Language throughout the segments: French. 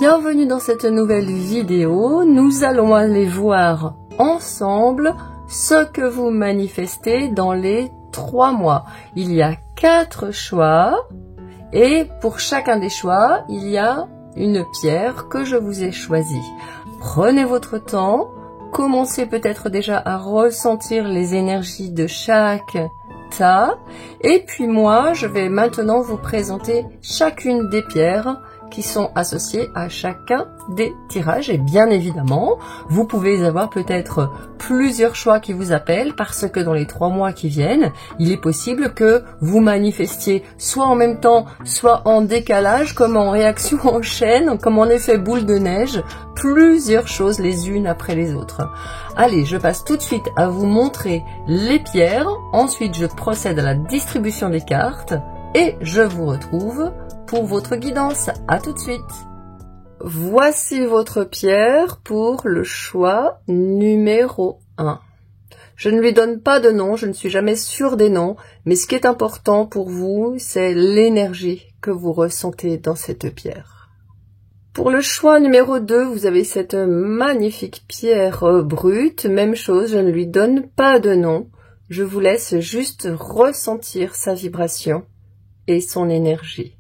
bienvenue dans cette nouvelle vidéo. Nous allons aller voir ensemble ce que vous manifestez dans les 3 mois. Il y a 4 choix et pour chacun des choix, il y a une pierre que je vous ai choisie. Prenez votre temps, commencez peut-être déjà à ressentir les énergies de chaque tas et puis moi, je vais maintenant vous présenter chacune des pierres qui sont associés à chacun des tirages. Et bien évidemment, vous pouvez avoir peut-être plusieurs choix qui vous appellent parce que dans les 3 mois qui viennent, il est possible que vous manifestiez soit en même temps, soit en décalage, comme en réaction en chaîne, comme en effet boule de neige, plusieurs choses les unes après les autres. Allez, je passe tout de suite à vous montrer les pierres. Ensuite, je procède à la distribution des cartes et je vous retrouve pour votre guidance. À tout de suite. Voici votre pierre pour le choix numéro 1. Je ne lui donne pas de nom, je ne suis jamais sûre des noms, mais ce qui est important pour vous, c'est l'énergie que vous ressentez dans cette pierre. Pour le choix numéro 2, vous avez cette magnifique pierre brute, même chose, je ne lui donne pas de nom, je vous laisse juste ressentir sa vibration et son énergie.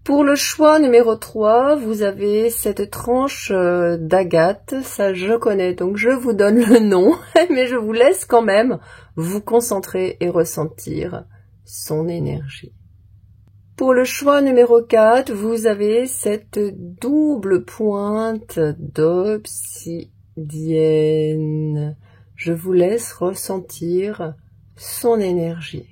Pour le choix numéro 3, vous avez cette tranche d'agate, ça je connais, donc je vous donne le nom, mais je vous laisse quand même vous concentrer et ressentir son énergie. Pour le choix numéro 4, vous avez cette double pointe d'obsidienne. Je vous laisse ressentir son énergie.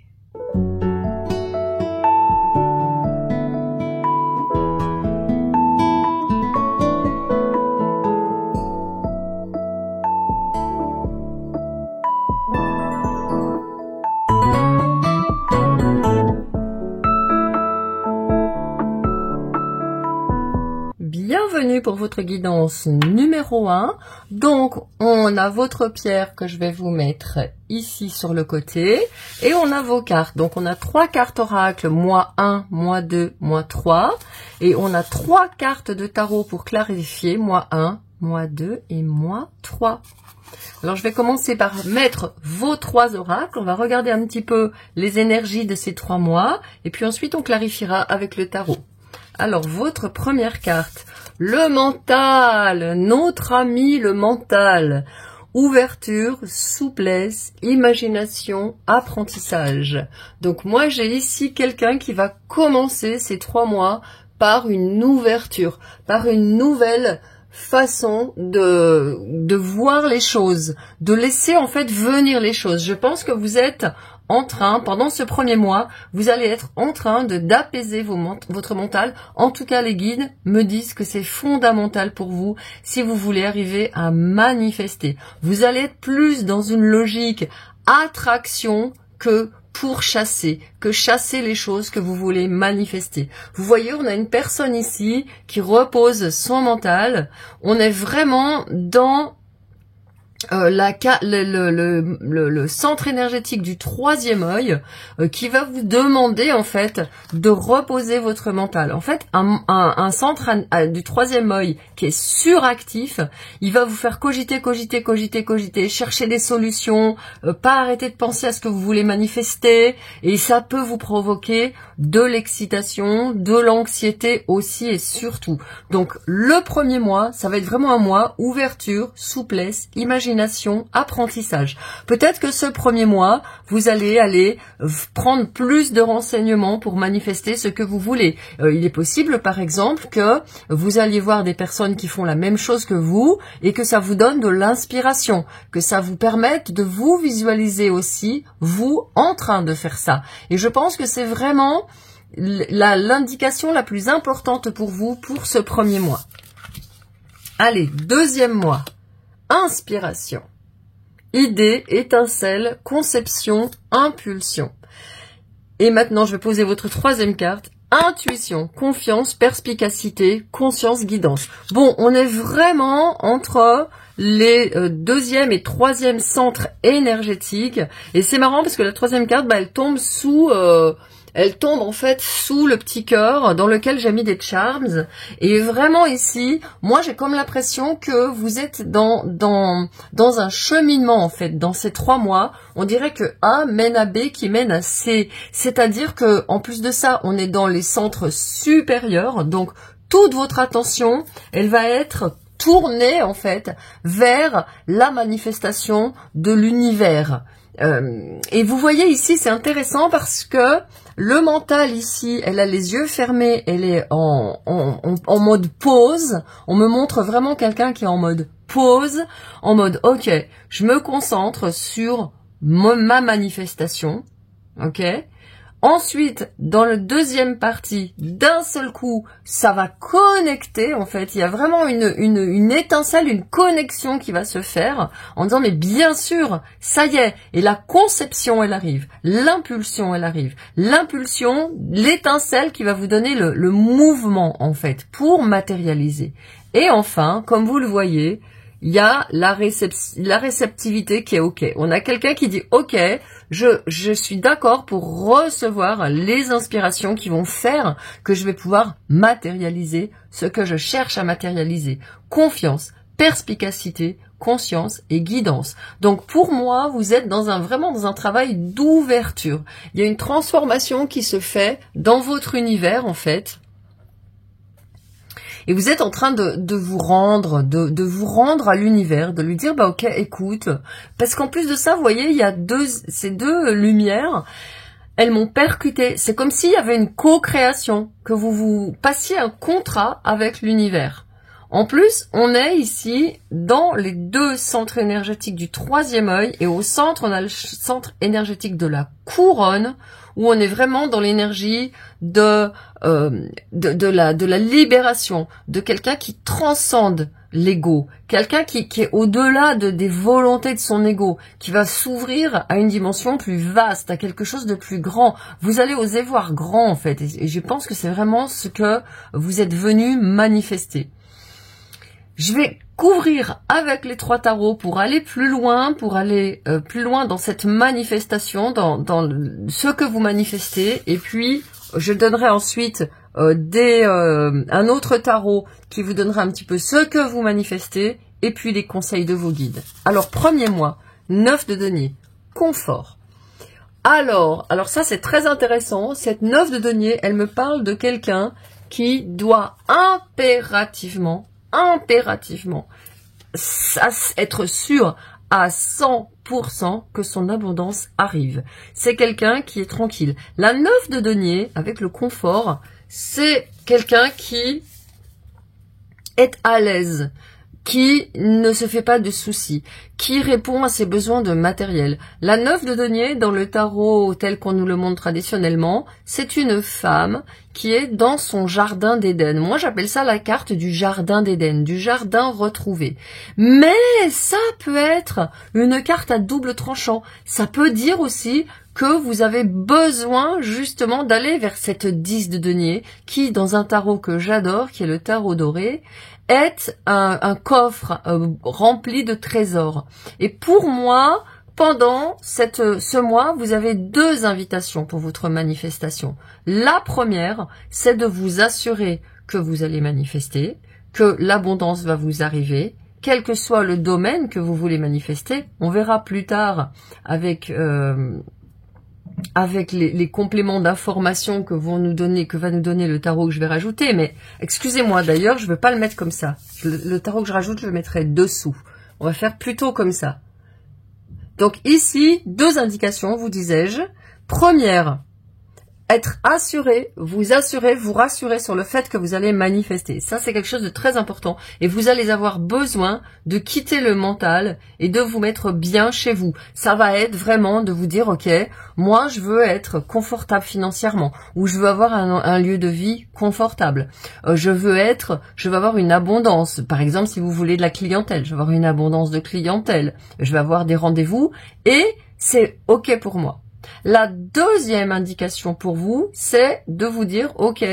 Bienvenue pour votre guidance numéro 1. Donc, on a votre pierre que je vais vous mettre ici sur le côté et on a vos cartes. Donc, on a 3 cartes oracle, moi 1, moi 2, moi 3 et on a 3 cartes de tarot pour clarifier, moi 1, moi 2 et moi 3. Alors, je vais commencer par mettre vos 3 oracles. On va regarder un petit peu les énergies de ces 3 mois et puis ensuite, on clarifiera avec le tarot. Alors, votre première carte, le mental, notre ami le mental. Ouverture, souplesse, imagination, apprentissage. Donc, moi, j'ai ici quelqu'un qui va commencer ces 3 mois par une ouverture, par une nouvelle façon de voir les choses, de laisser en fait venir les choses. Je pense que vous êtes en train, pendant ce premier mois, vous allez être en train d'apaiser votre mental. En tout cas, les guides me disent que c'est fondamental pour vous si vous voulez arriver à manifester. Vous allez être plus dans une logique attraction que pour chasser les choses que vous voulez manifester. Vous voyez, on a une personne ici qui repose son mental. On est vraiment dans le centre énergétique du 3e œil qui va vous demander en fait de reposer votre mental. En fait, un centre du 3e œil qui est suractif, il va vous faire cogiter, chercher des solutions, pas arrêter de penser à ce que vous voulez manifester et ça peut vous provoquer de l'excitation, de l'anxiété aussi et surtout. Donc le premier mois, ça va être vraiment un mois ouverture, souplesse, imagination, apprentissage. Peut-être que ce premier mois, vous allez aller prendre plus de renseignements pour manifester ce que vous voulez. Il est possible, par exemple, que vous alliez voir des personnes qui font la même chose que vous et que ça vous donne de l'inspiration, que ça vous permette de vous visualiser aussi, vous, en train de faire ça. Et je pense que c'est vraiment l'indication la plus importante pour vous pour ce premier mois. Allez, 2e mois. Inspiration, idée, étincelle, conception, impulsion. Et maintenant, je vais poser votre 3e carte. Intuition, confiance, perspicacité, conscience, guidance. Bon, on est vraiment entre les 2e et 3e centres énergétiques. Et c'est marrant parce que la 3e carte, elle tombe sous elle tombe en fait sous le petit cœur dans lequel j'ai mis des charms. Et vraiment ici, moi j'ai comme l'impression que vous êtes dans un cheminement en fait. Dans ces 3 mois, on dirait que A mène à B qui mène à C. C'est-à-dire que en plus de ça, on est dans les centres supérieurs. Donc toute votre attention, elle va être tournée en fait vers la manifestation de l'univers. Et vous voyez ici, c'est intéressant parce que le mental ici, elle a les yeux fermés, elle est en mode pause. On me montre vraiment quelqu'un qui est en mode pause, en mode ok, je me concentre sur ma manifestation, ok. Ensuite, dans la deuxième partie, d'un seul coup, ça va connecter, en fait. Il y a vraiment une étincelle, une connexion qui va se faire en disant, mais bien sûr, ça y est. Et la conception, elle arrive. L'impulsion, elle arrive. L'impulsion, l'étincelle qui va vous donner le mouvement, en fait, pour matérialiser. Et enfin, comme vous le voyez, il y a la réceptivité qui est OK. On a quelqu'un qui dit OK, je suis d'accord pour recevoir les inspirations qui vont faire que je vais pouvoir matérialiser ce que je cherche à matérialiser. Confiance, perspicacité, conscience et guidance. Donc pour moi, vous êtes vraiment dans un travail d'ouverture. Il y a une transformation qui se fait dans votre univers en fait. Et vous êtes en train de vous rendre, de vous rendre à l'univers, de lui dire, bah ok, écoute. Parce qu'en plus de ça, vous voyez, il y a ces deux lumières, elles m'ont percuté. C'est comme s'il y avait une co-création, que vous passiez un contrat avec l'univers. En plus, on est ici dans les 2 centres énergétiques du 3e œil et au centre, on a le centre énergétique de la couronne où on est vraiment dans l'énergie de la libération, de quelqu'un qui transcende l'ego, quelqu'un qui est au-delà des volontés de son ego, qui va s'ouvrir à une dimension plus vaste, à quelque chose de plus grand. Vous allez oser voir grand en fait et je pense que c'est vraiment ce que vous êtes venu manifester. Je vais couvrir avec les 3 tarots pour aller plus loin, plus loin dans cette manifestation, dans ce que vous manifestez. Et puis, je donnerai ensuite un autre tarot qui vous donnera un petit peu ce que vous manifestez et puis les conseils de vos guides. Alors, premier mois, 9 de denier, confort. Alors ça c'est très intéressant. Cette 9 de denier, elle me parle de quelqu'un qui doit impérativement être sûr à 100% que son abondance arrive. C'est quelqu'un qui est tranquille. La 9 de denier, avec le confort, c'est quelqu'un qui est à l'aise, qui ne se fait pas de soucis, qui répond à ses besoins de matériel. La 9 de denier, dans le tarot tel qu'on nous le montre traditionnellement, c'est une femme qui est dans son jardin d'Éden. Moi, j'appelle ça la carte du jardin d'Éden, du jardin retrouvé. Mais ça peut être une carte à double tranchant. Ça peut dire aussi que vous avez besoin justement d'aller vers cette 10 de denier qui, dans un tarot que j'adore, qui est le tarot doré, est un coffre rempli de trésors. Et pour moi, pendant ce mois, vous avez 2 invitations pour votre manifestation. La première, c'est de vous assurer que vous allez manifester, que l'abondance va vous arriver, quel que soit le domaine que vous voulez manifester. On verra plus tard avec les compléments d'information que va nous donner le tarot que je vais rajouter. Mais excusez-moi d'ailleurs, je ne veux pas le mettre comme ça. Le tarot que je rajoute, je le mettrai dessous. On va faire plutôt comme ça. Donc ici, 2 indications, vous disais-je. Première, être assuré, vous rassurer sur le fait que vous allez manifester. Ça, c'est quelque chose de très important. Et vous allez avoir besoin de quitter le mental et de vous mettre bien chez vous. Ça va être vraiment de vous dire, ok, moi, je veux être confortable financièrement ou je veux avoir un lieu de vie confortable. Je veux avoir une abondance. Par exemple, si vous voulez de la clientèle, je veux avoir une abondance de clientèle. Je vais avoir des rendez-vous et c'est ok pour moi. La deuxième indication pour vous, c'est de vous dire, ok,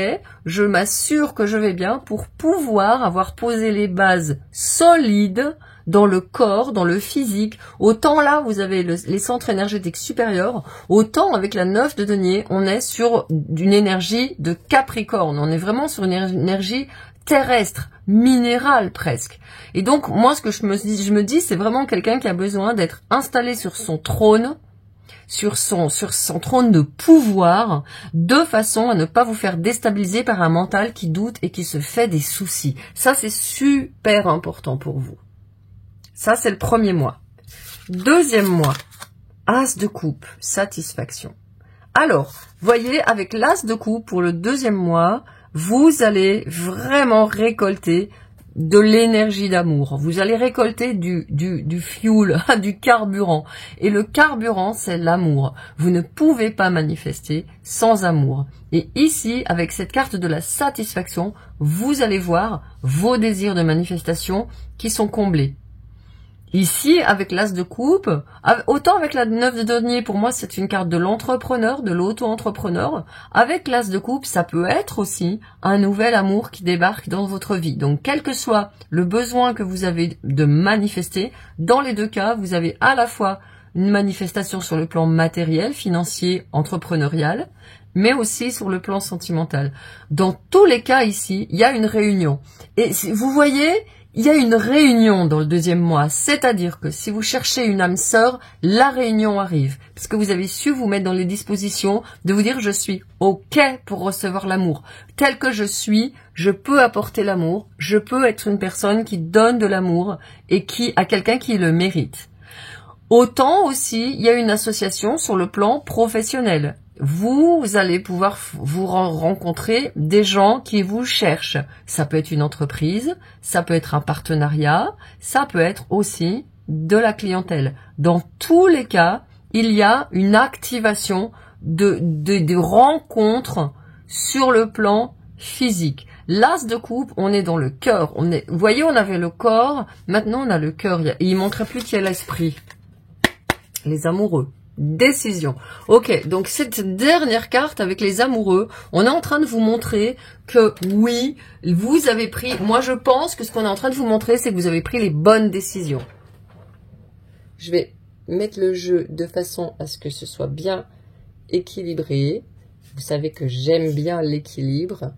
je m'assure que je vais bien pour pouvoir avoir posé les bases solides dans le corps, dans le physique. Autant là, vous avez les centres énergétiques supérieurs, autant avec la 9 de denier, on est sur une énergie de Capricorne. On est vraiment sur une énergie terrestre, minérale presque. Et donc, moi, ce que je me dis, c'est vraiment quelqu'un qui a besoin d'être installé sur son trône, sur son trône de pouvoir, de façon à ne pas vous faire déstabiliser par un mental qui doute et qui se fait des soucis. Ça, c'est super important pour vous. Ça, c'est le premier mois. Deuxième mois, As de coupe, satisfaction. Alors, voyez, avec l'As de coupe pour le deuxième mois, vous allez vraiment récolter de l'énergie d'amour. Vous allez récolter du fuel, du carburant. Et le carburant, c'est l'amour. Vous ne pouvez pas manifester sans amour. Et ici, avec cette carte de la satisfaction, vous allez voir vos désirs de manifestation qui sont comblés. Ici, avec l'As de coupe, autant avec la 9 de denier, pour moi, c'est une carte de l'entrepreneur, de l'auto-entrepreneur. Avec l'As de coupe, ça peut être aussi un nouvel amour qui débarque dans votre vie. Donc, quel que soit le besoin que vous avez de manifester, dans les deux cas, vous avez à la fois une manifestation sur le plan matériel, financier, entrepreneurial, mais aussi sur le plan sentimental. Dans tous les cas ici, il y a une réunion. Et vous voyez, il y a une réunion dans le deuxième mois, c'est-à-dire que si vous cherchez une âme sœur, la réunion arrive. Parce que vous avez su vous mettre dans les dispositions de vous dire je suis OK pour recevoir l'amour. Tel que je suis, je peux apporter l'amour, je peux être une personne qui donne de l'amour et qui a quelqu'un qui le mérite. Autant aussi, il y a une association sur le plan professionnel. Vous allez pouvoir vous rencontrer des gens qui vous cherchent. Ça peut être une entreprise, ça peut être un partenariat, ça peut être aussi de la clientèle. Dans tous les cas, il y a une activation de rencontres sur le plan physique. L'As de coupe, on est dans le cœur. Vous voyez, on avait le corps, maintenant on a le cœur. Et il manquerait plus qu'il y ait l'esprit. Les amoureux. Décision. Ok, donc cette dernière carte avec les amoureux, on est en train de vous montrer que oui, vous avez pris, moi je pense que ce qu'on est en train de vous montrer, c'est que vous avez pris les bonnes décisions. Je vais mettre le jeu de façon à ce que ce soit bien équilibré. Vous savez que j'aime bien l'équilibre.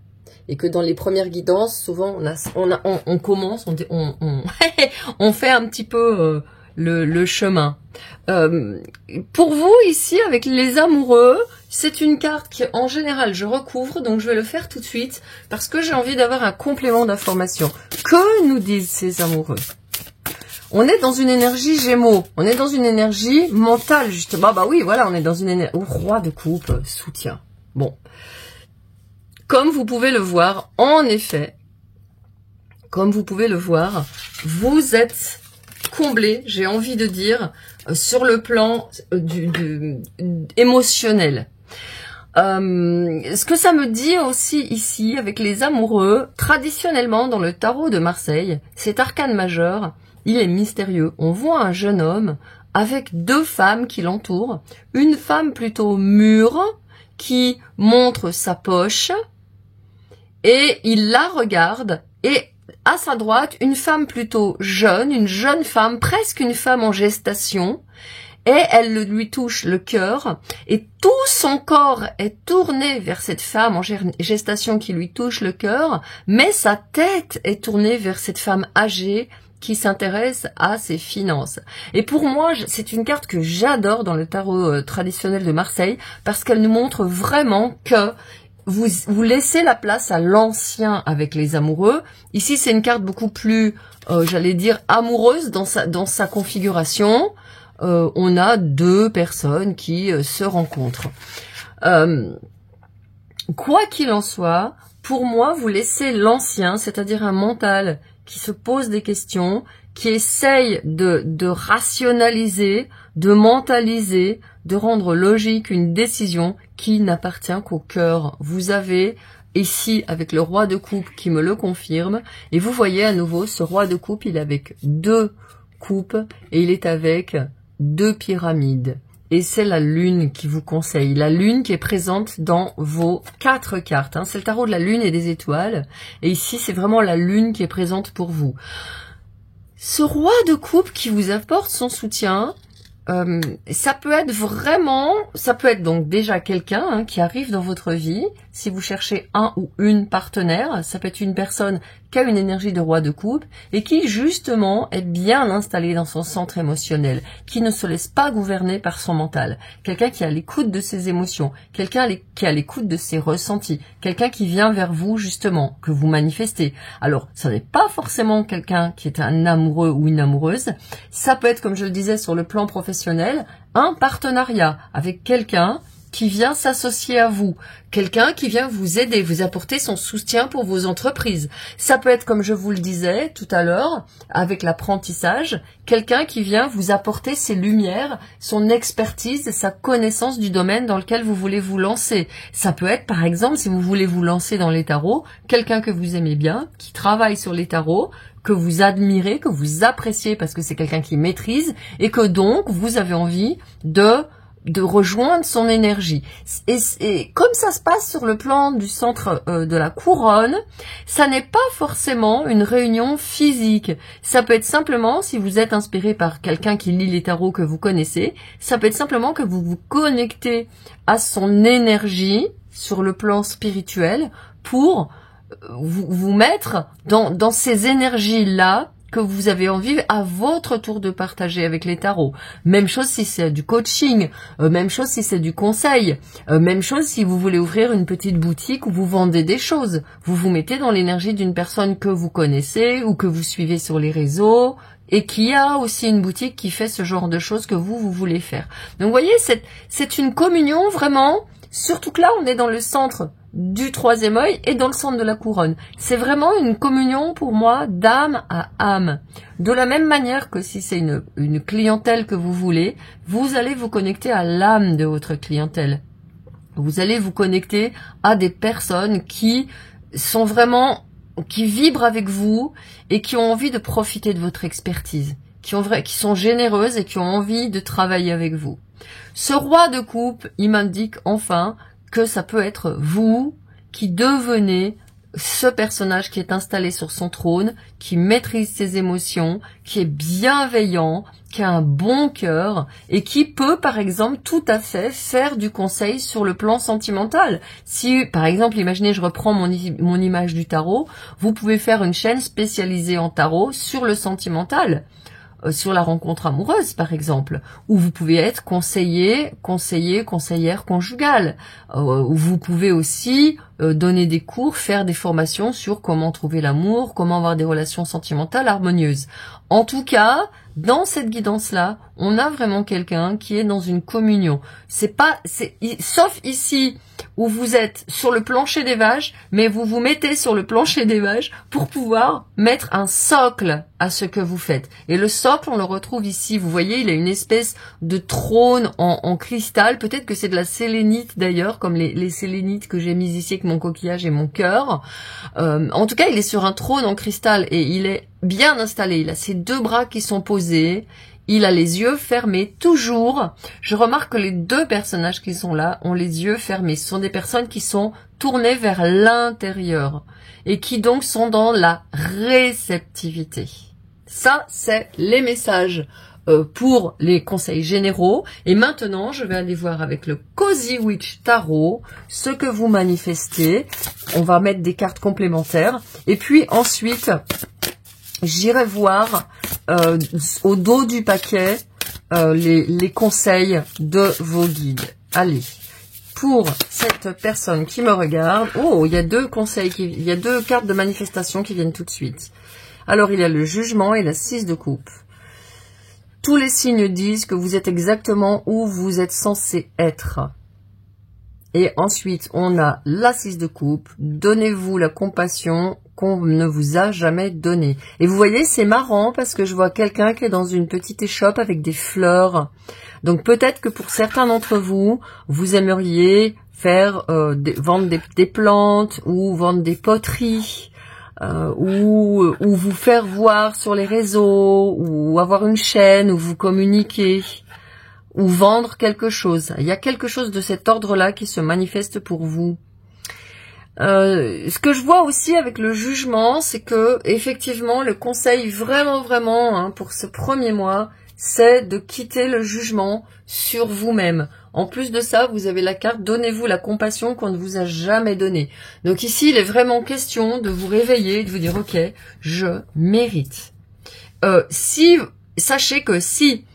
Et que dans les premières guidances, souvent on commence, on fait un petit peu le chemin. Pour vous ici avec les amoureux, c'est une carte qui en général je recouvre, donc je vais le faire tout de suite parce que j'ai envie d'avoir un complément d'information. Que nous disent ces amoureux? On est dans une énergie Gémeaux, on est dans une énergie mentale justement. Bah oui, voilà, on est dans une énergie roi de coupe, soutien. Bon, comme vous pouvez le voir, en effet, comme vous pouvez le voir, vous êtes comblé, j'ai envie de dire, sur le plan émotionnel. Ce que ça me dit aussi ici, avec les amoureux, traditionnellement dans le tarot de Marseille, cet arcane majeur, il est mystérieux. On voit un jeune homme avec deux femmes qui l'entourent, une femme plutôt mûre, qui montre sa poche, et il la regarde, et à sa droite, une femme plutôt jeune, une jeune femme, presque une femme en gestation, et elle lui touche le cœur, et tout son corps est tourné vers cette femme en gestation qui lui touche le cœur, mais sa tête est tournée vers cette femme âgée qui s'intéresse à ses finances. Et pour moi, c'est une carte que j'adore dans le tarot traditionnel de Marseille, parce qu'elle nous montre vraiment que vous laissez la place à l'ancien avec les amoureux. Ici, c'est une carte beaucoup plus, j'allais dire, amoureuse dans sa configuration. On a deux personnes qui se rencontrent. Quoi qu'il en soit, pour moi, vous laissez l'ancien, c'est-à-dire un mental qui se pose des questions, qui essaye de rationaliser, de mentaliser, de rendre logique une décision qui n'appartient qu'au cœur. Vous avez ici, avec le roi de coupe qui me le confirme, et vous voyez à nouveau, ce roi de coupe, il est avec deux coupes, et il est avec deux pyramides. Et c'est la lune qui vous conseille. La lune qui est présente dans vos 4 cartes. Hein. C'est le tarot de la lune et des étoiles. Et ici, c'est vraiment la lune qui est présente pour vous. Ce roi de coupe qui vous apporte son soutien, ça peut être vraiment, ça peut être donc déjà quelqu'un qui arrive dans votre vie. Si vous cherchez un ou une partenaire, ça peut être une personne qui a une énergie de roi de coupe et qui justement est bien installé dans son centre émotionnel, qui ne se laisse pas gouverner par son mental. Quelqu'un qui est à l'écoute de ses émotions, quelqu'un qui est à l'écoute de ses ressentis, quelqu'un qui vient vers vous justement, que vous manifestez. Alors, ça n'est pas forcément quelqu'un qui est un amoureux ou une amoureuse. Ça peut être, comme je le disais, sur le plan professionnel, un partenariat avec quelqu'un qui vient s'associer à vous, quelqu'un qui vient vous aider, vous apporter son soutien pour vos entreprises. Ça peut être, comme je vous le disais tout à l'heure, avec l'apprentissage, quelqu'un qui vient vous apporter ses lumières, son expertise, sa connaissance du domaine dans lequel vous voulez vous lancer. Ça peut être, par exemple, si vous voulez vous lancer dans les tarots, quelqu'un que vous aimez bien, qui travaille sur les tarots, que vous admirez, que vous appréciez parce que c'est quelqu'un qui maîtrise et que donc vous avez envie de rejoindre son énergie. Et comme ça se passe sur le plan du centre de la couronne, ça n'est pas forcément une réunion physique. Ça peut être simplement, si vous êtes inspiré par quelqu'un qui lit les tarots que vous connaissez, ça peut être simplement que vous vous connectez à son énergie sur le plan spirituel pour vous mettre dans ces énergies-là que vous avez envie à votre tour de partager avec les tarots. Même chose si c'est du coaching, même chose si c'est du conseil, même chose si vous voulez ouvrir une petite boutique où vous vendez des choses. Vous vous mettez dans l'énergie d'une personne que vous connaissez ou que vous suivez sur les réseaux et qui a aussi une boutique qui fait ce genre de choses que vous voulez faire. Donc vous voyez, c'est une communion vraiment, surtout que là on est dans le centre du troisième œil et dans le centre de la couronne. C'est vraiment une communion pour moi d'âme à âme. De la même manière que si c'est une clientèle que vous voulez, vous allez vous connecter à l'âme de votre clientèle. Vous allez vous connecter à des personnes qui sont vraiment, qui vibrent avec vous et qui ont envie de profiter de votre expertise, qui sont généreuses et qui ont envie de travailler avec vous. Ce roi de coupe, il m'indique enfin que ça peut être vous qui devenez ce personnage qui est installé sur son trône, qui maîtrise ses émotions, qui est bienveillant, qui a un bon cœur et qui peut, par exemple, tout à fait faire du conseil sur le plan sentimental. Si, par exemple, imaginez, je reprends mon image du tarot, vous pouvez faire une chaîne spécialisée en tarot sur le sentimental. Sur la rencontre amoureuse, par exemple, où vous pouvez être conseillère conjugale, où vous pouvez aussi donner des cours, faire des formations sur comment trouver l'amour, comment avoir des relations sentimentales harmonieuses. En tout cas, dans cette guidance-là, on a vraiment quelqu'un qui est dans une communion. Sauf ici où vous êtes sur le plancher des vaches, mais vous vous mettez sur le plancher des vaches pour pouvoir mettre un socle à ce que vous faites. Et le socle, on le retrouve ici. Vous voyez, il a une espèce de trône en cristal. Peut-être que c'est de la sélénite d'ailleurs, comme les sélénites que j'ai mises ici avec mon coquillage et mon cœur. En tout cas, il est sur un trône en cristal et il est bien installé. Il a ses deux bras qui sont posés. Il a les yeux fermés, toujours. Je remarque que les deux personnages qui sont là ont les yeux fermés. Ce sont des personnes qui sont tournées vers l'intérieur et qui donc sont dans la réceptivité. Ça, c'est les messages pour les conseils généraux. Et maintenant, je vais aller voir avec le Cozy Witch Tarot ce que vous manifestez. On va mettre des cartes complémentaires. Et puis ensuite, j'irai voir au dos du paquet les conseils de vos guides. Allez, pour cette personne qui me regarde, oh, il y a deux conseils, il y a deux cartes de manifestation qui viennent tout de suite. Alors, il y a le jugement et la 6 de coupe. Tous les signes disent que vous êtes exactement où vous êtes censé être. Et ensuite, on a la 6 de coupe. Donnez-vous la compassion qu'on ne vous a jamais donnée. Et vous voyez, c'est marrant parce que je vois quelqu'un qui est dans une petite échoppe avec des fleurs. Donc peut-être que pour certains d'entre vous, vous aimeriez faire vendre des plantes ou vendre des poteries. Ou vous faire voir sur les réseaux, ou avoir une chaîne où vous communiquez, ou vendre quelque chose. Il y a quelque chose de cet ordre-là qui se manifeste pour vous. Ce que je vois aussi avec le jugement, c'est que effectivement le conseil vraiment hein, pour ce premier mois, c'est de quitter le jugement sur vous-même. En plus de ça, vous avez la carte « Donnez-vous la compassion qu'on ne vous a jamais donnée ». Donc ici, il est vraiment question de vous réveiller, de vous dire « Ok, je mérite ». Sachez que si,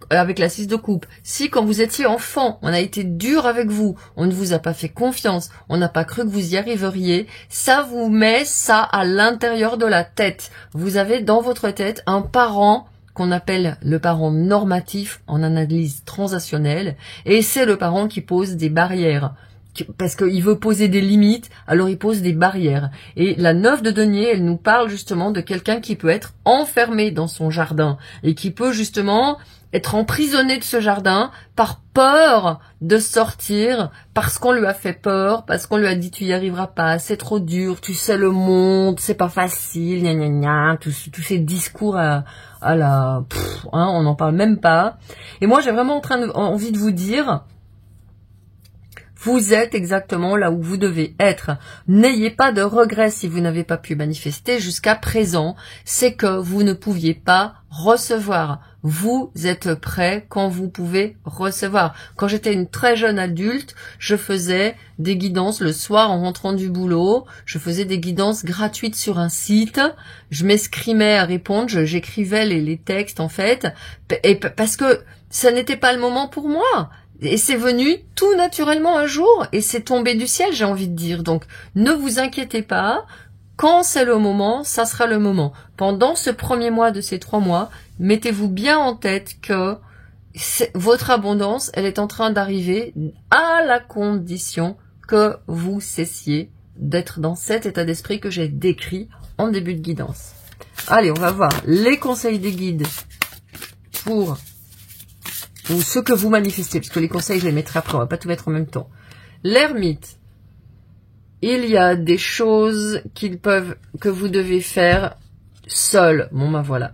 avec la 6 de coupe, si quand vous étiez enfant, on a été dur avec vous, on ne vous a pas fait confiance, on n'a pas cru que vous y arriveriez, ça vous met ça à l'intérieur de la tête. Vous avez dans votre tête un parent qu'on appelle le parent normatif en analyse transactionnelle, et c'est le parent qui pose des barrières. Parce qu'il veut poser des limites, alors il pose des barrières. Et la 9 de denier, elle nous parle justement de quelqu'un qui peut être enfermé dans son jardin et qui peut justement être emprisonné de ce jardin par peur de sortir, parce qu'on lui a fait peur, parce qu'on lui a dit tu y arriveras pas, c'est trop dur, tu sais le monde, c'est pas facile, gna gna gna, tous ces discours à la... on n'en parle même pas. Et moi j'ai vraiment envie de vous dire... Vous êtes exactement là où vous devez être. N'ayez pas de regrets si vous n'avez pas pu manifester jusqu'à présent. C'est que vous ne pouviez pas recevoir. Vous êtes prêt quand vous pouvez recevoir. Quand j'étais une très jeune adulte, je faisais des guidances le soir en rentrant du boulot. Je faisais des guidances gratuites sur un site. Je m'escrimais à répondre. J'écrivais les textes en fait. Et parce que ça n'était pas le moment pour moi. Et c'est venu tout naturellement un jour, et c'est tombé du ciel, j'ai envie de dire. Donc, ne vous inquiétez pas, quand c'est le moment, ça sera le moment. Pendant ce premier mois de ces 3 mois, mettez-vous bien en tête que votre abondance, elle est en train d'arriver à la condition que vous cessiez d'être dans cet état d'esprit que j'ai décrit en début de guidance. Allez, on va voir les conseils des guides pour... ou ce que vous manifestez, parce que les conseils, je les mettrai après, on va pas tout mettre en même temps. L'ermite, il y a des choses que vous devez faire seul. Bon, ben voilà.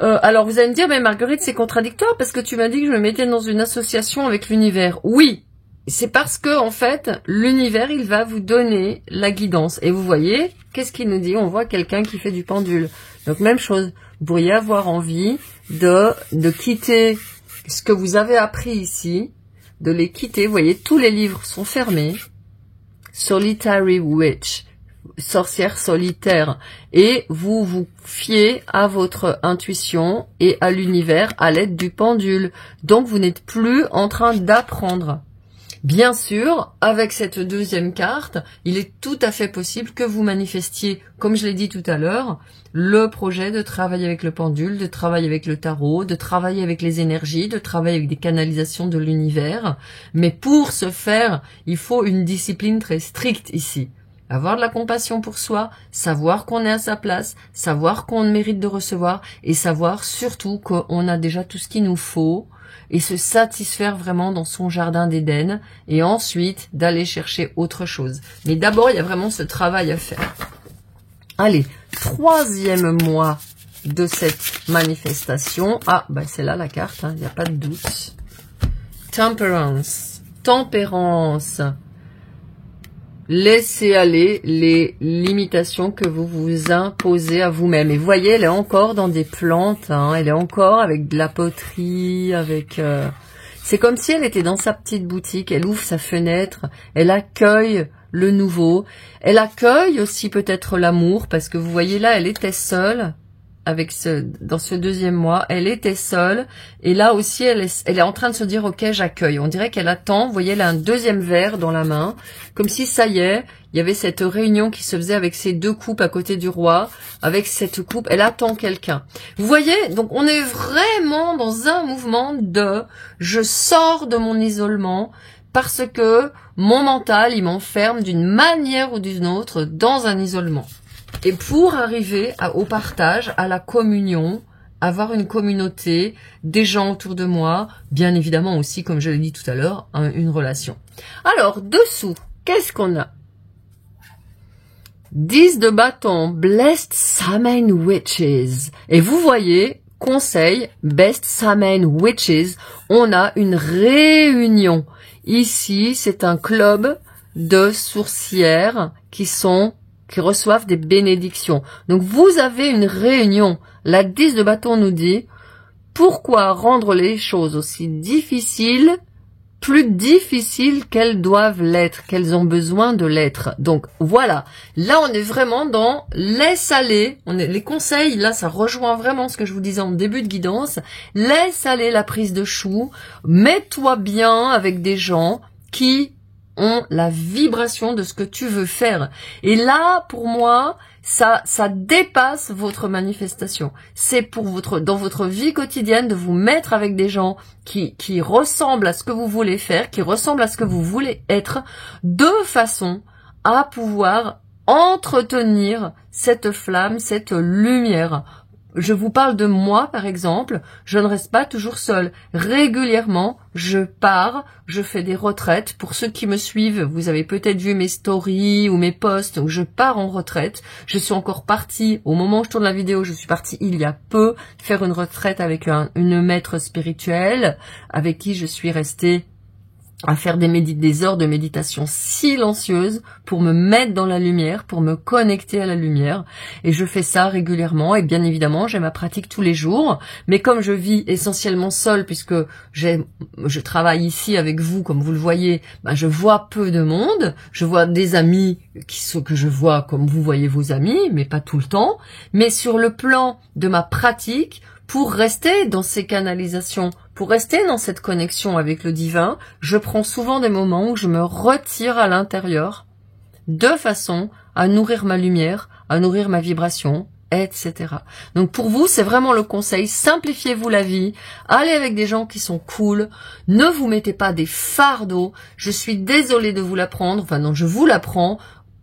Alors, vous allez me dire, mais Marguerite, c'est contradictoire, parce que tu m'as dit que je me mettais dans une association avec l'univers. Oui, c'est parce que, en fait, l'univers, il va vous donner la guidance. Et vous voyez, qu'est-ce qu'il nous dit? On voit quelqu'un qui fait du pendule. Donc, même chose. Vous pourriez avoir envie de quitter ce que vous avez appris ici, de les quitter. Vous voyez, tous les livres sont fermés. Solitary Witch, sorcière solitaire. Et vous vous fiez à votre intuition et à l'univers à l'aide du pendule. Donc, vous n'êtes plus en train d'apprendre. Bien sûr, avec cette deuxième carte, il est tout à fait possible que vous manifestiez, comme je l'ai dit tout à l'heure, le projet de travailler avec le pendule, de travailler avec le tarot, de travailler avec les énergies, de travailler avec des canalisations de l'univers. Mais pour ce faire, il faut une discipline très stricte ici. Avoir de la compassion pour soi, savoir qu'on est à sa place, savoir qu'on mérite de recevoir et savoir surtout qu'on a déjà tout ce qu'il nous faut et se satisfaire vraiment dans son jardin d'Éden et ensuite d'aller chercher autre chose. Mais d'abord, il y a vraiment ce travail à faire. Allez, 3e mois de cette manifestation. Ah, bah c'est là la carte, il n'y a pas de doute. Temperance. Tempérance. Laissez aller les limitations que vous vous imposez à vous-même. Et vous voyez, elle est encore dans des plantes, elle est encore avec de la poterie, avec... C'est comme si elle était dans sa petite boutique, elle ouvre sa fenêtre, elle accueille le nouveau. Elle accueille aussi peut-être l'amour, parce que vous voyez là, elle était seule. Dans ce 2e mois, elle était seule, et là aussi, elle est en train de se dire, ok, j'accueille. On dirait qu'elle attend, vous voyez, elle a un 2e verre dans la main, comme si ça y est, il y avait cette réunion qui se faisait avec ces 2 coupes à côté du roi, avec cette coupe, elle attend quelqu'un. Vous voyez, donc on est vraiment dans un mouvement de, je sors de mon isolement, parce que mon mental, il m'enferme d'une manière ou d'une autre dans un isolement. Et pour arriver au partage, à la communion, avoir une communauté, des gens autour de moi, bien évidemment aussi, comme je l'ai dit tout à l'heure, une relation. Alors, dessous, qu'est-ce qu'on a? 10 de bâton, Blessed Samhain Witches. Et vous voyez, conseil, Best Samhain Witches, on a une réunion. Ici, c'est un club de sourcières qui reçoivent des bénédictions. Donc vous avez une réunion. La 10 de bâton nous dit, pourquoi rendre les choses aussi difficiles, plus difficiles qu'elles doivent l'être, qu'elles ont besoin de l'être. Donc voilà, là on est vraiment dans laisse aller, les conseils, là ça rejoint vraiment ce que je vous disais en début de guidance, laisse aller la prise de chou, mets-toi bien avec des gens qui ont la vibration de ce que tu veux faire. Et là, pour moi, ça dépasse votre manifestation. C'est pour dans votre vie quotidienne de vous mettre avec des gens qui ressemblent à ce que vous voulez faire, qui ressemblent à ce que vous voulez être, de façon à pouvoir entretenir cette flamme, cette lumière. Je vous parle de moi, par exemple, je ne reste pas toujours seule. Régulièrement, je pars, je fais des retraites. Pour ceux qui me suivent, vous avez peut-être vu mes stories ou mes posts où je pars en retraite. Je suis encore partie, au moment où je tourne la vidéo, je suis partie il y a peu faire une retraite avec une maître spirituelle avec qui je suis restée à faire des heures de méditation silencieuse pour me mettre dans la lumière, pour me connecter à la lumière. Et je fais ça régulièrement et bien évidemment, j'ai ma pratique tous les jours. Mais comme je vis essentiellement seule puisque je travaille ici avec vous, comme vous le voyez, je vois peu de monde. Je vois des amis que je vois comme vous voyez vos amis, mais pas tout le temps. Mais sur le plan de ma pratique, pour rester dans ces canalisations, pour rester dans cette connexion avec le divin, je prends souvent des moments où je me retire à l'intérieur de façon à nourrir ma lumière, à nourrir ma vibration, etc. Donc pour vous, c'est vraiment le conseil, simplifiez-vous la vie, allez avec des gens qui sont cool, ne vous mettez pas des fardeaux, je suis désolée de vous l'apprendre, enfin non, je vous l'apprends,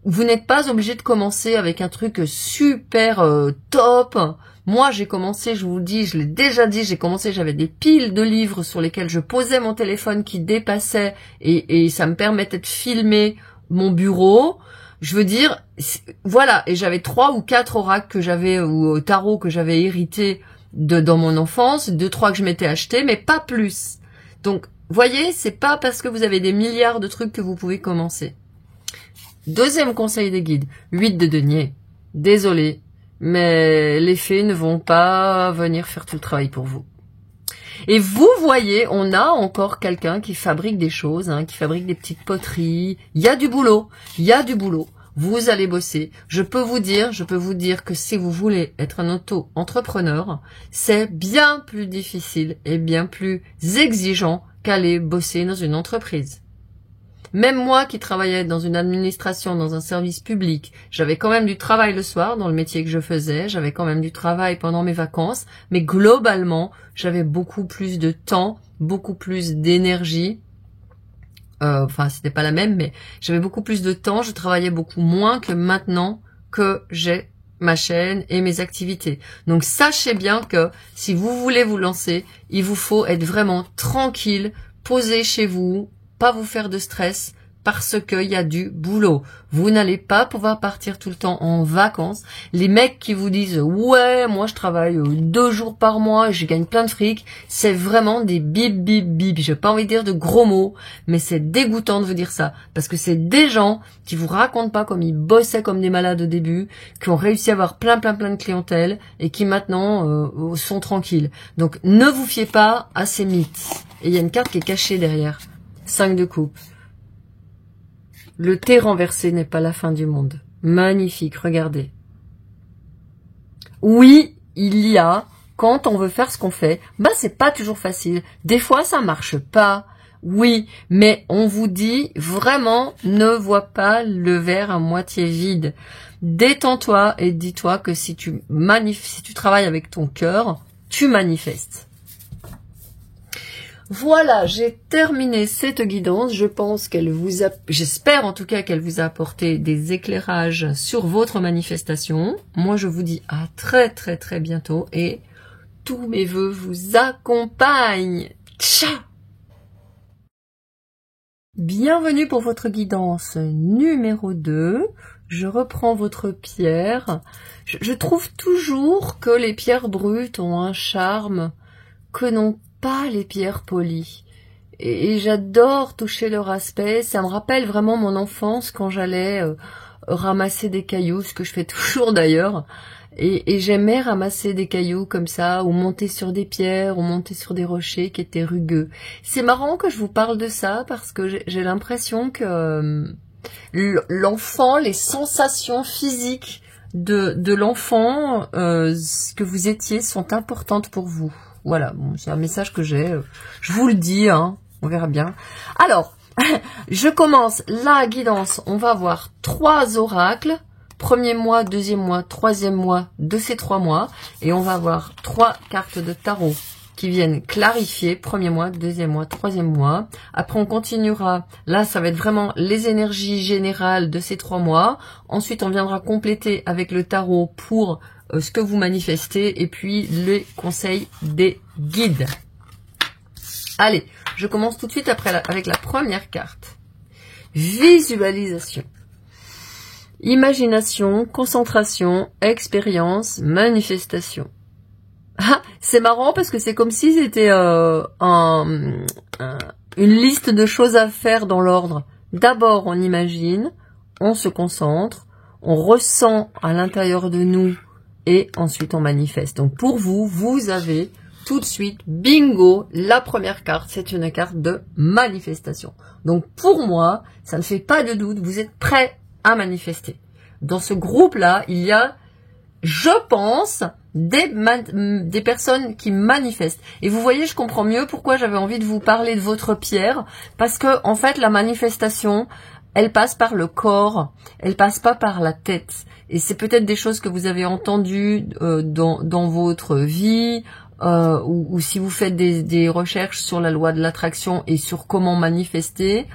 vous n'êtes pas obligé de commencer avec un truc super top. Moi, j'ai commencé, je vous le dis, je l'ai déjà dit, j'ai commencé, j'avais des piles de livres sur lesquels je posais mon téléphone qui dépassaient et ça me permettait de filmer mon bureau. Je veux dire, voilà, et j'avais 3 ou 4 oracles que j'avais, ou tarot que j'avais hérité dans mon enfance, 2, 3 que je m'étais acheté, mais pas plus. Donc, voyez, c'est pas parce que vous avez des milliards de trucs que vous pouvez commencer. Deuxième conseil des guides, 8 de denier. Désolé, mais les fées ne vont pas venir faire tout le travail pour vous. Et vous voyez, on a encore quelqu'un qui fabrique des choses, qui fabrique des petites poteries. Il y a du boulot, il y a du boulot. Vous allez bosser. Je peux vous dire que si vous voulez être un auto-entrepreneur, c'est bien plus difficile et bien plus exigeant qu'aller bosser dans une entreprise. Même moi qui travaillais dans une administration, dans un service public, j'avais quand même du travail le soir dans le métier que je faisais, j'avais quand même du travail pendant mes vacances, mais globalement, j'avais beaucoup plus de temps, beaucoup plus d'énergie. Enfin, c'était pas la même, mais j'avais beaucoup plus de temps, je travaillais beaucoup moins que maintenant que j'ai ma chaîne et mes activités. Donc sachez bien que si vous voulez vous lancer, il vous faut être vraiment tranquille, posé chez vous, pas vous faire de stress parce qu'il y a du boulot. Vous n'allez pas pouvoir partir tout le temps en vacances. Les mecs qui vous disent « Ouais, moi je travaille 2 jours par mois et je gagne plein de fric », c'est vraiment des bip bip bip. J'ai pas envie de dire de gros mots, mais c'est dégoûtant de vous dire ça. Parce que c'est des gens qui vous racontent pas comme ils bossaient comme des malades au début, qui ont réussi à avoir plein de clientèle et qui maintenant sont tranquilles. Donc ne vous fiez pas à ces mythes. Et il y a une carte qui est cachée derrière. 5 de coupe. Le thé renversé n'est pas la fin du monde. Magnifique, regardez. Oui, il y a, quand on veut faire ce qu'on fait, c'est pas toujours facile. Des fois, ça marche pas. Oui, mais on vous dit vraiment, ne vois pas le verre à moitié vide. Détends-toi et dis-toi que si tu travailles avec ton cœur, tu manifestes. Voilà, j'ai terminé cette guidance. Je pense j'espère en tout cas qu'elle vous a apporté des éclairages sur votre manifestation. Moi, je vous dis à très bientôt et tous mes vœux vous accompagnent. Ciao! Bienvenue pour votre guidance numéro 2. Je reprends votre pierre. Je trouve toujours que les pierres brutes ont un charme que n'ont pas les pierres polies. et j'adore toucher leur aspect. Ça me rappelle vraiment mon enfance quand j'allais ramasser des cailloux, ce que je fais toujours d'ailleurs. Et j'aimais ramasser des cailloux comme ça, ou monter sur des pierres, ou monter sur des rochers qui étaient rugueux. C'est marrant que je vous parle de ça parce que j'ai l'impression que l'enfant, les sensations physiques de l'enfant que vous étiez sont importantes pour vous. Voilà, bon, c'est un message que j'ai. Je vous le dis, hein, on verra bien. Alors, je commence la guidance. On va voir 3 oracles. Premier mois, deuxième mois, troisième mois de ces 3 mois. Et on va avoir 3 cartes de tarot qui viennent clarifier premier mois, deuxième mois, troisième mois. Après, on continuera. Là, ça va être vraiment les énergies générales de ces 3 mois. Ensuite, on viendra compléter avec le tarot pour ce que vous manifestez et puis les conseils des guides. Allez, je commence tout de suite avec la première carte. Visualisation. Imagination, concentration, expérience, manifestation. Ah, c'est marrant parce que c'est comme si c'était une liste de choses à faire dans l'ordre. D'abord, on imagine, on se concentre, on ressent à l'intérieur de nous et ensuite on manifeste. Donc pour vous, vous avez tout de suite, bingo, la première carte, c'est une carte de manifestation. Donc pour moi, ça ne fait pas de doute, vous êtes prêts à manifester. Dans ce groupe-là, il y a, je pense, des personnes qui manifestent. Et vous voyez, je comprends mieux pourquoi j'avais envie de vous parler de votre pierre. Parce que, en fait, la manifestation, elle passe par le corps, elle passe pas par la tête. Et c'est peut-être des choses que vous avez entendues dans votre vie, ou si vous faites des recherches sur la loi de l'attraction et sur comment manifester.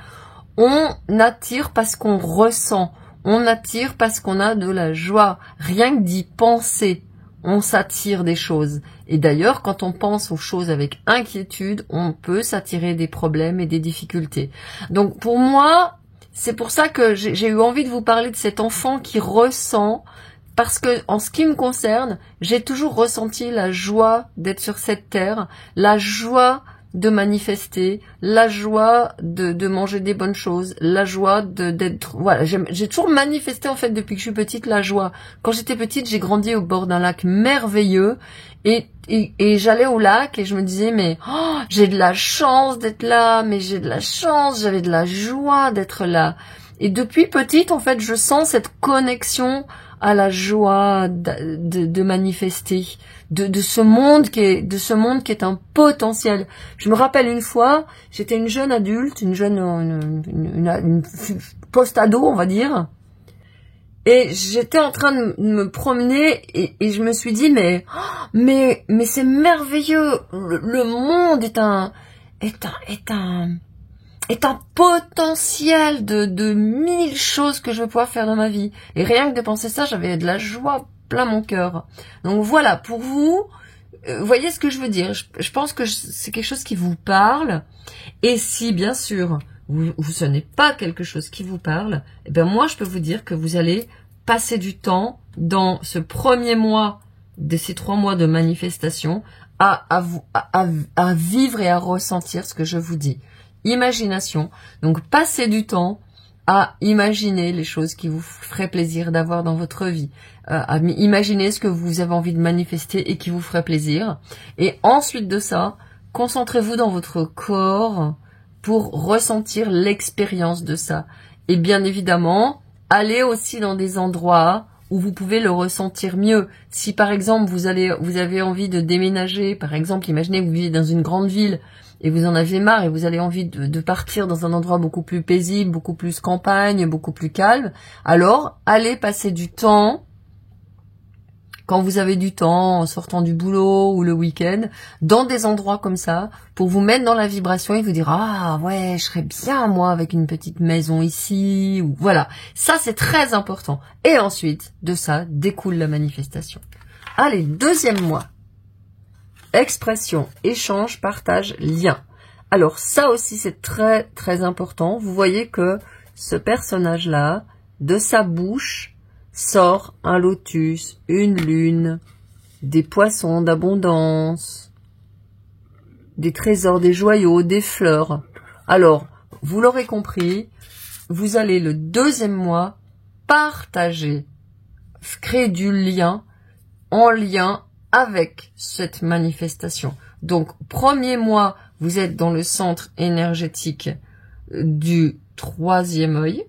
On attire parce qu'on ressent. On attire parce qu'on a de la joie. Rien que d'y penser, on s'attire des choses. Et d'ailleurs, quand on pense aux choses avec inquiétude, on peut s'attirer des problèmes et des difficultés. Donc pour moi, c'est pour ça que j'ai eu envie de vous parler de cet enfant qui ressent, parce que en ce qui me concerne, j'ai toujours ressenti la joie d'être sur cette terre, la joie de manifester, la joie de manger des bonnes choses, la joie d'être... Voilà, j'ai toujours manifesté en fait depuis que je suis petite la joie. Quand j'étais petite, j'ai grandi au bord d'un lac merveilleux et j'allais au lac et je me disais mais oh, j'ai de la chance d'être là, mais j'ai de la chance, j'avais de la joie d'être là. Et depuis petite, en fait, je sens cette connexion à la joie de manifester, de ce monde qui est un potentiel. Je me rappelle une fois, j'étais une jeune adulte, une post-ado, on va dire, et j'étais en train de me promener et je me suis dit mais c'est merveilleux, le monde est un potentiel de 1000 choses que je vais pouvoir faire dans ma vie. Et rien que de penser ça, j'avais de la joie plein mon cœur. Donc voilà, pour vous, voyez ce que je veux dire. Je pense que c'est quelque chose qui vous parle. Et si, bien sûr, ce n'est pas quelque chose qui vous parle, eh bien moi, je peux vous dire que vous allez passer du temps dans ce premier mois de ces 3 mois de manifestation à vivre et à ressentir ce que je vous dis. Imagination, donc passez du temps à imaginer les choses qui vous feraient plaisir d'avoir dans votre vie, à imaginer ce que vous avez envie de manifester et qui vous ferait plaisir, et ensuite de ça, concentrez-vous dans votre corps pour ressentir l'expérience de ça, et bien évidemment, allez aussi dans des endroits où vous pouvez le ressentir mieux. Si par exemple vous avez envie de déménager, par exemple, imaginez que vous vivez dans une grande ville, et vous en avez marre et vous avez envie de partir dans un endroit beaucoup plus paisible, beaucoup plus campagne, beaucoup plus calme, alors allez passer du temps, quand vous avez du temps, en sortant du boulot ou le week-end, dans des endroits comme ça, pour vous mettre dans la vibration et vous dire « Ah ouais, je serais bien moi avec une petite maison ici » ou voilà. Ça, c'est très important. Et ensuite, de ça, découle la manifestation. Allez, deuxième mois. Expression, échange, partage, lien. Alors ça aussi c'est très très important. Vous voyez que ce personnage-là, de sa bouche, sort un lotus, une lune, des poissons d'abondance, des trésors, des joyaux, des fleurs. Alors, vous l'aurez compris, vous allez le deuxième mois partager, créer du lien en lien avec cette manifestation. Donc, premier mois, vous êtes dans le centre énergétique du troisième œil,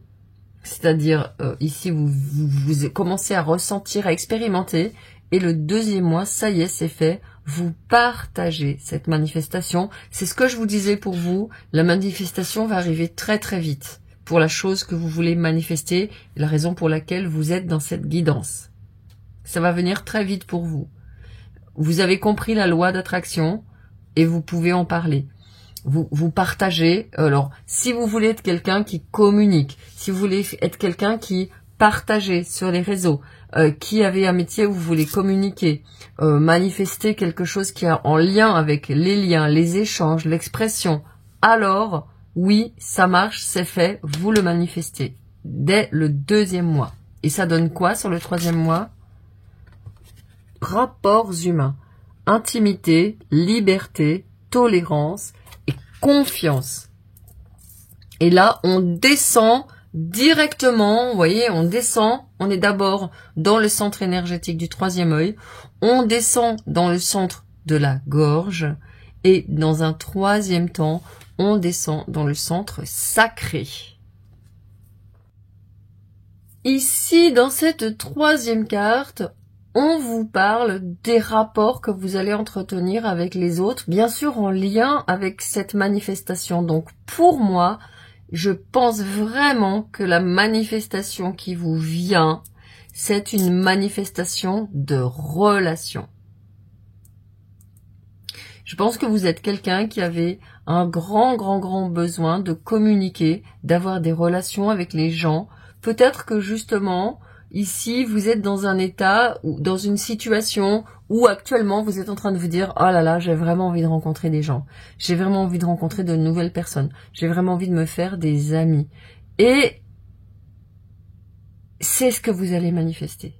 c'est-à-dire ici, vous commencez à ressentir, à expérimenter, et le deuxième mois, ça y est, c'est fait, vous partagez cette manifestation. C'est ce que je vous disais pour vous, la manifestation va arriver très très vite pour la chose que vous voulez manifester, la raison pour laquelle vous êtes dans cette guidance. Ça va venir très vite pour vous. Vous avez compris la loi d'attraction et vous pouvez en parler. Vous partagez. Alors, si vous voulez être quelqu'un qui communique, si vous voulez être quelqu'un qui partage sur les réseaux, qui avait un métier où vous voulez communiquer, manifester quelque chose qui est en lien avec les liens, les échanges, l'expression, alors, oui, ça marche, c'est fait, vous le manifestez dès le deuxième mois. Et ça donne quoi sur le troisième mois? Rapports humains, intimité, liberté, tolérance et confiance. Et là, on descend directement, vous voyez, on descend, on est d'abord dans le centre énergétique du troisième œil, on descend dans le centre de la gorge et dans un troisième temps, on descend dans le centre sacré. Ici, dans cette troisième carte, on vous parle des rapports que vous allez entretenir avec les autres, bien sûr en lien avec cette manifestation. Donc pour moi, je pense vraiment que la manifestation qui vous vient, c'est une manifestation de relation. Je pense que vous êtes quelqu'un qui avait un grand besoin de communiquer, d'avoir des relations avec les gens. Peut-être que justement, ici, vous êtes dans un état, ou dans une situation où actuellement vous êtes en train de vous dire « Oh là là, j'ai vraiment envie de rencontrer des gens. J'ai vraiment envie de rencontrer de nouvelles personnes. J'ai vraiment envie de me faire des amis. » Et c'est ce que vous allez manifester.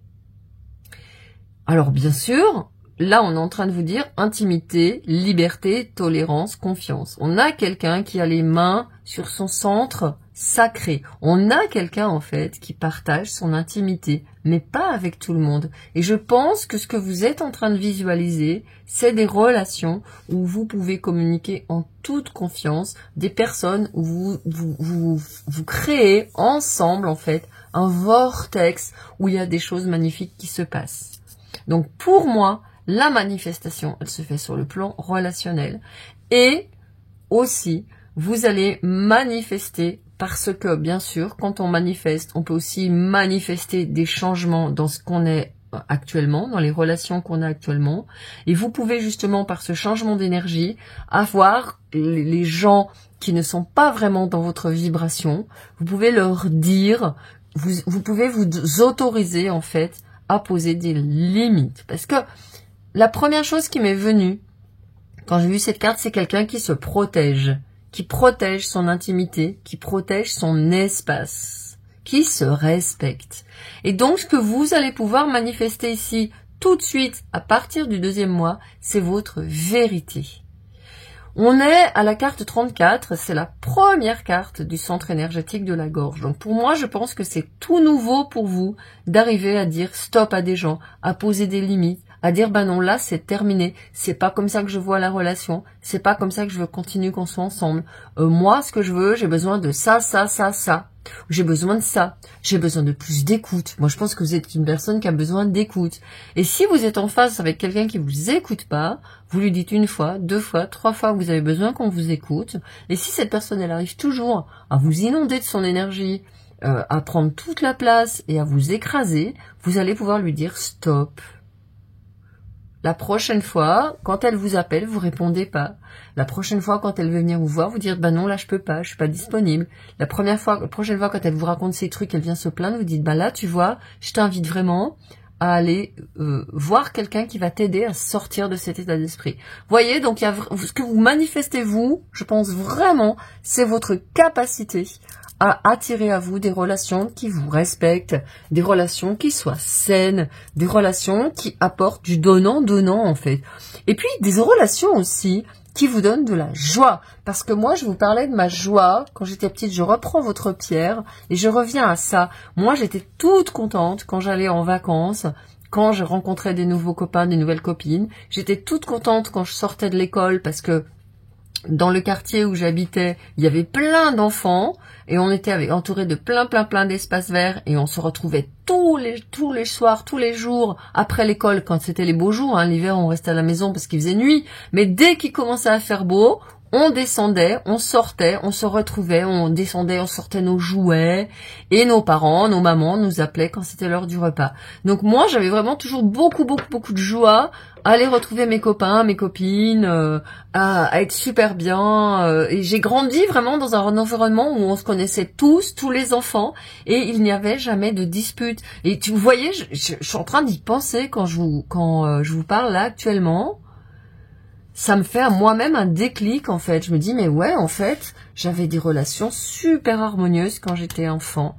Alors bien sûr, là on est en train de vous dire intimité, liberté, tolérance, confiance. On a quelqu'un qui a les mains sur son centre sacré. On a quelqu'un en fait qui partage son intimité, mais pas avec tout le monde. Et je pense que ce que vous êtes en train de visualiser, c'est des relations où vous pouvez communiquer en toute confiance, des personnes où vous créez ensemble en fait un vortex où il y a des choses magnifiques qui se passent. Donc pour moi, la manifestation, elle se fait sur le plan relationnel. Et aussi, vous allez manifester parce que, bien sûr, quand on manifeste, on peut aussi manifester des changements dans ce qu'on est actuellement, dans les relations qu'on a actuellement. Et vous pouvez justement, par ce changement d'énergie, avoir les gens qui ne sont pas vraiment dans votre vibration. Vous pouvez leur dire, vous pouvez vous autoriser, en fait, à poser des limites. Parce que la première chose qui m'est venue quand j'ai vu cette carte, c'est quelqu'un qui se protège, qui protège son intimité, qui protège son espace, qui se respecte. Et donc, ce que vous allez pouvoir manifester ici, tout de suite, à partir du deuxième mois, c'est votre vérité. On est à la carte 34, c'est la première carte du centre énergétique de la gorge. Donc pour moi, je pense que c'est tout nouveau pour vous d'arriver à dire stop à des gens, à poser des limites, à dire bah non, là c'est terminé, c'est pas comme ça que je vois la relation, c'est pas comme ça que je veux continuer qu'on soit ensemble. Moi, ce que je veux, j'ai besoin de ça. J'ai besoin de ça. J'ai besoin de plus d'écoute. Moi, je pense que vous êtes une personne qui a besoin d'écoute. Et si vous êtes en face avec quelqu'un qui vous écoute pas, vous lui dites une fois, deux fois, trois fois, vous avez besoin qu'on vous écoute. Et si cette personne, elle arrive toujours à vous inonder de son énergie, à prendre toute la place et à vous écraser, vous allez pouvoir lui dire stop. La prochaine fois, quand elle vous appelle, vous répondez pas. La prochaine fois, quand elle veut venir vous voir, vous dire bah non, là je peux pas, je suis pas disponible. La prochaine fois, quand elle vous raconte ces trucs, elle vient se plaindre, vous dites bah là, tu vois, je t'invite vraiment à aller voir quelqu'un qui va t'aider à sortir de cet état d'esprit. Voyez, donc il y a ce que vous manifestez vous, je pense vraiment, c'est votre capacité à attirer à vous des relations qui vous respectent, des relations qui soient saines, des relations qui apportent du donnant-donnant en fait. Et puis des relations aussi qui vous donnent de la joie. Parce que moi, je vous parlais de ma joie quand j'étais petite. Je reprends votre pierre et je reviens à ça. Moi, j'étais toute contente quand j'allais en vacances, quand je rencontrais des nouveaux copains, des nouvelles copines. J'étais toute contente quand je sortais de l'école parce que dans le quartier où j'habitais, il y avait plein d'enfants et on était entouré de plein d'espaces verts et on se retrouvait tous les soirs, tous les jours après l'école quand c'était les beaux jours. Hein. L'hiver, on restait à la maison parce qu'il faisait nuit. Mais dès qu'il commençait à faire beau, on descendait, on sortait, on se retrouvait, on descendait, on sortait nos jouets et nos parents, nos mamans nous appelaient quand c'était l'heure du repas. Donc moi, j'avais vraiment toujours beaucoup de joie à aller retrouver mes copains, mes copines, à être super bien. Et j'ai grandi vraiment dans un environnement où on se connaissait tous les enfants, et il n'y avait jamais de dispute. Et vous voyez, je suis en train d'y penser quand je vous parle là actuellement. Ça me fait à moi-même un déclic en fait. Je me dis mais ouais en fait j'avais des relations super harmonieuses quand j'étais enfant.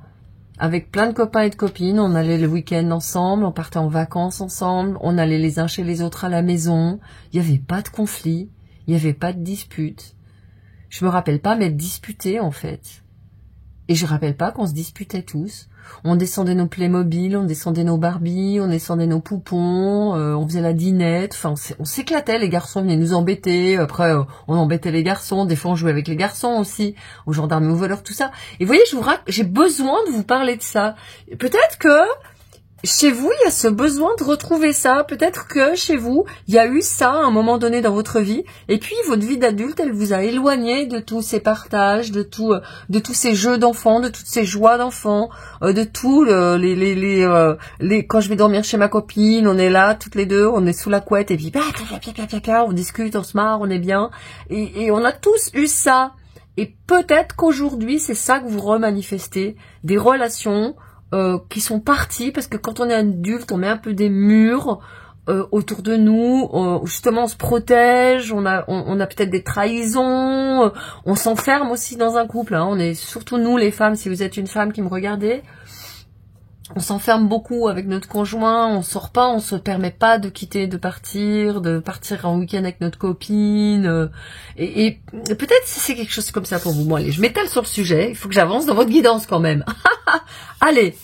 Avec plein de copains et de copines, on allait le week-end ensemble, on partait en vacances ensemble, on allait les uns chez les autres à la maison. Il n'y avait pas de conflit, il n'y avait pas de dispute. Je me rappelle pas m'être disputée en fait. Et je rappelle pas qu'on se disputait tous. On descendait nos Playmobil, on descendait nos Barbie, on descendait nos poupons, on faisait la dinette. Enfin, on s'éclatait, les garçons venaient nous embêter. Après, on embêtait les garçons. Des fois, on jouait avec les garçons aussi, aux gendarmes et aux voleurs, tout ça. Et vous voyez, j'ai besoin de vous parler de ça. Peut-être que chez vous, il y a ce besoin de retrouver ça. Peut-être que chez vous, il y a eu ça à un moment donné dans votre vie. Et puis, votre vie d'adulte, elle vous a éloigné de tous ces partages, de tous ces jeux d'enfants, de toutes ces joies d'enfants, de tout quand je vais dormir chez ma copine, on est là, toutes les deux, on est sous la couette et puis, on discute, on se marre, on est bien. Et on a tous eu ça. Et peut-être qu'aujourd'hui, c'est ça que vous remanifestez. Des relations, qui sont partis parce que quand on est adulte, on met un peu des murs autour de nous, justement on se protège, on a peut-être des trahisons, on s'enferme aussi dans un couple, hein, on est surtout nous les femmes, si vous êtes une femme qui me regardez, on s'enferme beaucoup avec notre conjoint, on sort pas, on se permet pas de quitter, de partir en week-end avec notre copine, et peut-être c'est quelque chose comme ça pour vous. Bon allez, je m'étale sur le sujet, il faut que j'avance dans votre guidance quand même. Allez,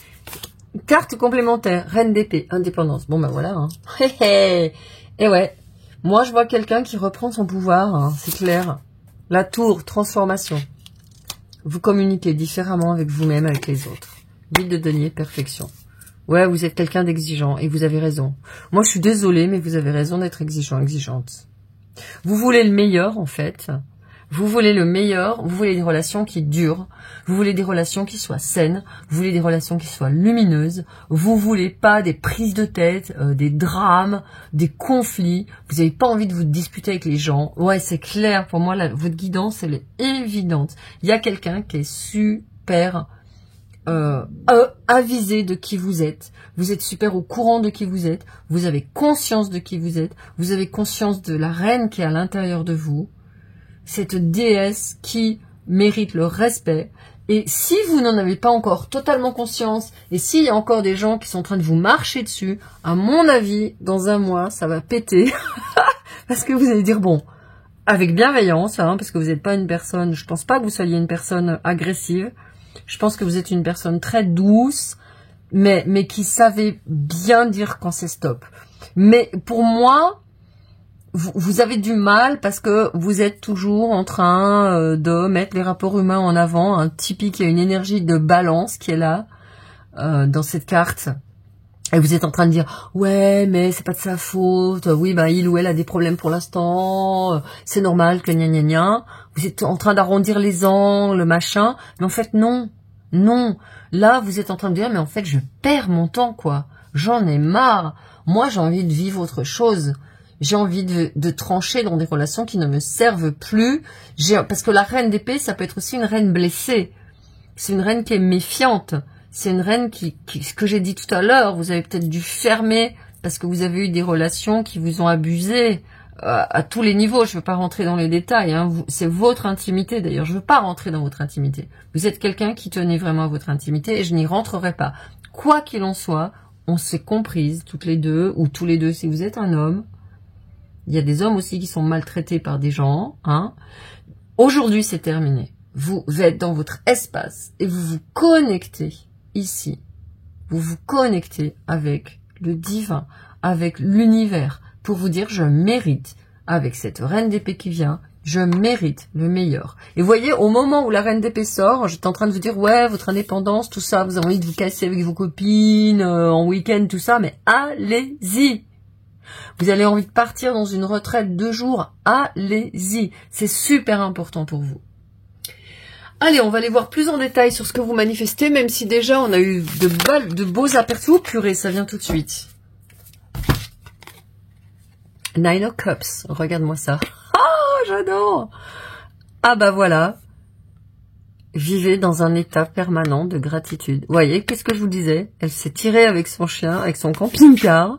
carte complémentaire, reine d'épée, indépendance. Bon ben voilà, hein. Et ouais, moi je vois quelqu'un qui reprend son pouvoir, hein, c'est clair. La tour, transformation. Vous communiquez différemment avec vous-même, avec les autres. Vide de denier, perfection. Ouais, vous êtes quelqu'un d'exigeant et vous avez raison. Moi, je suis désolée, mais vous avez raison d'être exigeant, exigeante. Vous voulez le meilleur, en fait. Vous voulez le meilleur, vous voulez des relations qui durent, vous voulez des relations qui soient saines, vous voulez des relations qui soient lumineuses, vous voulez pas des prises de tête, des drames, des conflits, vous n'avez pas envie de vous disputer avec les gens. Ouais, c'est clair, pour moi, votre guidance, elle est évidente. Il y a quelqu'un qui est super avisé de qui vous êtes super au courant de qui vous êtes, vous avez conscience de qui vous êtes, vous avez conscience de la reine qui est à l'intérieur de vous, cette déesse qui mérite le respect. Et si vous n'en avez pas encore totalement conscience, et s'il y a encore des gens qui sont en train de vous marcher dessus, à mon avis, dans un mois, ça va péter. Parce que vous allez dire, bon, avec bienveillance, hein, parce que vous n'êtes pas une personne, je pense pas que vous soyez une personne agressive, je pense que vous êtes une personne très douce, mais qui savait bien dire quand c'est stop. Mais pour moi, vous avez du mal parce que vous êtes toujours en train de mettre les rapports humains en avant. Un typique, il y a une énergie de balance qui est là, dans cette carte. Et vous êtes en train de dire, ouais, mais c'est pas de sa faute. Oui, bah, il ou elle a des problèmes pour l'instant. C'est normal que gna gna gna. Vous êtes en train d'arrondir les angles, machin. Mais en fait, non. Non. Là, vous êtes en train de dire, mais en fait, je perds mon temps, quoi. J'en ai marre. Moi, j'ai envie de vivre autre chose. J'ai envie de trancher dans des relations qui ne me servent plus. Parce que la reine d'épée, ça peut être aussi une reine blessée. C'est une reine qui est méfiante. C'est une reine ce que j'ai dit tout à l'heure, vous avez peut-être dû fermer parce que vous avez eu des relations qui vous ont abusé. à tous les niveaux. Je veux pas rentrer dans les détails, hein. C'est votre intimité. D'ailleurs, je veux pas rentrer dans votre intimité. Vous êtes quelqu'un qui tenait vraiment à votre intimité et je n'y rentrerai pas. Quoi qu'il en soit, on s'est comprises toutes les deux, ou tous les deux si vous êtes un homme. Il y a des hommes aussi qui sont maltraités par des gens, hein. Aujourd'hui, c'est terminé. Vous êtes dans votre espace et vous vous connectez ici. Vous vous connectez avec le divin, avec l'univers, pour vous dire je mérite, avec cette reine d'épée qui vient, je mérite le meilleur. Et vous voyez, au moment où la reine d'épée sort, j'étais en train de vous dire, ouais, votre indépendance, tout ça, vous avez envie de vous casser avec vos copines, en week-end, tout ça, mais allez-y. Vous avez envie de partir dans une retraite 2 jours, allez-y. C'est super important pour vous. Allez, on va aller voir plus en détail sur ce que vous manifestez, même si déjà on a eu de beaux aperçus. Oh, purée, ça vient tout de suite. Nine of Cups, regarde-moi ça. Ah, j'adore. Ah bah voilà. Vivez dans un état permanent de gratitude. Vous voyez, qu'est-ce que je vous disais? Elle s'est tirée avec son chien, avec son camping-car,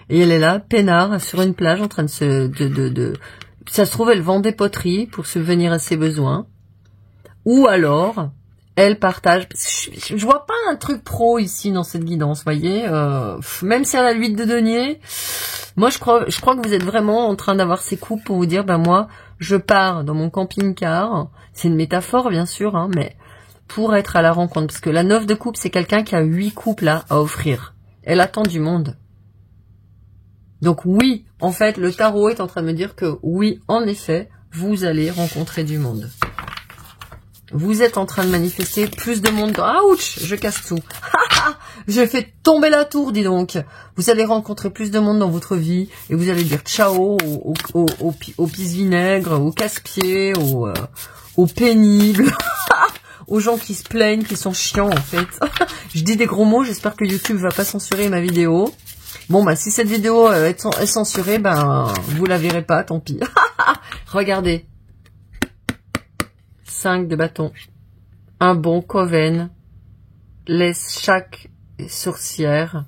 et elle est là, peinard, sur une plage, en train de ça se trouve, elle vend des poteries pour subvenir à ses besoins. Ou alors, elle partage. Je vois pas un truc pro ici dans cette guidance, voyez. Même si elle a l'huile de denier, moi je crois que vous êtes vraiment en train d'avoir ces coups pour vous dire, ben moi, je pars dans mon camping-car. C'est une métaphore bien sûr, hein, mais pour être à la rencontre, parce que la 9 de coupe, c'est quelqu'un qui a 8 couples là à offrir. Elle attend du monde. Donc oui, en fait, le tarot est en train de me dire que oui, en effet, vous allez rencontrer du monde. Vous êtes en train de manifester plus de monde. Ah, ouch, je casse tout. J'ai fait tomber la tour, dis donc. Vous allez rencontrer plus de monde dans votre vie et vous allez dire ciao aux pisse-vinaigre, aux casse-pieds, aux pénibles, aux gens qui se plaignent, qui sont chiants en fait. Je dis des gros mots, j'espère que YouTube va pas censurer ma vidéo. Bon, bah si cette vidéo est censurée, ben vous la verrez pas, tant pis. Regardez. 5 de bâton. Un bon coven laisse chaque sorcière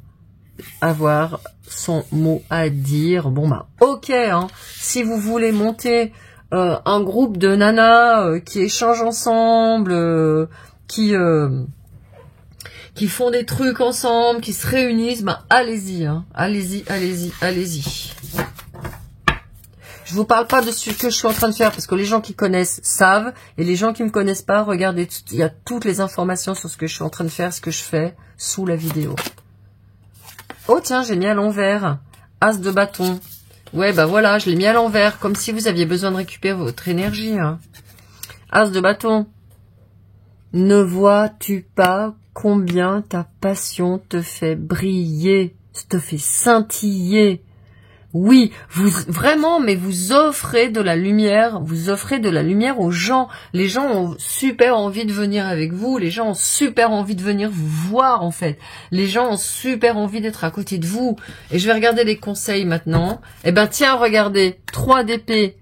avoir son mot à dire. Bon bah ok, hein. Si vous voulez monter un groupe de nanas qui échangent ensemble, qui font des trucs ensemble, qui se réunissent, ben allez-y, hein. Allez-y, allez-y, allez-y. Je vous parle pas de ce que je suis en train de faire parce que les gens qui connaissent savent et les gens qui me connaissent pas, regardez, il y a toutes les informations sur ce que je suis en train de faire, ce que je fais sous la vidéo. Oh tiens, j'ai mis à l'envers. As de bâton. Ouais, bah voilà, je l'ai mis à l'envers, comme si vous aviez besoin de récupérer votre énergie. Hein. As de bâton. Ne vois-tu pas combien ta passion te fait briller, te fait scintiller? Oui, vous vraiment, mais vous offrez de la lumière, aux gens. Les gens ont super envie de venir avec vous, les gens ont super envie de venir vous voir en fait. Les gens ont super envie d'être à côté de vous. Et je vais regarder les conseils maintenant. Eh ben tiens, regardez, 3 d'épée.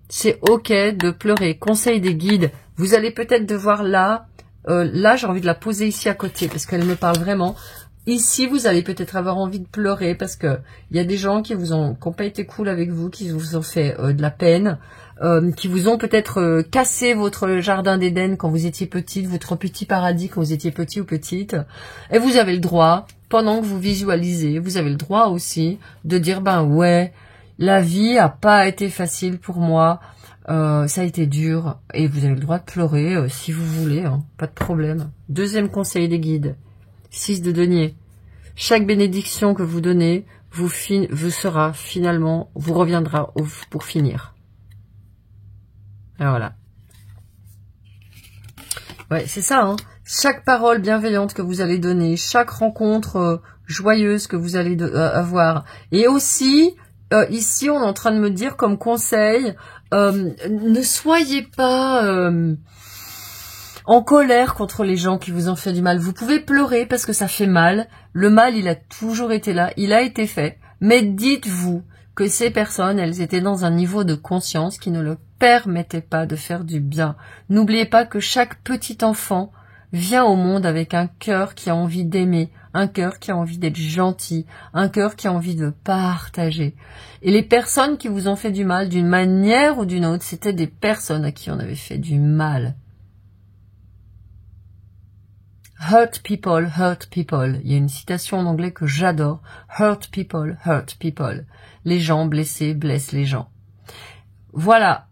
C'est ok de pleurer. Conseil des guides. Vous allez peut-être devoir là j'ai envie de la poser ici à côté parce qu'elle me parle vraiment. Ici, vous allez peut-être avoir envie de pleurer parce que il y a des gens qui ont pas été cool avec vous, qui vous ont fait de la peine, qui vous ont peut-être cassé votre jardin d'Éden quand vous étiez petite, votre petit paradis quand vous étiez petit ou petite. Et vous avez le droit, pendant que vous visualisez, vous avez le droit aussi de dire, ben ouais, la vie a pas été facile pour moi, ça a été dur, et vous avez le droit de pleurer si vous voulez, hein, pas de problème. Deuxième conseil des guides. 6 de denier. Chaque bénédiction que vous donnez vous reviendra pour finir. Et voilà. Ouais, c'est ça, hein. Chaque parole bienveillante que vous allez donner, chaque rencontre joyeuse que vous allez avoir. Et aussi, ici, on est en train de me dire comme conseil, ne soyez pas... en colère contre les gens qui vous ont fait du mal. Vous pouvez pleurer parce que ça fait mal. Le mal, il a toujours été là. Il a été fait. Mais dites-vous que ces personnes, elles étaient dans un niveau de conscience qui ne leur permettait pas de faire du bien. N'oubliez pas que chaque petit enfant vient au monde avec un cœur qui a envie d'aimer, un cœur qui a envie d'être gentil, un cœur qui a envie de partager. Et les personnes qui vous ont fait du mal d'une manière ou d'une autre, c'était des personnes à qui on avait fait du mal. Hurt people, hurt people. Il y a une citation en anglais que j'adore. Hurt people, hurt people. Les gens blessés blessent les gens. Voilà,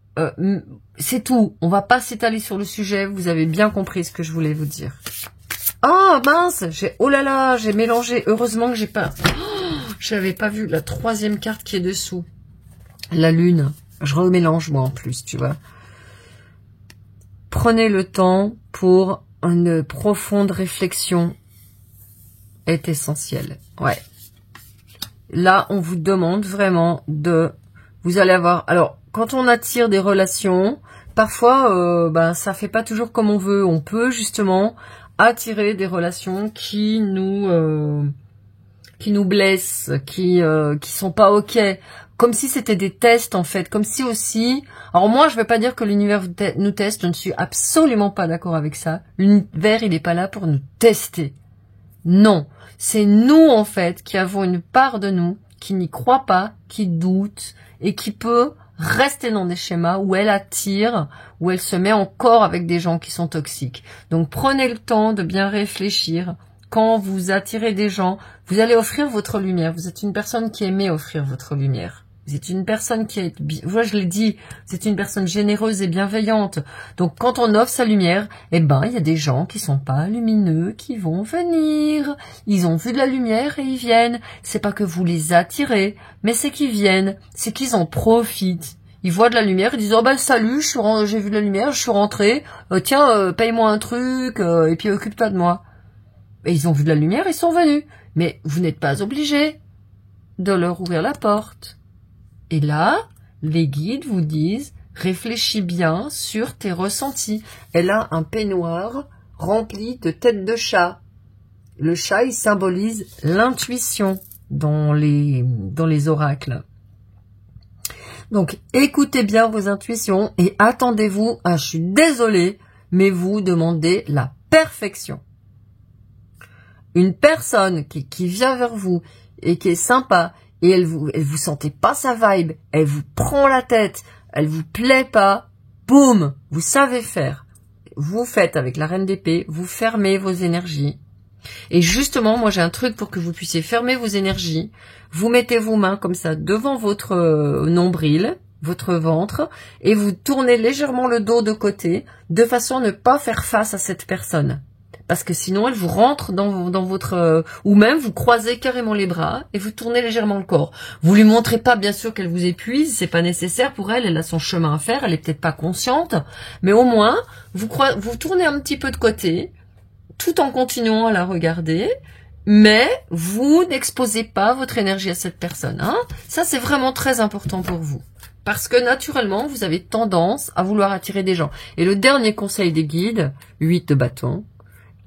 c'est tout. On va pas s'étaler sur le sujet. Vous avez bien compris ce que je voulais vous dire. Ah mince, oh là là, j'ai mélangé. Heureusement que j'ai pas... j'avais pas vu la troisième carte qui est dessous. La lune. Je remélange moi en plus, tu vois. Prenez le temps pour une profonde réflexion est essentielle. Ouais. Là, on vous demande vraiment de... Vous allez avoir... Alors, quand on attire des relations, parfois, ça fait pas toujours comme on veut. On peut justement attirer des relations qui nous blessent, qui sont pas ok. Comme si c'était des tests en fait, comme si aussi... Alors moi, je vais pas dire que l'univers nous teste, je ne suis absolument pas d'accord avec ça. L'univers, il n'est pas là pour nous tester. Non, c'est nous en fait qui avons une part de nous qui n'y croit pas, qui doute et qui peut rester dans des schémas où elle attire, où elle se met encore avec des gens qui sont toxiques. Donc prenez le temps de bien réfléchir. Quand vous attirez des gens, vous allez offrir votre lumière. Vous êtes une personne qui aimait offrir votre lumière. Vous êtes une personne qui est... Moi, je l'ai dit, vous êtes une personne généreuse et bienveillante. Donc, quand on offre sa lumière, il y a des gens qui sont pas lumineux, qui vont venir. Ils ont vu de la lumière et ils viennent. C'est pas que vous les attirez, mais c'est qu'ils viennent. C'est qu'ils en profitent. Ils voient de la lumière, ils disent « Oh ben salut, j'ai vu de la lumière, je suis rentré. Tiens, paye-moi un truc, et puis occupe-toi de moi. » Et ils ont vu de la lumière, ils sont venus. Mais vous n'êtes pas obligé de leur ouvrir la porte. Et là, les guides vous disent, réfléchis bien sur tes ressentis. Elle a un peignoir rempli de têtes de chat. Le chat, il symbolise l'intuition dans les oracles. Donc, écoutez bien vos intuitions et attendez-vous, je suis désolée, mais vous demandez la perfection. Une personne qui vient vers vous et qui est sympa, et elle vous sentez pas sa vibe, elle vous prend la tête, elle vous plaît pas, boum, vous savez faire. Vous faites avec la reine d'épée, vous fermez vos énergies. Et justement, moi j'ai un truc pour que vous puissiez fermer vos énergies. Vous mettez vos mains comme ça devant votre nombril, votre ventre, et vous tournez légèrement le dos de côté, de façon à ne pas faire face à cette personne. Parce que sinon, elle vous rentre dans votre... ou même, vous croisez carrément les bras et vous tournez légèrement le corps. Vous lui montrez pas, bien sûr, qu'elle vous épuise. C'est pas nécessaire pour elle. Elle a son chemin à faire. Elle est peut-être pas consciente. Mais au moins, vous tournez un petit peu de côté, tout en continuant à la regarder. Mais vous n'exposez pas votre énergie à cette personne. Hein. Ça, c'est vraiment très important pour vous. Parce que naturellement, vous avez tendance à vouloir attirer des gens. Et le dernier conseil des guides, 8 de bâton.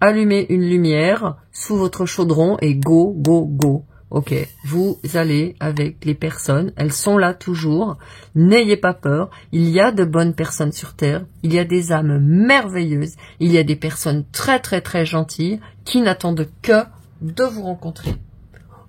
Allumez une lumière sous votre chaudron et go, go, go. Ok, vous allez avec les personnes, elles sont là toujours. N'ayez pas peur, il y a de bonnes personnes sur Terre, il y a des âmes merveilleuses, il y a des personnes très très très gentilles qui n'attendent que de vous rencontrer.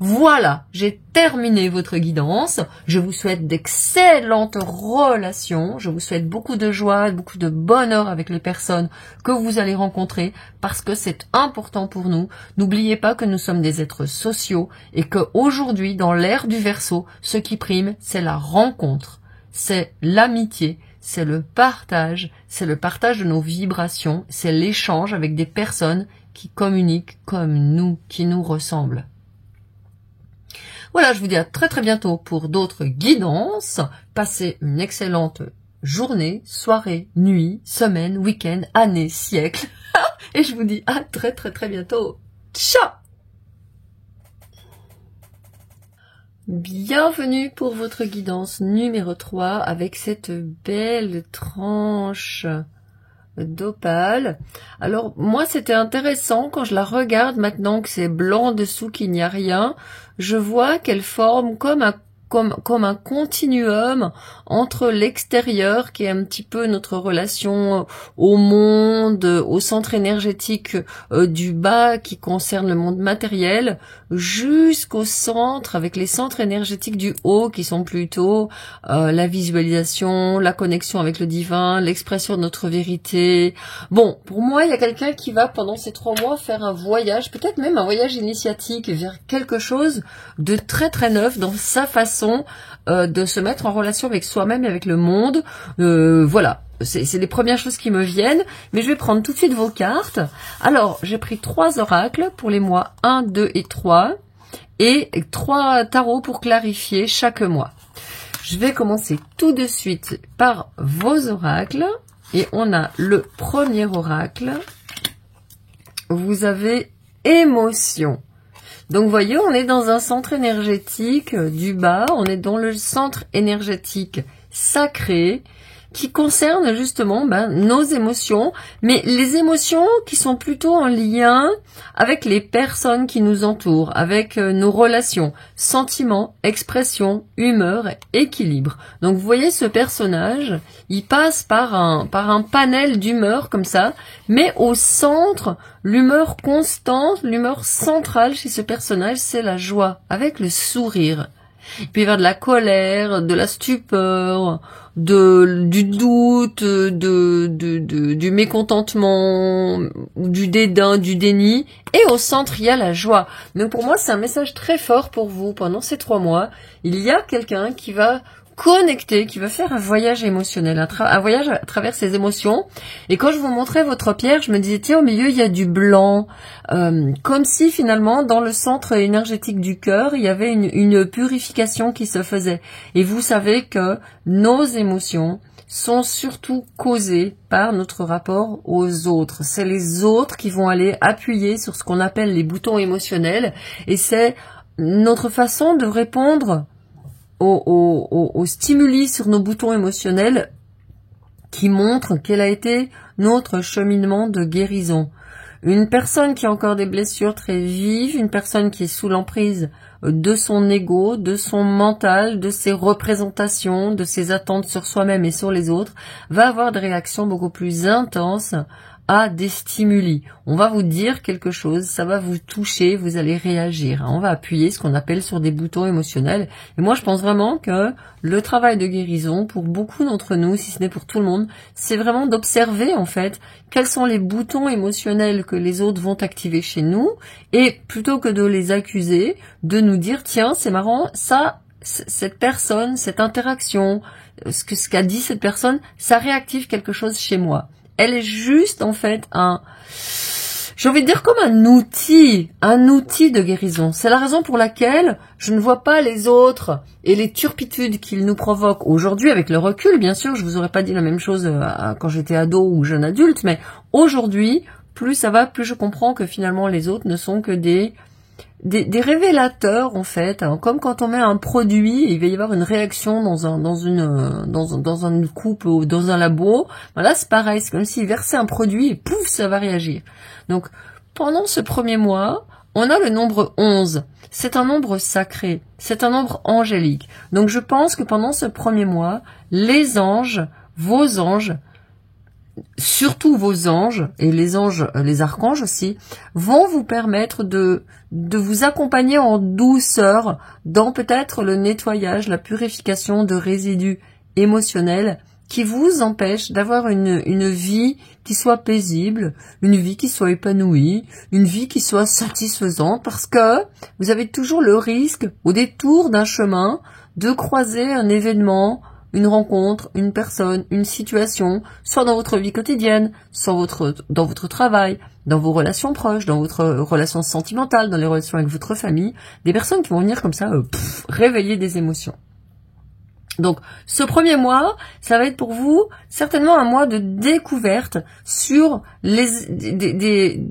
Voilà, j'ai terminé votre guidance. Je vous souhaite d'excellentes relations. Je vous souhaite beaucoup de joie, beaucoup de bonheur avec les personnes que vous allez rencontrer parce que c'est important pour nous. N'oubliez pas que nous sommes des êtres sociaux et qu'aujourd'hui, dans l'ère du Verseau, ce qui prime, c'est la rencontre, c'est l'amitié, c'est le partage de nos vibrations, c'est l'échange avec des personnes qui communiquent comme nous, qui nous ressemblent. Voilà, je vous dis à très très bientôt pour d'autres guidances. Passez une excellente journée, soirée, nuit, semaine, week-end, année, siècle. Et je vous dis à très très très bientôt. Ciao! Bienvenue pour votre guidance numéro 3 avec cette belle tranche d'opale. Alors moi c'était intéressant quand je la regarde maintenant que c'est blanc dessous, qu'il n'y a rien, je vois qu'elle forme comme comme un continuum entre l'extérieur, qui est un petit peu notre relation au monde, au centre énergétique du bas, qui concerne le monde matériel, jusqu'au centre, avec les centres énergétiques du haut, qui sont plutôt la visualisation, la connexion avec le divin, l'expression de notre vérité. Bon, pour moi, il y a quelqu'un qui va, pendant ces 3 mois, faire un voyage, peut-être même un voyage initiatique vers quelque chose de très très neuf dans sa façon de se mettre en relation avec soi-même et avec le monde. Voilà, c'est les premières choses qui me viennent, mais je vais prendre tout de suite vos cartes. Alors, j'ai pris 3 oracles pour les mois 1, 2 et 3, et 3 tarots pour clarifier chaque mois. Je vais commencer tout de suite par vos oracles, et on a le premier oracle. Vous avez émotion. Donc, vous voyez, on est dans un centre énergétique du bas, on est dans le centre énergétique sacré qui concerne justement nos émotions, mais les émotions qui sont plutôt en lien avec les personnes qui nous entourent, avec nos relations, sentiments, expressions, humeur, équilibre. Donc, vous voyez, ce personnage, il passe par un panel d'humeurs comme ça, mais au centre, l'humeur constante, l'humeur centrale chez ce personnage, c'est la joie, avec le sourire. Il peut y avoir de la colère, de la stupeur, du doute, du mécontentement, du dédain, du déni. Et au centre, il y a la joie. Mais pour moi, c'est un message très fort pour vous. Pendant ces 3 mois, il y a quelqu'un qui va connecté, qui va faire un voyage émotionnel, un voyage à travers ses émotions. Et quand je vous montrais votre pierre, je me disais, tiens, au milieu, il y a du blanc. Comme si, finalement, dans le centre énergétique du cœur, il y avait une purification qui se faisait. Et vous savez que nos émotions sont surtout causées par notre rapport aux autres. C'est les autres qui vont aller appuyer sur ce qu'on appelle les boutons émotionnels. Et c'est notre façon de répondre aux stimuli sur nos boutons émotionnels qui montrent quel a été notre cheminement de guérison. Une personne qui a encore des blessures très vives, une personne qui est sous l'emprise de son ego, de son mental, de ses représentations, de ses attentes sur soi-même et sur les autres, va avoir des réactions beaucoup plus intenses à des stimuli. On va vous dire quelque chose, ça va vous toucher, vous allez réagir. On va appuyer ce qu'on appelle sur des boutons émotionnels. Et moi, je pense vraiment que le travail de guérison, pour beaucoup d'entre nous, si ce n'est pour tout le monde, c'est vraiment d'observer, en fait, quels sont les boutons émotionnels que les autres vont activer chez nous, et plutôt que de les accuser, de nous dire, tiens, c'est marrant, ça, cette personne, cette interaction, ce qu'a dit cette personne, ça réactive quelque chose chez moi. Elle est juste, en fait, j'ai envie de dire comme un outil de guérison. C'est la raison pour laquelle je ne vois pas les autres et les turpitudes qu'ils nous provoquent aujourd'hui avec le recul. Bien sûr, je vous aurais pas dit la même chose quand j'étais ado ou jeune adulte, mais aujourd'hui, plus ça va, plus je comprends que finalement les autres ne sont que des révélateurs, en fait, hein. Comme quand on met un produit, il va y avoir une réaction dans une coupe ou dans un labo. Voilà, c'est pareil, c'est comme s'il versait un produit et pouf, ça va réagir. Donc, pendant ce premier mois, on a le nombre 11. C'est un nombre sacré, c'est un nombre angélique. Donc, je pense que pendant ce premier mois, les anges, vos anges, surtout vos anges, et les anges, les archanges aussi, vont vous permettre de vous accompagner en douceur dans peut-être le nettoyage, la purification de résidus émotionnels qui vous empêchent d'avoir une vie qui soit paisible, une vie qui soit épanouie, une vie qui soit satisfaisante, parce que vous avez toujours le risque, au détour d'un chemin, de croiser un événement, une rencontre, une personne, une situation, soit dans votre vie quotidienne, soit dans votre travail, dans vos relations proches, dans votre relation sentimentale, dans les relations avec votre famille, des personnes qui vont venir comme ça réveiller des émotions. Donc, ce premier mois, ça va être pour vous certainement un mois de découverte sur des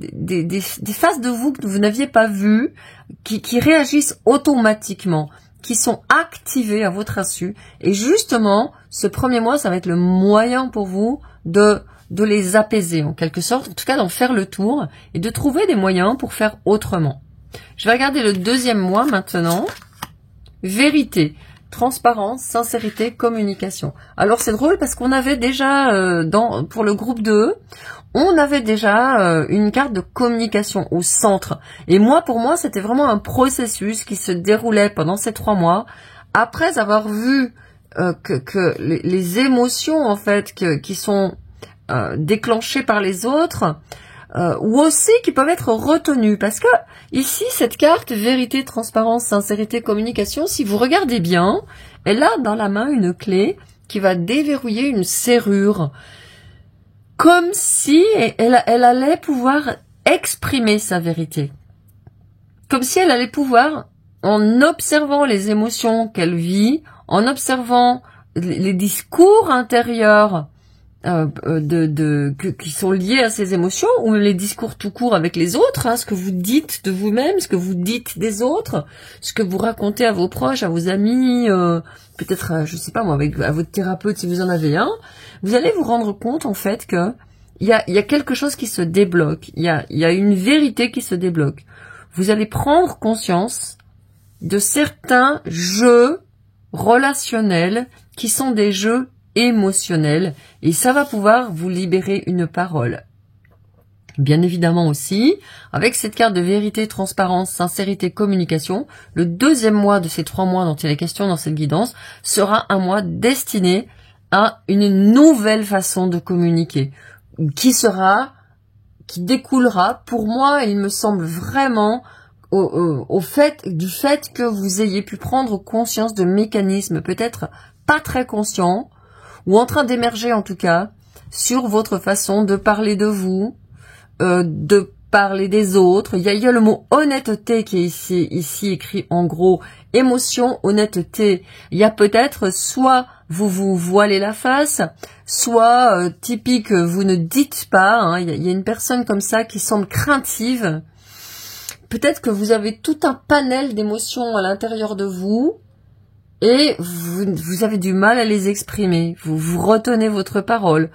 faces de vous que vous n'aviez pas vues, qui réagissent automatiquement, qui sont activées à votre insu. Et justement, ce premier mois, ça va être le moyen pour vous de les apaiser en quelque sorte, en tout cas d'en faire le tour et de trouver des moyens pour faire autrement. Je vais regarder le deuxième mois maintenant. Vérité. transparence, sincérité, communication. Alors c'est drôle parce qu'on avait déjà, pour le groupe 2, on avait déjà une carte de communication au centre. Et moi, pour moi, c'était vraiment un processus qui se déroulait pendant ces 3 mois. Après avoir vu que les émotions, en fait, qui sont déclenchées par les autres, ou aussi qui peuvent être retenues. Parce que ici, cette carte vérité, transparence, sincérité, communication, si vous regardez bien, elle a dans la main une clé qui va déverrouiller une serrure. Comme si elle allait pouvoir exprimer sa vérité. Comme si elle allait pouvoir, en observant les émotions qu'elle vit, en observant les discours intérieurs qui sont liés à ces émotions, ou les discours tout court avec les autres, ce que vous dites de vous-même, ce que vous dites des autres, ce que vous racontez à vos proches, à vos amis, peut-être, je sais pas moi, à votre thérapeute si vous en avez un, vous allez vous rendre compte en fait que il y a quelque chose qui se débloque, il y a une vérité qui se débloque. Vous allez prendre conscience de certains jeux relationnels qui sont des jeux émotionnels et ça va pouvoir vous libérer une parole. Bien évidemment aussi, avec cette carte de vérité, transparence, sincérité, communication, le 2e mois de ces 3 mois dont il est question dans cette guidance sera un mois destiné à une nouvelle façon de communiquer, qui découlera, pour moi, il me semble vraiment du fait que vous ayez pu prendre conscience de mécanismes peut-être pas très conscients, ou en train d'émerger en tout cas, sur votre façon de parler de vous, de parler des autres. Il y a le mot honnêteté qui est ici écrit en gros, émotion, honnêteté. Il y a peut-être soit vous vous voilez la face, soit typique vous ne dites pas. Il y a une personne comme ça qui semble craintive. Peut-être que vous avez tout un panel d'émotions à l'intérieur de vous et vous avez du mal à les exprimer. Vous retenez votre parole.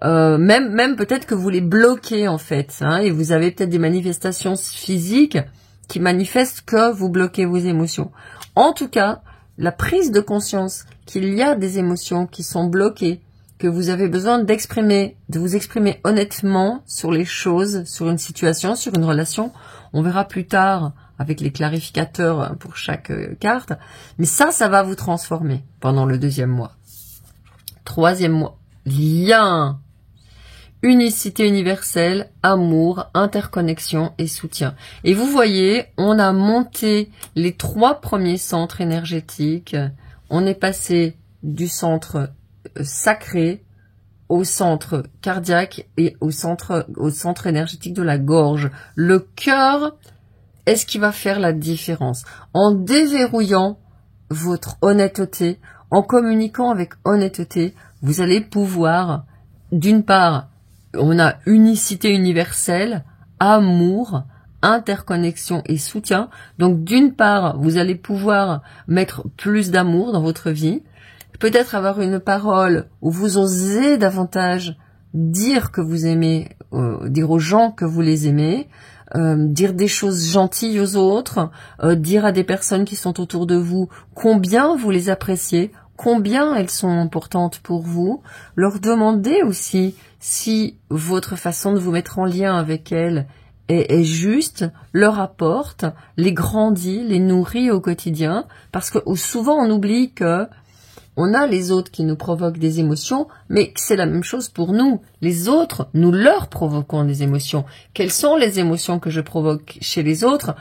Même peut-être que vous les bloquez en fait. Et vous avez peut-être des manifestations physiques qui manifestent que vous bloquez vos émotions. En tout cas, la prise de conscience qu'il y a des émotions qui sont bloquées, que vous avez besoin de vous exprimer honnêtement sur les choses, sur une situation, sur une relation. On verra plus tard avec les clarificateurs pour chaque carte. Mais ça va vous transformer pendant le 2e mois. 3e mois. Lien. Unicité universelle, amour, interconnexion et soutien. Et vous voyez, on a monté les 3 premiers centres énergétiques. On est passé du centre sacré au centre cardiaque et au centre énergétique de la gorge. Le cœur est ce qui va faire la différence. En déverrouillant votre honnêteté, en communiquant avec honnêteté, vous allez pouvoir, d'une part, on a unicité universelle, amour, interconnexion et soutien. Donc d'une part, vous allez pouvoir mettre plus d'amour dans votre vie, peut-être avoir une parole où vous osez davantage dire que vous aimez, dire aux gens que vous les aimez, dire des choses gentilles aux autres, dire à des personnes qui sont autour de vous combien vous les appréciez, combien elles sont importantes pour vous, leur demander aussi si votre façon de vous mettre en lien avec elles est juste, leur apporte, les grandit, les nourrit au quotidien, parce que souvent on oublie que on a les autres qui nous provoquent des émotions, mais c'est la même chose pour nous. Les autres, nous leur provoquons des émotions. Quelles sont les émotions que je provoque chez les autres?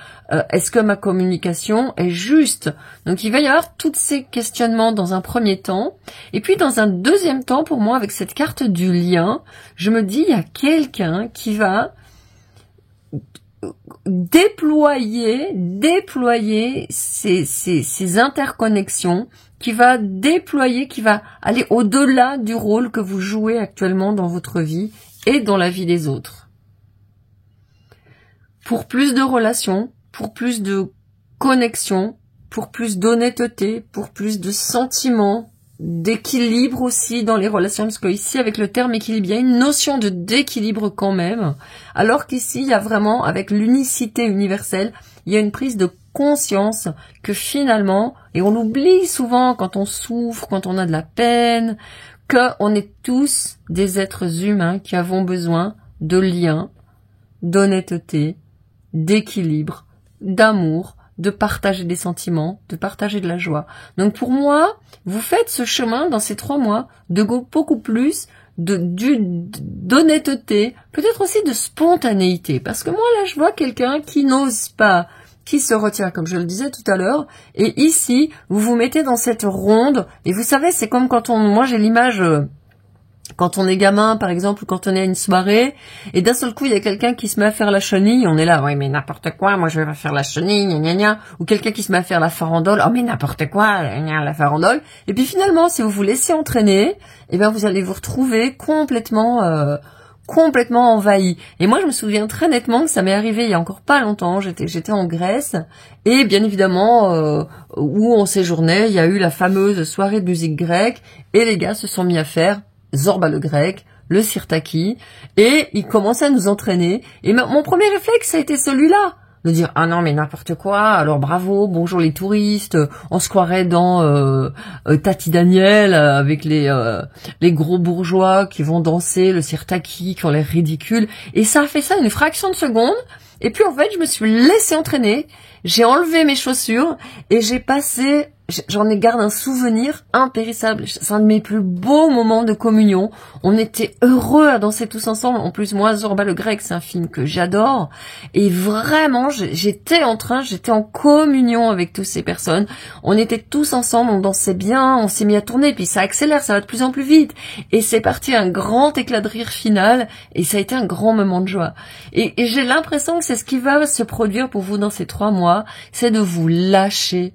Est-ce que ma communication est juste? Donc il va y avoir tous ces questionnements dans un premier temps. Et puis dans un deuxième temps, pour moi, avec cette carte du lien, je me dis, il y a quelqu'un qui va déployer ces interconnexions, qui va aller au-delà du rôle que vous jouez actuellement dans votre vie et dans la vie des autres. Pour plus de relations, pour plus de connexion, pour plus d'honnêteté, pour plus de sentiments, d'équilibre aussi dans les relations, parce que ici avec le terme équilibre, il y a une notion de d'équilibre quand même, alors qu'ici il y a vraiment, avec l'unicité universelle, il y a une prise de conscience que finalement, et on l'oublie souvent quand on souffre, quand on a de la peine, qu'on est tous des êtres humains qui avons besoin de liens, d'honnêteté, d'équilibre, d'amour, de partager des sentiments, de partager de la joie. Donc pour moi, vous faites ce chemin dans ces 3 mois de beaucoup plus d'honnêteté, peut-être aussi de spontanéité. Parce que moi, là, je vois quelqu'un qui n'ose pas, qui se retient, comme je le disais tout à l'heure. Et ici, vous vous mettez dans cette ronde. Et vous savez, c'est comme quand moi, j'ai l'image... Quand on est gamin, par exemple, ou quand on est à une soirée, et d'un seul coup, il y a quelqu'un qui se met à faire la chenille, on est là, oui, mais n'importe quoi, moi je vais pas faire la chenille, gna gna gna, ou quelqu'un qui se met à faire la farandole, oh mais n'importe quoi, gna gna, la farandole. Et puis finalement, si vous vous laissez entraîner, eh bien vous allez vous retrouver complètement envahi. Et moi, je me souviens très nettement que ça m'est arrivé il y a encore pas longtemps. J'étais en Grèce, et bien évidemment, où on séjournait, il y a eu la fameuse soirée de musique grecque, et les gars se sont mis à faire Zorba le grec, le sirtaki, et il commençait à nous entraîner. Et mon premier réflexe, ça a été celui-là. De dire, ah non, mais n'importe quoi, alors bravo, bonjour les touristes, on se croirait dans Tati Daniel, avec les gros bourgeois qui vont danser le sirtaki, qui ont l'air ridicules. Et ça a fait ça une fraction de seconde. Et puis en fait, je me suis laissée entraîner, j'ai enlevé mes chaussures, et j'en ai gardé un souvenir impérissable. C'est un de mes plus beaux moments de communion. On était heureux à danser tous ensemble. En plus, moi, Zorba le grec, c'est un film que j'adore. Et vraiment, j'étais en communion avec toutes ces personnes. On était tous ensemble, on dansait bien, on s'est mis à tourner, puis ça accélère, ça va de plus en plus vite. Et c'est parti un grand éclat de rire final, et ça a été un grand moment de joie. Et j'ai l'impression que c'est ce qui va se produire pour vous dans ces 3 mois, c'est de vous lâcher.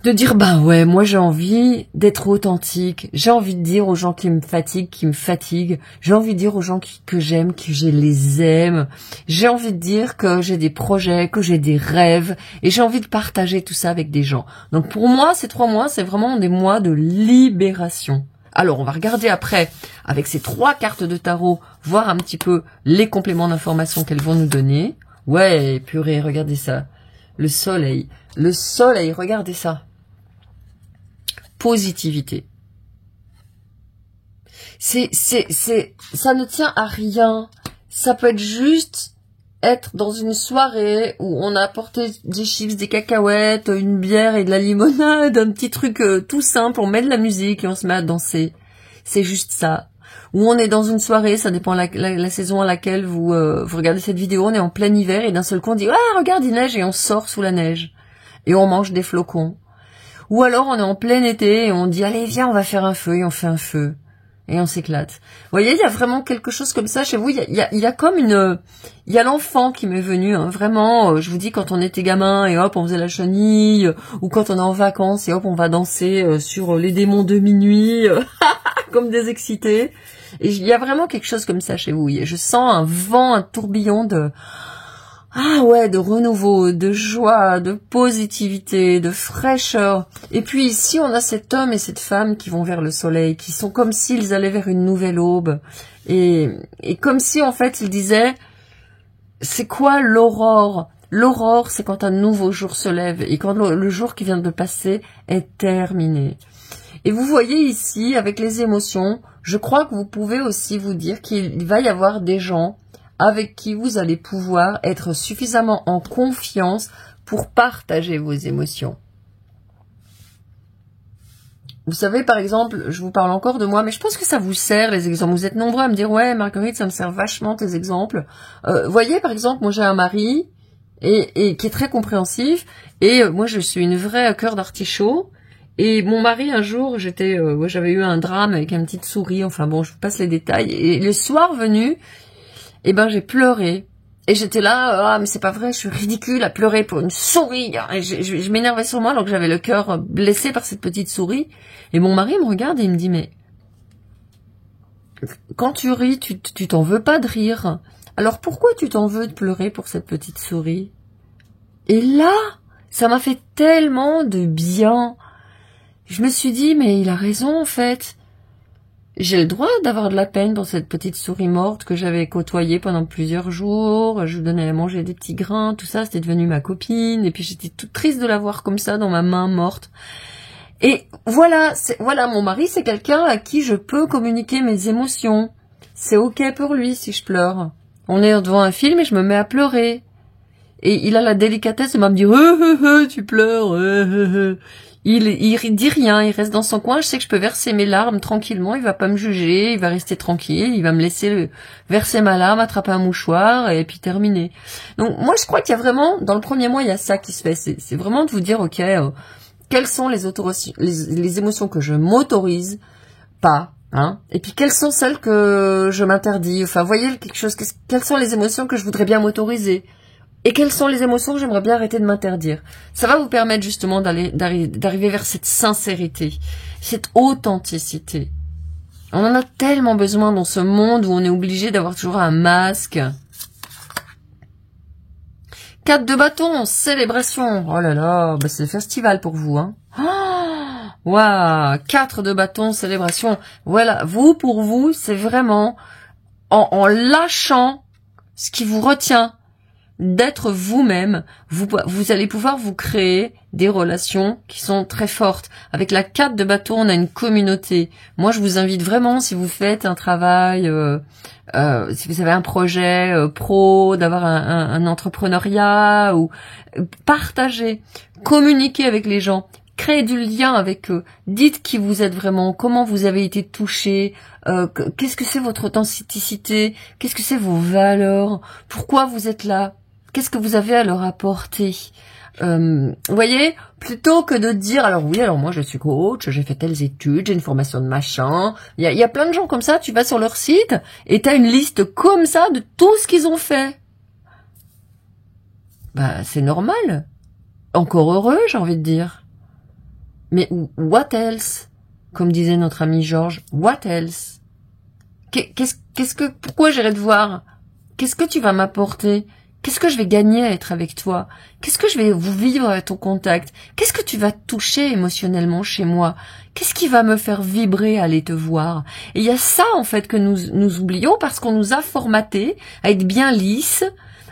De dire, bah ouais, moi j'ai envie d'être authentique, j'ai envie de dire aux gens qui me fatiguent, j'ai envie de dire aux gens que j'aime, que je les aime, j'ai envie de dire que j'ai des projets, que j'ai des rêves, et j'ai envie de partager tout ça avec des gens. Donc pour moi, ces 3 mois, c'est vraiment des mois de libération. Alors on va regarder après, avec ces 3 cartes de tarot, voir un petit peu les compléments d'information qu'elles vont nous donner. Ouais, purée, regardez ça. Le soleil, regardez ça. Positivité. Ça ne tient à rien. Ça peut être juste être dans une soirée où on a apporté des chips, des cacahuètes, une bière et de la limonade, un petit truc tout simple, on met de la musique et on se met à danser. C'est juste ça. Ou on est dans une soirée, ça dépend la saison à laquelle vous regardez cette vidéo, on est en plein hiver et d'un seul coup on dit « Ah, regarde, il neige » et on sort sous la neige. Et on mange des flocons. Ou alors on est en plein été et on dit allez viens on va faire un feu et on fait un feu et on s'éclate. Vous voyez, il y a vraiment quelque chose comme ça chez vous. Il y a comme il y a l'enfant qui m'est venu, hein, vraiment. Je vous dis quand on était gamin et hop on faisait la chenille, ou quand on est en vacances et hop on va danser sur les démons de minuit comme des excités. Et il y a vraiment quelque chose comme ça chez vous. Je sens un vent, un tourbillon de de renouveau, de joie, de positivité, de fraîcheur. Et puis ici, on a cet homme et cette femme qui vont vers le soleil, qui sont comme s'ils allaient vers une nouvelle aube. Et comme si, en fait, ils disaient, c'est quoi l'aurore? L'aurore, c'est quand un nouveau jour se lève et quand le jour qui vient de passer est terminé. Et vous voyez ici, avec les émotions, je crois que vous pouvez aussi vous dire qu'il va y avoir des gens avec qui vous allez pouvoir être suffisamment en confiance pour partager vos émotions. Vous savez, par exemple, je vous parle encore de moi, mais je pense que ça vous sert, les exemples. Vous êtes nombreux à me dire, ouais, Marguerite, ça me sert vachement, tes exemples. Voyez, par exemple, moi j'ai un mari et qui est très compréhensif, et moi je suis une vraie cœur d'artichaut. Et mon mari, un jour, j'avais eu un drame avec une petite souris, enfin bon, je vous passe les détails. Et le soir venu, j'ai pleuré. Et j'étais là, mais c'est pas vrai, je suis ridicule à pleurer pour une souris. Et je m'énervais sur moi alors que j'avais le cœur blessé par cette petite souris. Et mon mari me regarde et il me dit, mais quand tu ris, tu t'en veux pas de rire. Alors pourquoi tu t'en veux de pleurer pour cette petite souris? Et là, ça m'a fait tellement de bien. Je me suis dit, mais il a raison en fait. J'ai le droit d'avoir de la peine pour cette petite souris morte que j'avais côtoyée pendant plusieurs jours. Je lui donnais à manger des petits grains, tout ça, c'était devenu ma copine. Et puis j'étais toute triste de la voir comme ça dans ma main morte. Et voilà, voilà, mon mari, c'est quelqu'un à qui je peux communiquer mes émotions. C'est ok pour lui si je pleure. On est devant un film et je me mets à pleurer. Et il a la délicatesse de me dire tu pleures. Il dit rien, il reste dans son coin. Je sais que je peux verser mes larmes tranquillement. Il va pas me juger, il va rester tranquille. Il va me laisser verser ma larme, attraper un mouchoir et puis terminer. Donc moi je crois qu'il y a vraiment, dans le premier mois, il y a ça qui se fait. C'est vraiment de vous dire ok, quelles sont les émotions que je m'autorise pas, hein, et puis quelles sont celles que je m'interdis. Enfin, voyez quelque chose. Quelles sont les émotions que je voudrais bien m'autoriser? Et quelles sont les émotions que j'aimerais bien arrêter de m'interdire? Ça va vous permettre justement d'arriver vers cette sincérité, cette authenticité. On en a tellement besoin dans ce monde où on est obligé d'avoir toujours un masque. 4 de bâton, célébration. Oh là là, bah c'est le festival pour vous, hein. Waouh, 4 de bâton, célébration. Voilà, pour vous, c'est vraiment en lâchant ce qui vous retient d'être vous-même, vous allez pouvoir vous créer des relations qui sont très fortes. Avec la 4 de bâton, on a une communauté. Moi, je vous invite vraiment, si vous faites un travail, si vous avez un projet pro, d'avoir un entrepreneuriat, ou partagez, communiquez avec les gens, créez du lien avec eux, dites qui vous êtes vraiment, comment vous avez été touché, qu'est-ce que c'est votre authenticité, qu'est-ce que c'est vos valeurs, pourquoi vous êtes là, qu'est-ce que vous avez à leur apporter. Vous voyez, plutôt que de dire alors oui, alors moi je suis coach, j'ai fait telles études, j'ai une formation de machin. Il y a plein de gens comme ça, tu vas sur leur site et t'as une liste comme ça de tout ce qu'ils ont fait. Bah c'est normal. Encore heureux, j'ai envie de dire. Mais what else? Comme disait notre ami Georges, what else? Pourquoi j'irai te voir? Qu'est-ce que tu vas m'apporter? Qu'est-ce que je vais gagner à être avec toi? Qu'est-ce que je vais vous vivre à ton contact? Qu'est-ce que tu vas toucher émotionnellement chez moi? Qu'est-ce qui va me faire vibrer à aller te voir? Et il y a ça, en fait, que nous oublions parce qu'on nous a formaté à être bien lisse,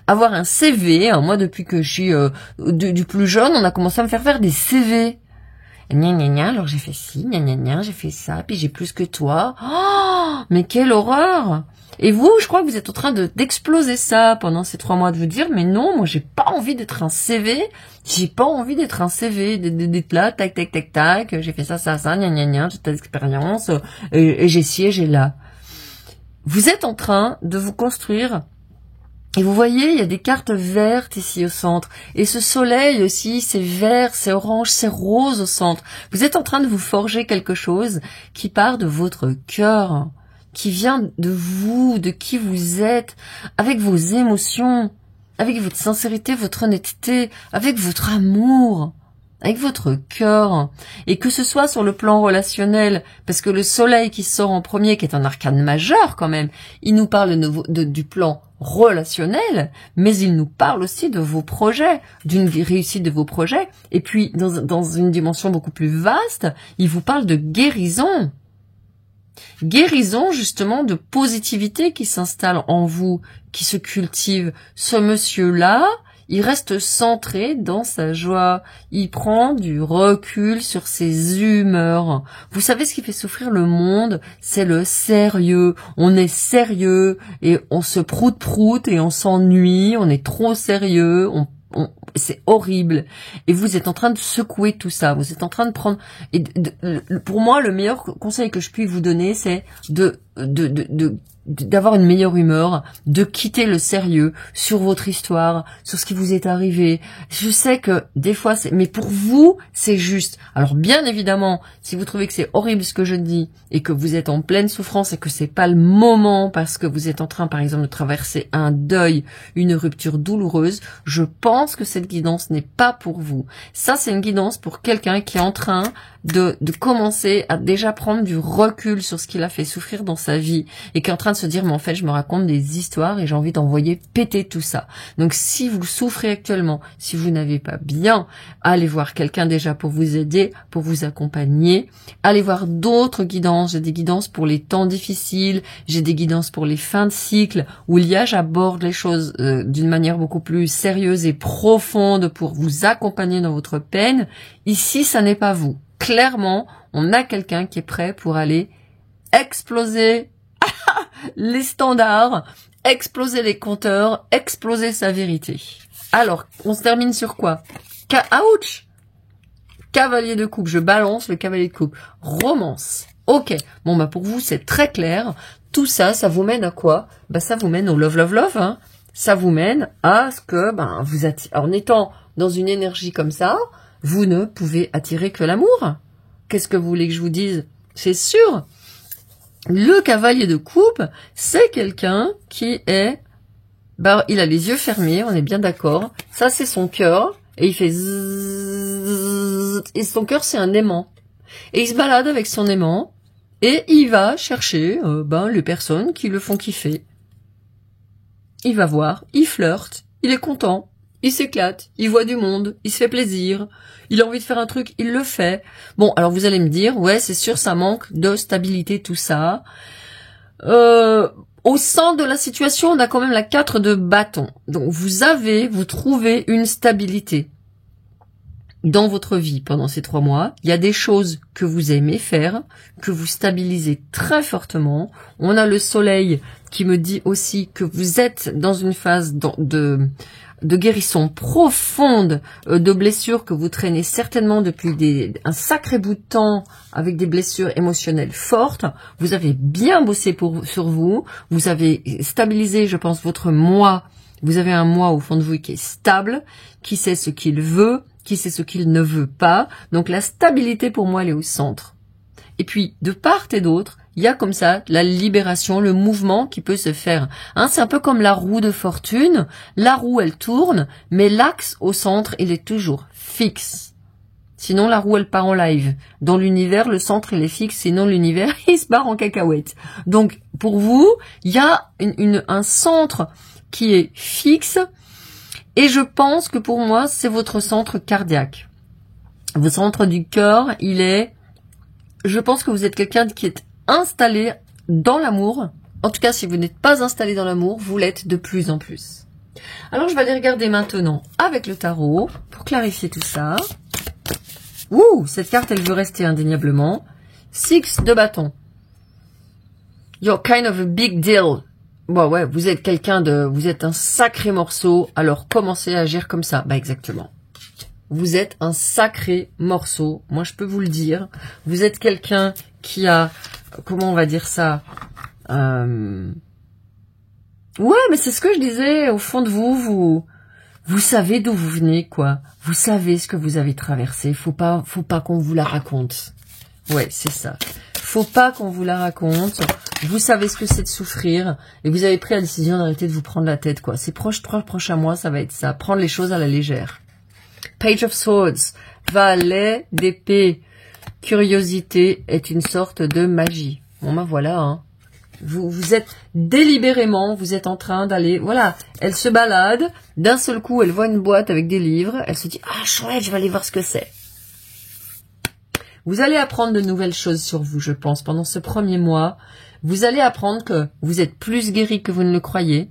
avoir un CV. Moi, depuis que je suis du plus jeune, on a commencé à me faire des CV. Gna gna gna, alors j'ai fait ci, gna gna gna, j'ai fait ça, puis j'ai plus que toi. Oh, mais quelle horreur! Et vous, je crois que vous êtes en train d'exploser ça pendant ces 3 mois, de vous dire, mais non, moi j'ai pas envie d'être un CV, j'ai pas envie d'être un CV, d'être là, tac, tac, tac, tac, j'ai fait ça, gna gna gna, toute l'expérience, et j'ai ci et j'ai là. Vous êtes en train de vous construire. Et vous voyez, il y a des cartes vertes ici au centre. Et ce soleil aussi, c'est vert, c'est orange, c'est rose au centre. Vous êtes en train de vous forger quelque chose qui part de votre cœur, qui vient de vous, de qui vous êtes, avec vos émotions, avec votre sincérité, votre honnêteté, avec votre amour, avec votre cœur. Et que ce soit sur le plan relationnel, parce que le soleil qui sort en premier, qui est un arcane majeur quand même, il nous parle du plan relationnel, mais il nous parle aussi de vos projets, d'une réussite de vos projets, et puis dans une dimension beaucoup plus vaste, il vous parle de guérison. Guérison justement de positivité qui s'installe en vous, qui se cultive. Ce monsieur-là, il reste centré dans sa joie. Il prend du recul sur ses humeurs. Vous savez ce qui fait souffrir le monde? C'est le sérieux. On est sérieux et on se proute et on s'ennuie. On est trop sérieux. C'est horrible. Et vous êtes en train de secouer tout ça. Vous êtes en train de prendre... pour moi, le meilleur conseil que je puis vous donner, c'est d'avoir une meilleure humeur, de quitter le sérieux sur votre histoire, sur ce qui vous est arrivé. Je sais que des fois, mais pour vous, c'est juste. Alors bien évidemment, si vous trouvez que c'est horrible ce que je dis et que vous êtes en pleine souffrance et que c'est pas le moment parce que vous êtes en train, par exemple, de traverser un deuil, une rupture douloureuse, je pense que cette guidance n'est pas pour vous. Ça, c'est une guidance pour quelqu'un qui est en train de commencer à déjà prendre du recul sur ce qu'il a fait souffrir dans sa vie et qui est en train de se dire, mais en fait, je me raconte des histoires et j'ai envie d'envoyer péter tout ça. Donc, si vous souffrez actuellement, si vous n'avez pas bien, allez voir quelqu'un déjà pour vous aider, pour vous accompagner. Allez voir d'autres guidances. J'ai des guidances pour les temps difficiles, j'ai des guidances pour les fins de cycle, où j'aborde les choses d'une manière beaucoup plus sérieuse et profonde pour vous accompagner dans votre peine. Ici, ça n'est pas vous. Clairement, on a quelqu'un qui est prêt pour aller exploser les standards, exploser les compteurs, exploser sa vérité. Alors, on se termine sur quoi? Ouch! Cavalier de coupe, je balance le cavalier de coupe. Romance. Ok. Bon, bah, pour vous, c'est très clair. Tout ça, ça vous mène à quoi? Bah, ça vous mène au love, love, love, hein. Ça vous mène à ce que, ben, en étant dans une énergie comme ça, vous ne pouvez attirer que l'amour. Qu'est-ce que vous voulez que je vous dise? C'est sûr. Le cavalier de coupe, c'est quelqu'un qui est, ben, il a les yeux fermés, on est bien d'accord. Ça, c'est son cœur. Et il fait zzzz, et son cœur, c'est un aimant. Et il se balade avec son aimant, et il va chercher, les personnes qui le font kiffer. Il va voir, il flirte, il est content, il s'éclate, il voit du monde, il se fait plaisir, il a envie de faire un truc, il le fait. Bon, alors vous allez me dire, ouais, c'est sûr, ça manque de stabilité, tout ça. Au centre de la situation, on a quand même la 4 de bâton. Donc vous trouvez une stabilité dans votre vie pendant ces 3 mois. Il y a des choses que vous aimez faire, que vous stabilisez très fortement. On a le soleil qui me dit aussi que vous êtes dans une phase de guérison profonde de blessures que vous traînez certainement depuis un sacré bout de temps avec des blessures émotionnelles fortes. Vous avez bien bossé sur vous. Vous avez stabilisé, je pense, votre moi. Vous avez un moi au fond de vous qui est stable, qui sait ce qu'il veut, qui sait ce qu'il ne veut pas. Donc la stabilité pour moi elle est au centre. Et puis de part et d'autre, il y a comme ça la libération, le mouvement qui peut se faire. Hein, c'est un peu comme la roue de fortune. La roue elle tourne, mais l'axe au centre il est toujours fixe. Sinon la roue elle part en live. Dans l'univers le centre il est fixe, sinon l'univers il se barre en cacahuète. Donc pour vous il y a un centre qui est fixe. Et je pense que pour moi, c'est votre centre cardiaque. Votre centre du cœur, je pense que vous êtes quelqu'un qui est installé dans l'amour. En tout cas, si vous n'êtes pas installé dans l'amour, vous l'êtes de plus en plus. Alors, je vais aller regarder maintenant avec le tarot pour clarifier tout ça. Ouh, cette carte, elle veut rester indéniablement. 6 de bâton. You're kind of a big deal. Bon, ouais, vous êtes un sacré morceau, alors commencez à agir comme ça. Bah, exactement. Vous êtes un sacré morceau, moi je peux vous le dire. Vous êtes quelqu'un qui a, comment on va dire ça, ouais, mais c'est ce que je disais, au fond de vous savez d'où vous venez, quoi. Vous savez ce que vous avez traversé, faut pas qu'on vous la raconte. Ouais, c'est ça. Faut pas qu'on vous la raconte. Vous savez ce que c'est de souffrir et vous avez pris la décision d'arrêter de vous prendre la tête, quoi. Ces 3 prochains mois, ça va être ça. Prendre les choses à la légère. Page of Swords. Valet d'épée. Curiosité est une sorte de magie. Bon, ben voilà, hein. Vous êtes délibérément, vous êtes en train d'aller, voilà. Elle se balade. D'un seul coup, elle voit une boîte avec des livres. Elle se dit, ah, chouette, je vais aller voir ce que c'est. Vous allez apprendre de nouvelles choses sur vous, je pense, pendant ce premier mois. Vous allez apprendre que vous êtes plus guéri que vous ne le croyez.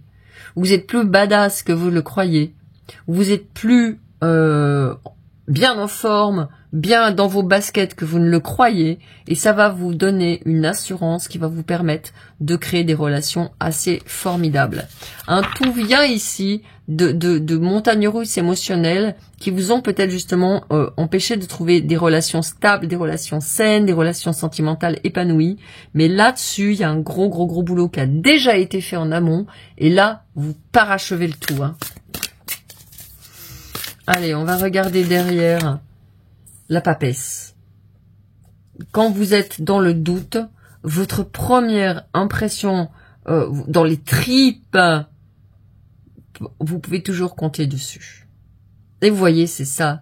Vous êtes plus badass que vous le croyez. Vous êtes plus bien en forme, bien dans vos baskets que vous ne le croyez. Et ça va vous donner une assurance qui va vous permettre de créer des relations assez formidables. Tout vient ici de montagnes russes émotionnelles qui vous ont peut-être justement empêché de trouver des relations stables, des relations saines, des relations sentimentales épanouies. Mais là-dessus, il y a un gros boulot qui a déjà été fait en amont. Et là, vous parachevez le tout. Hein. Allez, on va regarder derrière la papesse. Quand vous êtes dans le doute, votre première impression dans les tripes, vous pouvez toujours compter dessus. Et vous voyez, c'est ça.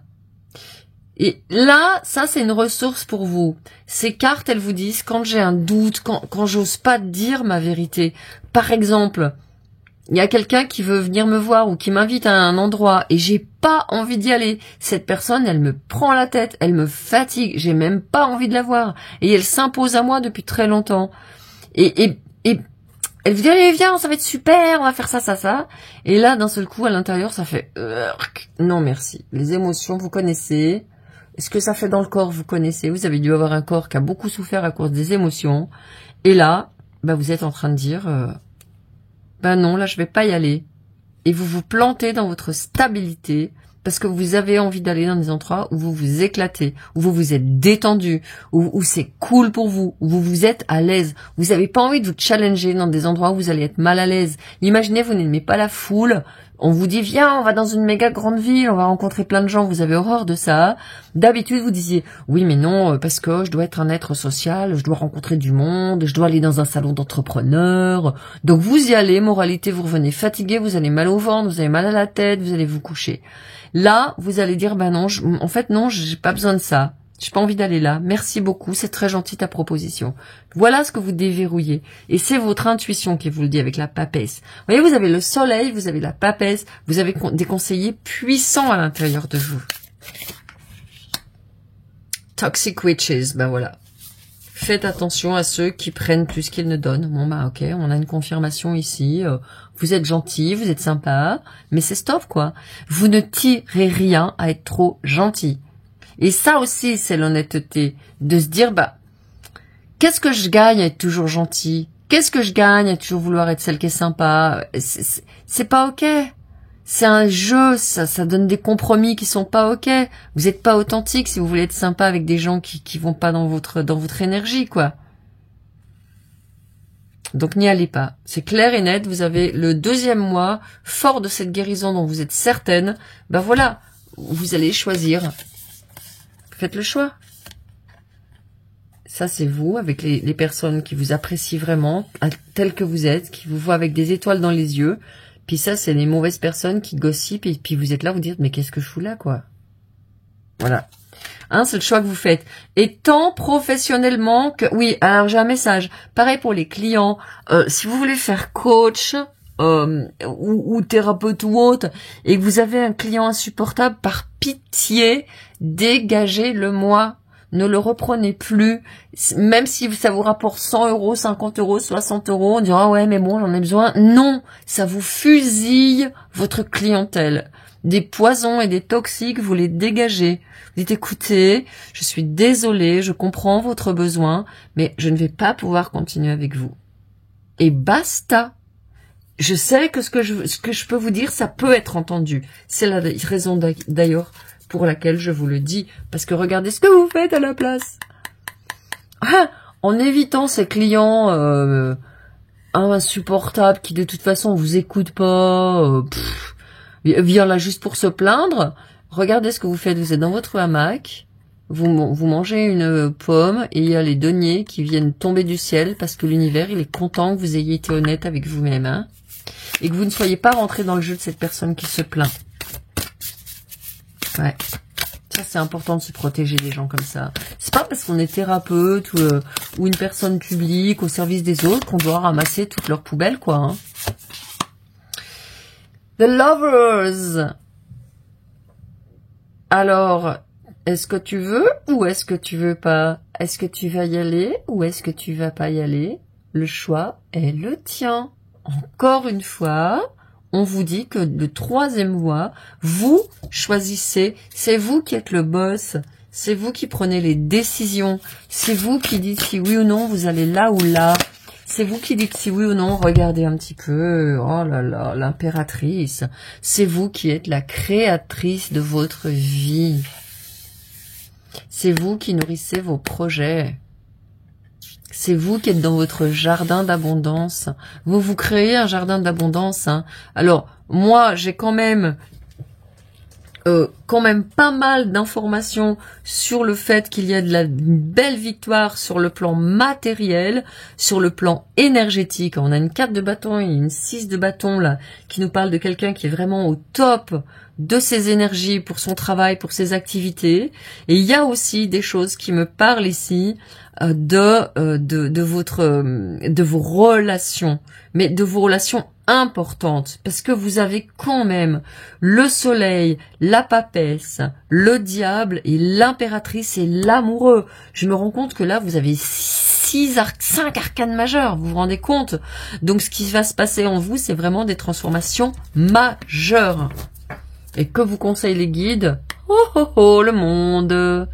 Et là, ça c'est une ressource pour vous. Ces cartes, elles vous disent quand j'ai un doute, quand j'ose pas dire ma vérité. Par exemple, il y a quelqu'un qui veut venir me voir ou qui m'invite à un endroit et j'ai pas envie d'y aller. Cette personne, elle me prend la tête, elle me fatigue, j'ai même pas envie de la voir. Et elle s'impose à moi depuis très longtemps. Et elle vous dit, allez, viens, ça va être super, on va faire ça, ça, ça. Et là, d'un seul coup, à l'intérieur, ça fait, non, merci. Les émotions, vous connaissez. Ce que ça fait dans le corps, vous connaissez. Vous avez dû avoir un corps qui a beaucoup souffert à cause des émotions. Et là, bah, vous êtes en train de dire, ben non, là je vais pas y aller. Et vous vous plantez dans votre stabilité parce que vous avez envie d'aller dans des endroits où vous vous éclatez, où vous vous êtes détendu, où c'est cool pour vous, où vous vous êtes à l'aise. Vous n'avez pas envie de vous challenger dans des endroits où vous allez être mal à l'aise. Imaginez, vous n'aimez pas la foule. On vous dit, viens, on va dans une méga grande ville, on va rencontrer plein de gens, vous avez horreur de ça. D'habitude, vous disiez, oui, mais non, parce que je dois être un être social, je dois rencontrer du monde, je dois aller dans un salon d'entrepreneurs. Donc vous y allez, moralité, vous revenez fatigué, vous allez mal au ventre, vous avez mal à la tête, vous allez vous coucher. Là, vous allez dire, bah non, en fait, non, j'ai pas besoin de ça. J'ai pas envie d'aller là. Merci beaucoup, c'est très gentil ta proposition. Voilà ce que vous déverrouillez. Et c'est votre intuition qui vous le dit avec la papesse. Vous voyez, vous avez le soleil, vous avez la papesse, vous avez des conseillers puissants à l'intérieur de vous. Toxic witches, ben voilà. Faites attention à ceux qui prennent plus qu'ils ne donnent. Bon bah ok, on a une confirmation ici. Vous êtes gentil, vous êtes sympa, mais c'est stop quoi. Vous ne tirez rien à être trop gentil. Et ça aussi, c'est l'honnêteté, de se dire, bah, qu'est-ce que je gagne à être toujours gentil? Qu'est-ce que je gagne à toujours vouloir être celle qui est sympa? C'est pas ok. C'est un jeu, ça donne des compromis qui sont pas ok. Vous n'êtes pas authentique si vous voulez être sympa avec des gens qui vont pas dans votre énergie, quoi. Donc n'y allez pas. C'est clair et net, vous avez le 2e mois, fort de cette guérison dont vous êtes certaine, ben voilà, vous allez choisir. Faites le choix. Ça, c'est vous, avec les personnes qui vous apprécient vraiment, tels que vous êtes, qui vous voient avec des étoiles dans les yeux. Puis ça, c'est les mauvaises personnes qui gossipent, et puis vous êtes là, vous dites, mais qu'est-ce que je fous là, quoi? Voilà. Hein, c'est le choix que vous faites. Et tant professionnellement que... Oui, alors j'ai un message. Pareil pour les clients. Si vous voulez faire coach... ou thérapeute ou autre, et que vous avez un client insupportable, par pitié, dégagez-le-moi. Ne le reprenez plus. Même si ça vous rapporte 100 euros, 50 euros, 60 euros, on dira, ah ouais, mais bon, j'en ai besoin. Non, ça vous fusille votre clientèle. Des poisons et des toxiques, vous les dégagez. Vous dites, écoutez, je suis désolée, je comprends votre besoin, mais je ne vais pas pouvoir continuer avec vous. Et basta. Je sais que ce que je peux vous dire, ça peut être entendu. C'est la raison d'ailleurs pour laquelle je vous le dis. Parce que regardez ce que vous faites à la place. Ah, en évitant ces clients insupportables qui de toute façon vous écoutent pas, viennent là juste pour se plaindre. Regardez ce que vous faites. Vous êtes dans votre hamac. Vous mangez une pomme et il y a les deniers qui viennent tomber du ciel parce que l'univers, il est content que vous ayez été honnête avec vous-même, hein, et que vous ne soyez pas rentré dans le jeu de cette personne qui se plaint. Ouais. Ça, c'est important de se protéger des gens comme ça. C'est pas parce qu'on est thérapeute ou une personne publique au service des autres qu'on doit ramasser toutes leurs poubelles, quoi, hein. The Lovers. Alors, est-ce que tu veux ou est-ce que tu veux pas? Est-ce que tu vas y aller ou est-ce que tu vas pas y aller? Le choix est le tien. Encore une fois, on vous dit que le 3e mois, vous choisissez. C'est vous qui êtes le boss. C'est vous qui prenez les décisions. C'est vous qui dites si oui ou non vous allez là ou là. C'est vous qui dites si oui ou non. Regardez un petit peu. Oh là là, l'impératrice. C'est vous qui êtes la créatrice de votre vie. C'est vous qui nourrissez vos projets. C'est vous qui êtes dans votre jardin d'abondance. Vous vous créez un jardin d'abondance, hein. Alors, moi, j'ai quand même pas mal d'informations sur le fait qu'il y a une belle victoire sur le plan matériel, sur le plan énergétique. On a une 4 de bâton et une 6 de bâton là, qui nous parle de quelqu'un qui est vraiment au top de ses énergies pour son travail, pour ses activités. Et il y a aussi des choses qui me parlent ici de vos relations, mais de vos relations importantes, parce que vous avez quand même le soleil, la papesse, le diable et l'impératrice et l'amoureux. Je me rends compte que là, vous avez 5 arcanes majeures, vous vous rendez compte? Donc ce qui va se passer en vous, c'est vraiment des transformations majeures. Et que vous conseillent les guides? Oh oh oh, le monde!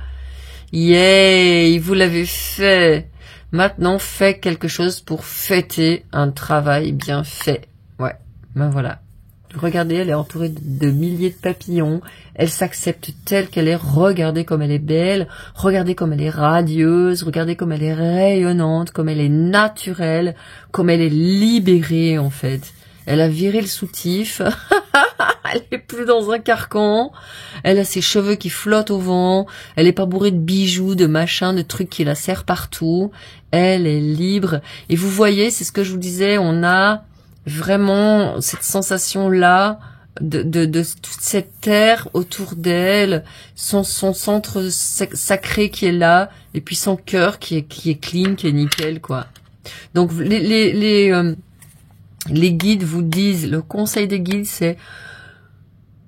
Yay, vous l'avez fait. Maintenant, faites quelque chose pour fêter un travail bien fait. Ouais, ben voilà. Regardez, elle est entourée de milliers de papillons. Elle s'accepte telle qu'elle est. Regardez comme elle est belle. Regardez comme elle est radieuse. Regardez comme elle est rayonnante, comme elle est naturelle, comme elle est libérée, en fait. Elle a viré le soutif. Elle est plus dans un carcan. Elle a ses cheveux qui flottent au vent. Elle est pas bourrée de bijoux, de machins, de trucs qui la serrent partout. Elle est libre. Et vous voyez, c'est ce que je vous disais, on a vraiment cette sensation-là de toute cette terre autour d'elle, son centre sacré qui est là, et puis son cœur qui est clean, qui est nickel, quoi. Donc les guides vous disent, le conseil des guides, c'est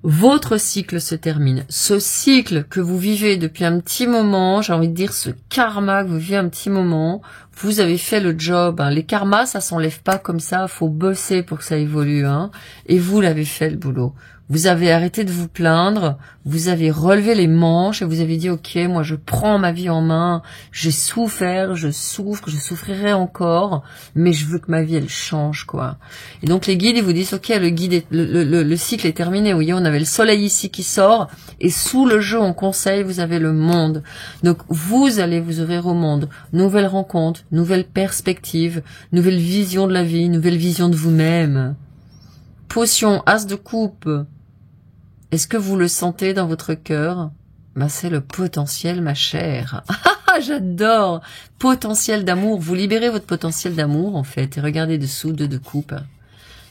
votre cycle se termine. Ce cycle que vous vivez depuis un petit moment, j'ai envie de dire ce karma que vous vivez un petit moment, vous avez fait le job. Hein. Les karmas, ça s'enlève pas comme ça, faut bosser pour que ça évolue. Hein. Et vous l'avez fait le boulot. Vous avez arrêté de vous plaindre, vous avez relevé les manches et vous avez dit ok, moi je prends ma vie en main, j'ai souffert, je souffre, je souffrirai encore, mais je veux que ma vie elle change quoi. Et donc les guides ils vous disent ok, le cycle est terminé. Vous voyez, on avait le soleil ici qui sort et sous le jeu en conseil vous avez le monde. Donc vous allez vous ouvrir au monde, nouvelles rencontres, nouvelles perspectives, nouvelle vision de la vie, nouvelle vision de vous-même. Potion as de coupe. Est-ce que vous le sentez dans votre cœur? Ben, c'est le potentiel, ma chère. J'adore. Potentiel d'amour. Vous libérez votre potentiel d'amour, en fait. Et regardez dessous, de coupe.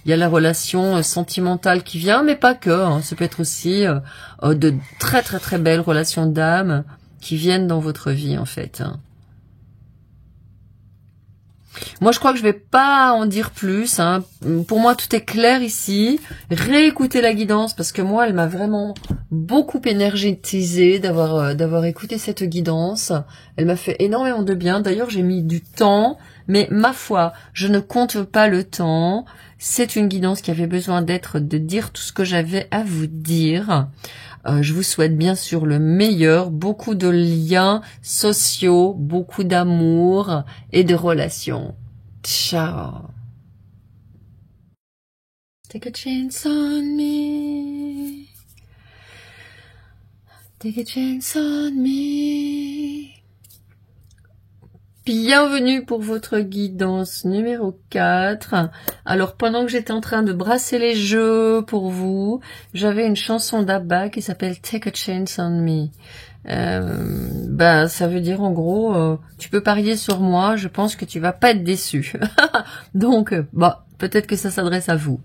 Il y a la relation sentimentale qui vient, mais pas que. Hein. Ça peut être aussi de très, très, très belles relations d'âme qui viennent dans votre vie, en fait. Moi, je crois que je vais pas en dire plus. Hein. Pour moi, tout est clair ici. Réécoutez la guidance parce que moi, elle m'a vraiment beaucoup énergétisée d'avoir écouté cette guidance. Elle m'a fait énormément de bien. D'ailleurs, j'ai mis du temps, mais ma foi, je ne compte pas le temps. C'est une guidance qui avait besoin de dire tout ce que j'avais à vous dire. Je vous souhaite bien sûr le meilleur, beaucoup de liens sociaux, beaucoup d'amour et de relations. Ciao. Take a chance on me. Take a chance on me. Bienvenue pour votre guidance numéro 4. Alors, pendant que j'étais en train de brasser les jeux pour vous, j'avais une chanson d'Abba qui s'appelle Take a Chance on Me. Ça veut dire en gros, tu peux parier sur moi, je pense que tu vas pas être déçu. Donc, peut-être que ça s'adresse à vous.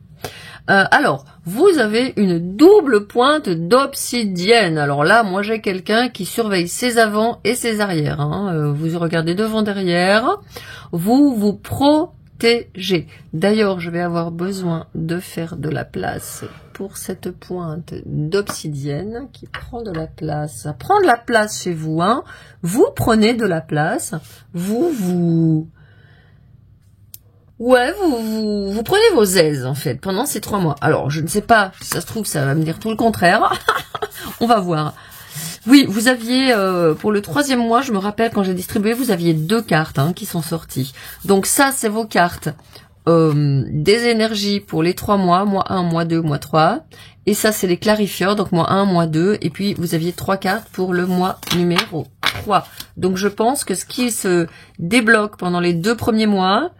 Alors, vous avez une double pointe d'obsidienne. Alors là, moi j'ai quelqu'un qui surveille ses avants et ses arrières. Hein. Vous regardez devant, derrière. Vous vous protégez. D'ailleurs, je vais avoir besoin de faire de la place pour cette pointe d'obsidienne qui prend de la place. Ça prend de la place chez vous. Hein. Vous prenez de la place. Vous prenez vos aises, en fait, pendant ces 3 mois. Alors, je ne sais pas, si ça se trouve, ça va me dire tout le contraire. On va voir. Oui, vous aviez, pour le 3e mois, je me rappelle, quand j'ai distribué, vous aviez 2 cartes qui sont sorties. Donc ça, c'est vos cartes des énergies pour les 3 mois, mois 1, mois 2, mois 3. Et ça, c'est les clarifieurs, donc mois 1, mois 2. Et puis, vous aviez 3 cartes pour le mois numéro 3. Donc, je pense que ce qui se débloque pendant les 2 premiers mois,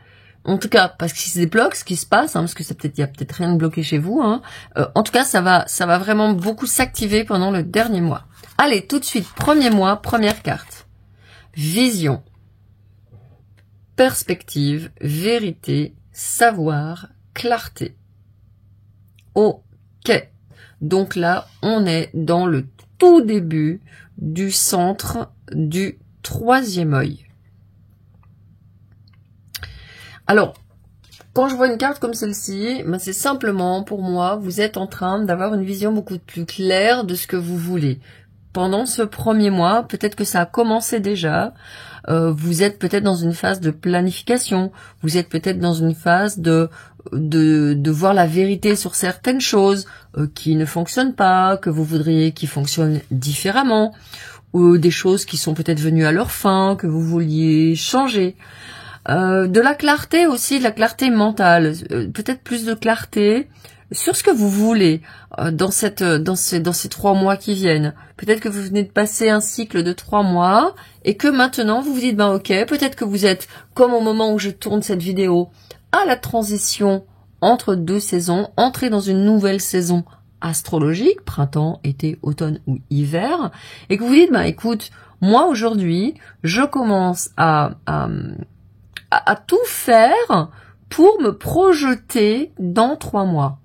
en tout cas, parce qu'il se débloque, ce qui se passe, parce que il y a peut-être rien de bloqué chez vous. En tout cas, ça va vraiment beaucoup s'activer pendant le dernier mois. Allez, tout de suite, 1er mois, première carte. Vision, perspective, vérité, savoir, clarté. Ok. Donc là, on est dans le tout début du centre du troisième œil. Alors, quand je vois une carte comme celle-ci, ben c'est simplement, pour moi, vous êtes en train d'avoir une vision beaucoup plus claire de ce que vous voulez. Pendant ce premier mois, peut-être que ça a commencé déjà, vous êtes peut-être dans une phase de planification, vous êtes peut-être dans une phase de voir la vérité sur certaines choses qui ne fonctionnent pas, que vous voudriez qu'ils fonctionnent différemment, ou des choses qui sont peut-être venues à leur fin, que vous vouliez changer. De la clarté aussi, de la clarté mentale, peut-être plus de clarté sur ce que vous voulez dans ces 3 mois qui viennent. Peut-être que vous venez de passer un cycle de 3 mois et que maintenant vous vous dites, ben ok, peut-être que vous êtes, comme au moment où je tourne cette vidéo, à la transition entre 2 saisons, entrée dans une nouvelle saison astrologique, printemps, été, automne ou hiver, et que vous vous dites, ben écoute, moi aujourd'hui, je commence à tout faire pour me projeter dans 3 mois.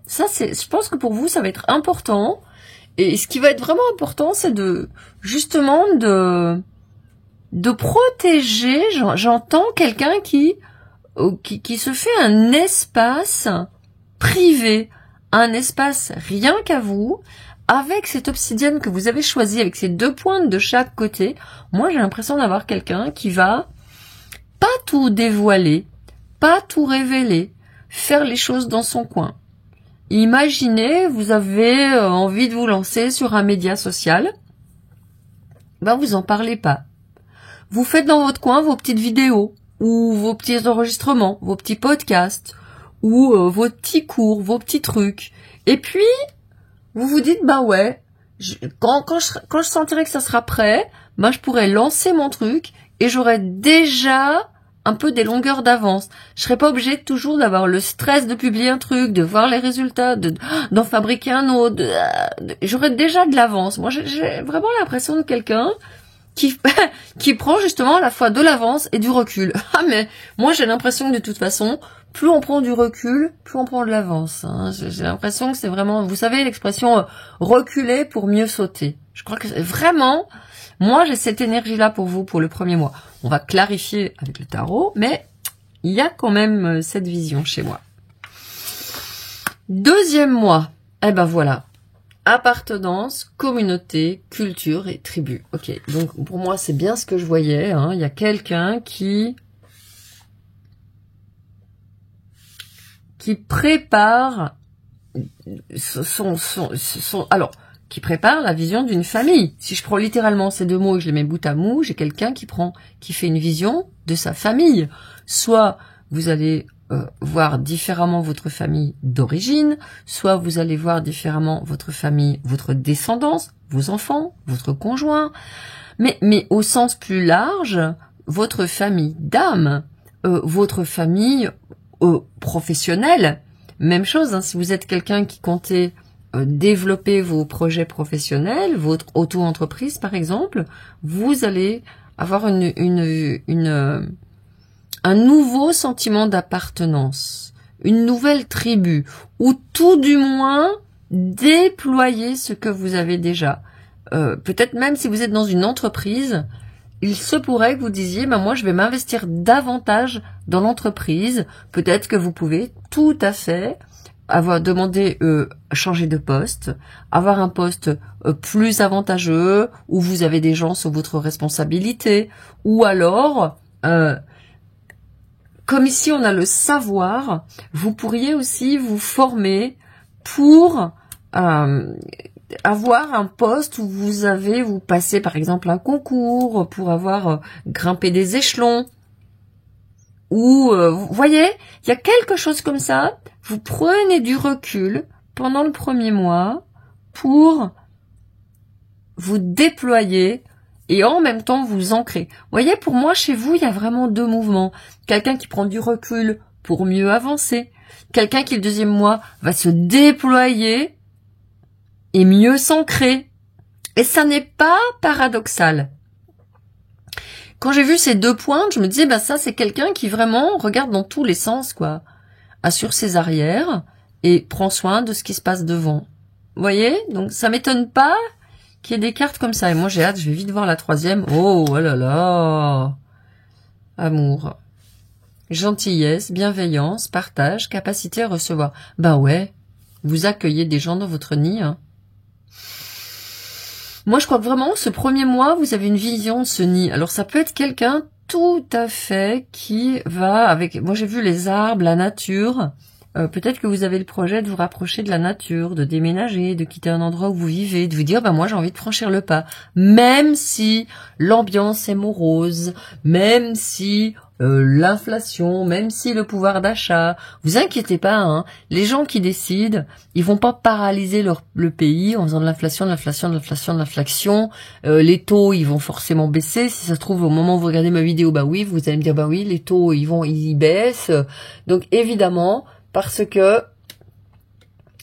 Ça, je pense que pour vous, ça va être important. Et ce qui va être vraiment important, c'est justement de protéger. J'entends quelqu'un qui se fait un espace privé, un espace rien qu'à vous, avec cette obsidienne que vous avez choisie, avec ces 2 pointes de chaque côté. Moi, j'ai l'impression d'avoir quelqu'un qui va pas tout dévoiler, pas tout révéler, faire les choses dans son coin. Imaginez, vous avez envie de vous lancer sur un média social, ben vous en parlez pas. Vous faites dans votre coin vos petites vidéos, ou vos petits enregistrements, vos petits podcasts, ou vos petits cours, vos petits trucs. Et puis, vous vous dites, ben ouais, quand je sentirai que ça sera prêt, ben je pourrai lancer mon truc, et j'aurai déjà un peu des longueurs d'avance. Je serais pas obligée toujours d'avoir le stress de publier un truc, de voir les résultats, d'en fabriquer un autre. J'aurais déjà de l'avance. Moi, j'ai vraiment l'impression de quelqu'un qui prend justement à la fois de l'avance et du recul. Ah mais moi j'ai l'impression que de toute façon, plus on prend du recul, plus on prend de l'avance. Hein. J'ai l'impression que c'est vraiment, vous savez l'expression reculer pour mieux sauter. Je crois que c'est vraiment, moi j'ai cette énergie-là pour vous pour le premier mois. On va clarifier avec le tarot, mais il y a quand même cette vision chez moi. Deuxième mois, eh ben voilà. Appartenance, communauté, culture et tribu. Ok, donc pour moi c'est bien ce que je voyais. Hein. Il y a quelqu'un qui prépare qui prépare la vision d'une famille. Si je prends littéralement ces 2 mots et je les mets bout à bout, j'ai quelqu'un qui fait une vision de sa famille. Soit vous allez voir différemment votre famille d'origine, soit vous allez voir différemment votre famille, votre descendance, vos enfants, votre conjoint, mais au sens plus large, votre famille d'âme, votre famille professionnelle. Même chose, hein, si vous êtes quelqu'un qui comptait développer vos projets professionnels, votre auto-entreprise par exemple, vous allez avoir un nouveau sentiment d'appartenance, une nouvelle tribu, ou tout du moins déployer ce que vous avez déjà. Peut-être même si vous êtes dans une entreprise, il se pourrait que vous disiez, ben moi je vais m'investir davantage dans l'entreprise. Peut-être que vous pouvez tout à fait avoir demandé changer de poste, avoir un poste plus avantageux, où vous avez des gens sous votre responsabilité, ou alors comme ici on a le savoir, vous pourriez aussi vous former pour avoir un poste où vous passez par exemple un concours pour avoir grimpé des échelons, ou vous voyez, il y a quelque chose comme ça. Vous prenez du recul pendant le premier mois pour vous déployer et en même temps vous ancrer. Vous voyez, pour moi, chez vous, il y a vraiment 2 mouvements. Quelqu'un qui prend du recul pour mieux avancer. Quelqu'un qui, le 2e mois, va se déployer et mieux s'ancrer. Et ça n'est pas paradoxal. Quand j'ai vu ces 2 points, je me disais, bah ça, c'est quelqu'un qui vraiment regarde dans tous les sens, quoi. Assure ses arrières et prend soin de ce qui se passe devant. Vous voyez? Donc, ça m'étonne pas qu'il y ait des cartes comme ça. Et moi, j'ai hâte, je vais vite voir la troisième. Oh là là! Amour. Gentillesse, bienveillance, partage, capacité à recevoir. Bah ouais, vous accueillez des gens dans votre nid. Hein. Moi, je crois que vraiment, ce premier mois, vous avez une vision de ce nid. Alors, ça peut être quelqu'un tout à fait qui va avec... Moi, j'ai vu les arbres, la nature. Peut-être que vous avez le projet de vous rapprocher de la nature, de déménager, de quitter un endroit où vous vivez, de vous dire, moi, j'ai envie de franchir le pas. Même si l'ambiance est morose, même si l'inflation, même si le pouvoir d'achat, vous inquiétez pas, hein, les gens qui décident, ils vont pas paralyser le pays en faisant de l'inflation, les taux, ils vont forcément baisser. Si ça se trouve, au moment où vous regardez ma vidéo, oui, vous allez me dire, oui, les taux, ils baissent. Donc, évidemment, parce que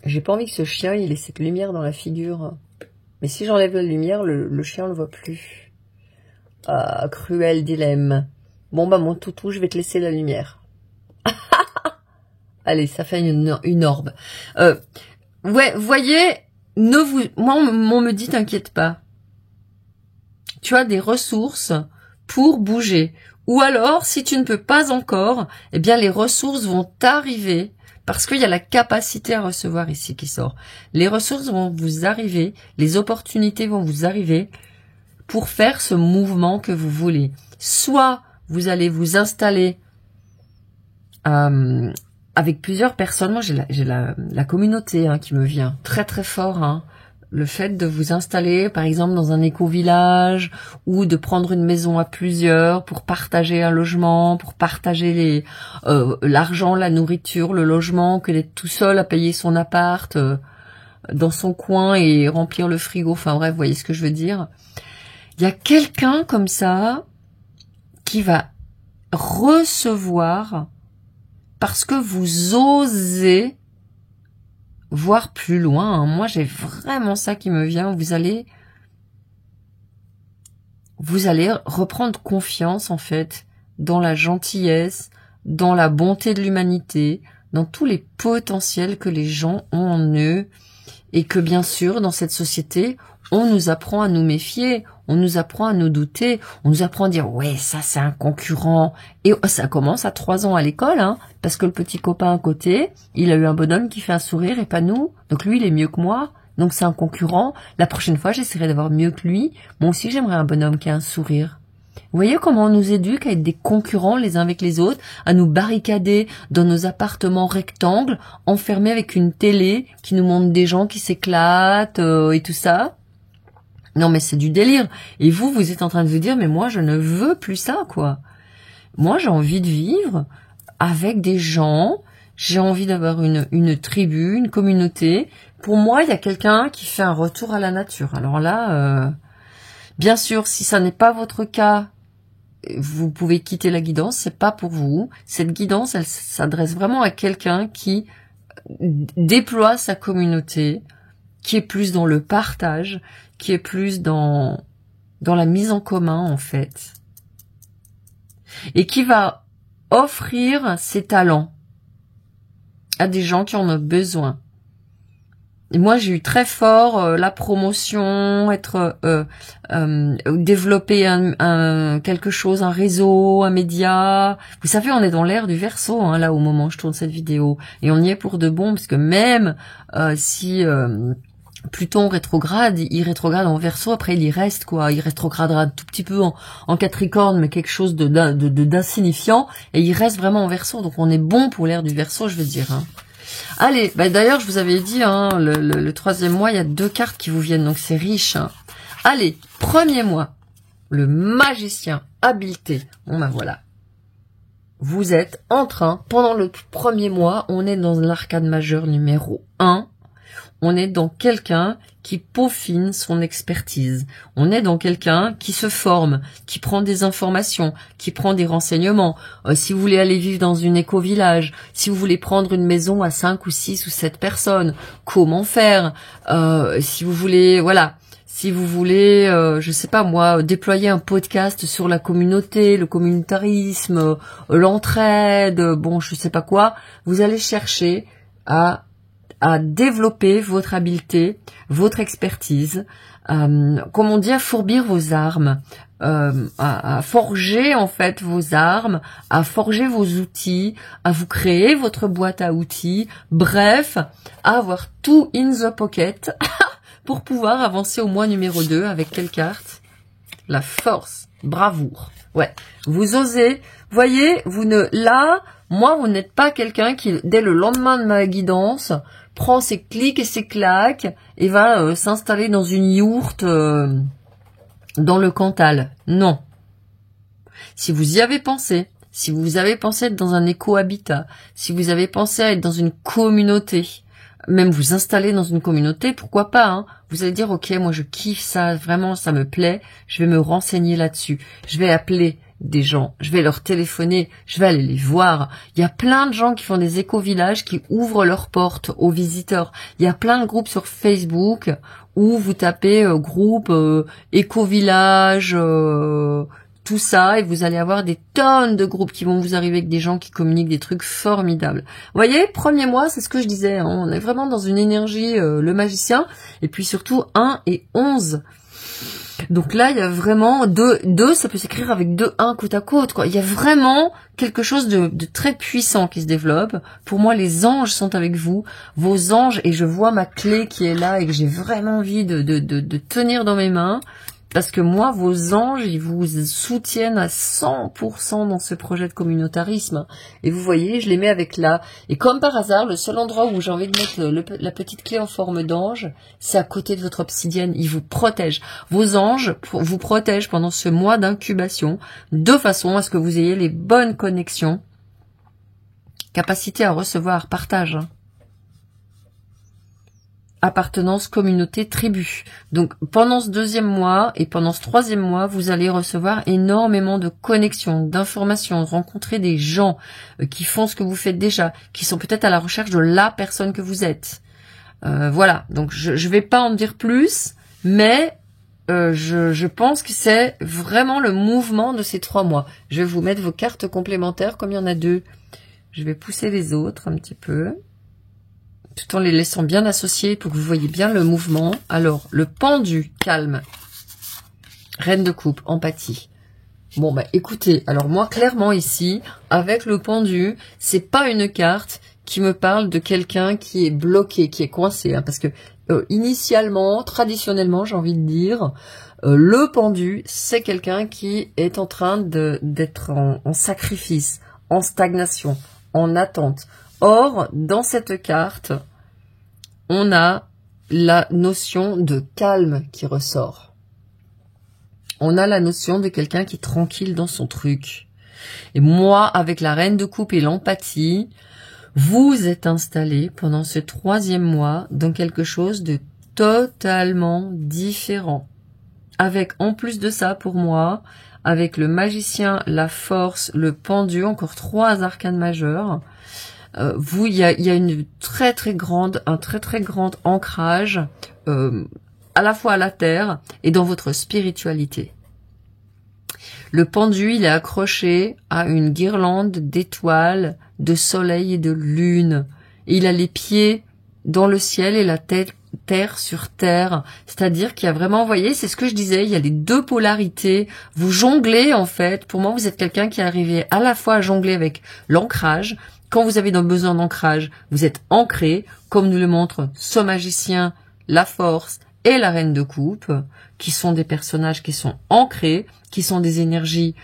j'ai pas envie que ce chien, il ait cette lumière dans la figure. Mais si j'enlève la lumière, le chien, on le voit plus. Ah, cruel dilemme. Bon, mon toutou, je vais te laisser la lumière. Allez, ça fait une orbe. Ouais, voyez, moi, on me dit, t'inquiète pas. Tu as des ressources pour bouger. Ou alors, si tu ne peux pas encore, eh bien, les ressources vont t'arriver. Parce qu'il y a la capacité à recevoir ici qui sort. Les ressources vont vous arriver, les opportunités vont vous arriver pour faire ce mouvement que vous voulez. Soit vous allez vous installer avec plusieurs personnes. Moi, j'ai la communauté qui me vient très très fort. Hein. Le fait de vous installer, par exemple, dans un éco-village ou de prendre une maison à plusieurs pour partager un logement, pour partager l'argent, la nourriture, le logement, que d'être tout seul à payer son appart dans son coin et remplir le frigo. Enfin bref, vous voyez ce que je veux dire. Il y a quelqu'un comme ça qui va recevoir parce que vous osez voir plus loin. Hein. Moi, j'ai vraiment ça qui me vient. Vous allez reprendre confiance, en fait, dans la gentillesse, dans la bonté de l'humanité, dans tous les potentiels que les gens ont en eux, et que, bien sûr, dans cette société, on nous apprend à nous méfier, on nous apprend à nous douter, on nous apprend à dire « ouais, ça, c'est un concurrent ». Et ça commence à 3 ans à l'école, hein, parce que le petit copain à côté, il a eu un bonhomme qui fait un sourire et pas nous. Donc lui, il est mieux que moi, donc c'est un concurrent. La prochaine fois, j'essaierai d'avoir mieux que lui. Moi aussi, j'aimerais un bonhomme qui a un sourire. Vous voyez comment on nous éduque à être des concurrents les uns avec les autres, à nous barricader dans nos appartements rectangles, enfermés avec une télé qui nous montre des gens qui s'éclatent et tout ça. Non mais c'est du délire. Et vous êtes en train de vous dire, mais moi je ne veux plus ça, quoi. Moi j'ai envie de vivre avec des gens, j'ai envie d'avoir une tribu, une communauté. Pour moi, il y a quelqu'un qui fait un retour à la nature. Alors là, bien sûr, si ça n'est pas votre cas, vous pouvez quitter la guidance, c'est pas pour vous. Cette guidance, elle s'adresse vraiment à quelqu'un qui déploie sa communauté, qui est plus dans le partage, qui est plus dans la mise en commun, en fait. Et qui va offrir ses talents à des gens qui en ont besoin. Et moi, j'ai eu très fort la promotion, développer quelque chose, un réseau, un média. Vous savez, on est dans l'ère du Verseau, hein, là, au moment où je tourne cette vidéo. Et on y est pour de bon, parce que même si Pluton rétrograde, il rétrograde en Verseau, après il y reste, quoi. Il rétrogradera un tout petit peu en Capricorne, mais quelque chose d'insignifiant. Et il reste vraiment en Verseau, donc on est bon pour l'ère du Verseau, je veux dire, hein. Allez, d'ailleurs, je vous avais dit, hein, le 3e mois, il y a 2 cartes qui vous viennent, donc c'est riche. Hein. Allez, 1er mois, le magicien, habileté. Bon, voilà. Vous êtes en train, pendant le 1er mois, on est dans l'arcane majeur numéro 1. On est dans quelqu'un qui peaufine son expertise. On est dans quelqu'un qui se forme, qui prend des informations, qui prend des renseignements. Si vous voulez aller vivre dans une éco-village, si vous voulez prendre une maison à 5 ou 6 ou 7 personnes, comment faire? Si vous voulez, voilà. Si vous voulez, je sais pas moi, déployer un podcast sur la communauté, le communautarisme, l'entraide, bon, je sais pas quoi, vous allez chercher à à développer votre habileté, votre expertise, comme on dit, à fourbir vos armes, à forger en fait vos armes, à forger vos outils, à vous créer votre boîte à outils, bref, à avoir tout in the pocket pour pouvoir avancer au mois numéro 2 avec quelle carte? La force, bravoure. Ouais, vous osez, voyez, moi vous n'êtes pas quelqu'un qui, dès le lendemain de ma guidance, prend ses clics et ses claques et va s'installer dans une yourte dans le Cantal. Non. Si vous y avez pensé, si vous avez pensé être dans un éco-habitat, si vous avez pensé à être dans une communauté, même vous installer dans une communauté, pourquoi pas, hein. Vous allez dire, ok, moi je kiffe ça, vraiment ça me plaît, je vais me renseigner là-dessus, je vais appeler des gens, je vais leur téléphoner, je vais aller les voir. Il y a plein de gens qui font des éco-villages, qui ouvrent leurs portes aux visiteurs. Il y a plein de groupes sur Facebook où vous tapez groupe éco-village, tout ça, et vous allez avoir des tonnes de groupes qui vont vous arriver avec des gens qui communiquent des trucs formidables. Vous voyez, premier mois, c'est ce que je disais, hein, on est vraiment dans une énergie, le magicien, et puis surtout 1 et 11. Donc là, il y a vraiment deux, ça peut s'écrire avec 2 1 côte à côte, quoi. Il y a vraiment quelque chose de très puissant qui se développe. Pour moi, les anges sont avec vous, vos anges, et je vois ma clé qui est là et que j'ai vraiment envie de tenir dans mes mains. Parce que moi, vos anges, ils vous soutiennent à 100% dans ce projet de communautarisme. Et vous voyez, je les mets avec là. Et comme par hasard, le seul endroit où j'ai envie de mettre la petite clé en forme d'ange, c'est à côté de votre obsidienne. Ils vous protègent. Vos anges vous protègent pendant ce mois d'incubation, de façon à ce que vous ayez les bonnes connexions. Capacité à recevoir, partage. Appartenance, communauté, tribu. Donc pendant ce 2e mois et pendant ce 3e mois, vous allez recevoir énormément de connexions, d'informations, rencontrer des gens qui font ce que vous faites déjà, qui sont peut-être à la recherche de la personne que vous êtes. Voilà, donc je vais pas en dire plus, mais je pense que c'est vraiment le mouvement de ces 3 mois. Je vais vous mettre vos cartes complémentaires, comme il y en a 2. Je vais pousser les autres un petit peu, tout en les laissant bien associés pour que vous voyez bien le mouvement. Alors, le pendu, calme. Reine de coupe, empathie. Bon, bah écoutez, alors moi, clairement ici, avec le pendu, c'est pas une carte qui me parle de quelqu'un qui est bloqué, qui est coincé. Hein, parce que, initialement, traditionnellement, j'ai envie de dire, le pendu, c'est quelqu'un qui est en train d'être en sacrifice, en stagnation, en attente. Or, dans cette carte, on a la notion de calme qui ressort. On a la notion de quelqu'un qui est tranquille dans son truc. Et moi, avec la reine de coupe et l'empathie, vous êtes installé pendant ce 3e mois dans quelque chose de totalement différent. Avec, en plus de ça, pour moi, avec le magicien, la force, le pendu, encore 3 arcanes majeurs, il y a une un très grand ancrage à la fois à la terre et dans votre spiritualité. Le pendu, il est accroché à une guirlande d'étoiles, de soleil et de lune. Et il a les pieds dans le ciel et la tête terre sur terre, c'est-à-dire qu'il y a vraiment, vous voyez, c'est ce que je disais, il y a les 2 polarités, vous jonglez en fait, pour moi vous êtes quelqu'un qui est arrivé à la fois à jongler avec l'ancrage. Quand vous avez besoin d'ancrage, vous êtes ancré, comme nous le montre ce magicien, la force et la reine de coupe, qui sont des personnages qui sont ancrés, qui sont des énergies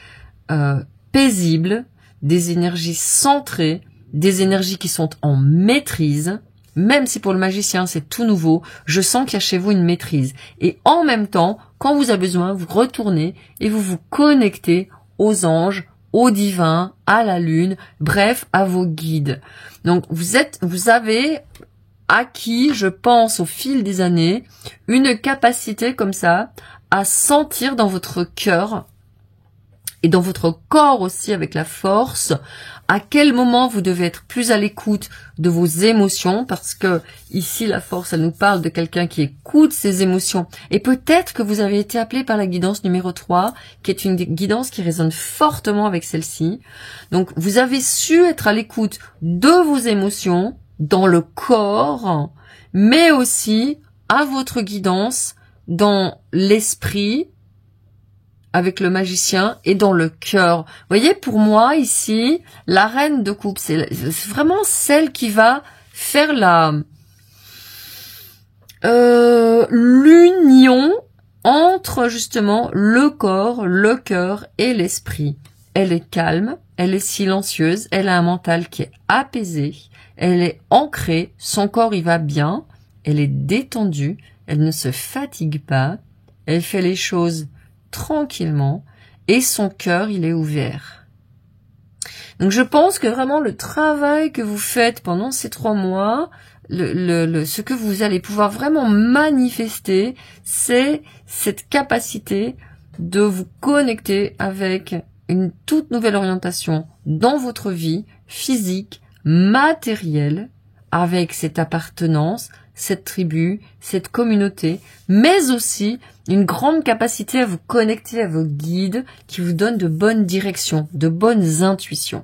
paisibles, des énergies centrées, des énergies qui sont en maîtrise. Même si pour le magicien c'est tout nouveau, je sens qu'il y a chez vous une maîtrise. Et en même temps, quand vous avez besoin, vous retournez et vous vous connectez aux anges, au divin, à la lune, bref, à vos guides. Donc vous avez acquis, je pense, au fil des années, une capacité comme ça à sentir dans votre cœur et dans votre corps aussi avec la force, à quel moment vous devez être plus à l'écoute de vos émotions, parce que ici la force, elle nous parle de quelqu'un qui écoute ses émotions. Et peut-être que vous avez été appelé par la guidance numéro 3, qui est une guidance qui résonne fortement avec celle-ci. Donc vous avez su être à l'écoute de vos émotions, dans le corps, mais aussi à votre guidance dans l'esprit, avec le magicien, et dans le cœur. Vous voyez, pour moi, ici, la reine de coupe, c'est vraiment celle qui va faire l'union entre, justement, le corps, le cœur et l'esprit. Elle est calme, elle est silencieuse, elle a un mental qui est apaisé, elle est ancrée, son corps il va bien, elle est détendue, elle ne se fatigue pas, elle fait les choses tranquillement et son cœur il est ouvert. Donc je pense que vraiment le travail que vous faites pendant ces 3 mois, ce que vous allez pouvoir vraiment manifester, c'est cette capacité de vous connecter avec une toute nouvelle orientation dans votre vie physique, matérielle, avec cette appartenance, cette tribu, cette communauté, mais aussi une grande capacité à vous connecter à vos guides qui vous donnent de bonnes directions, de bonnes intuitions.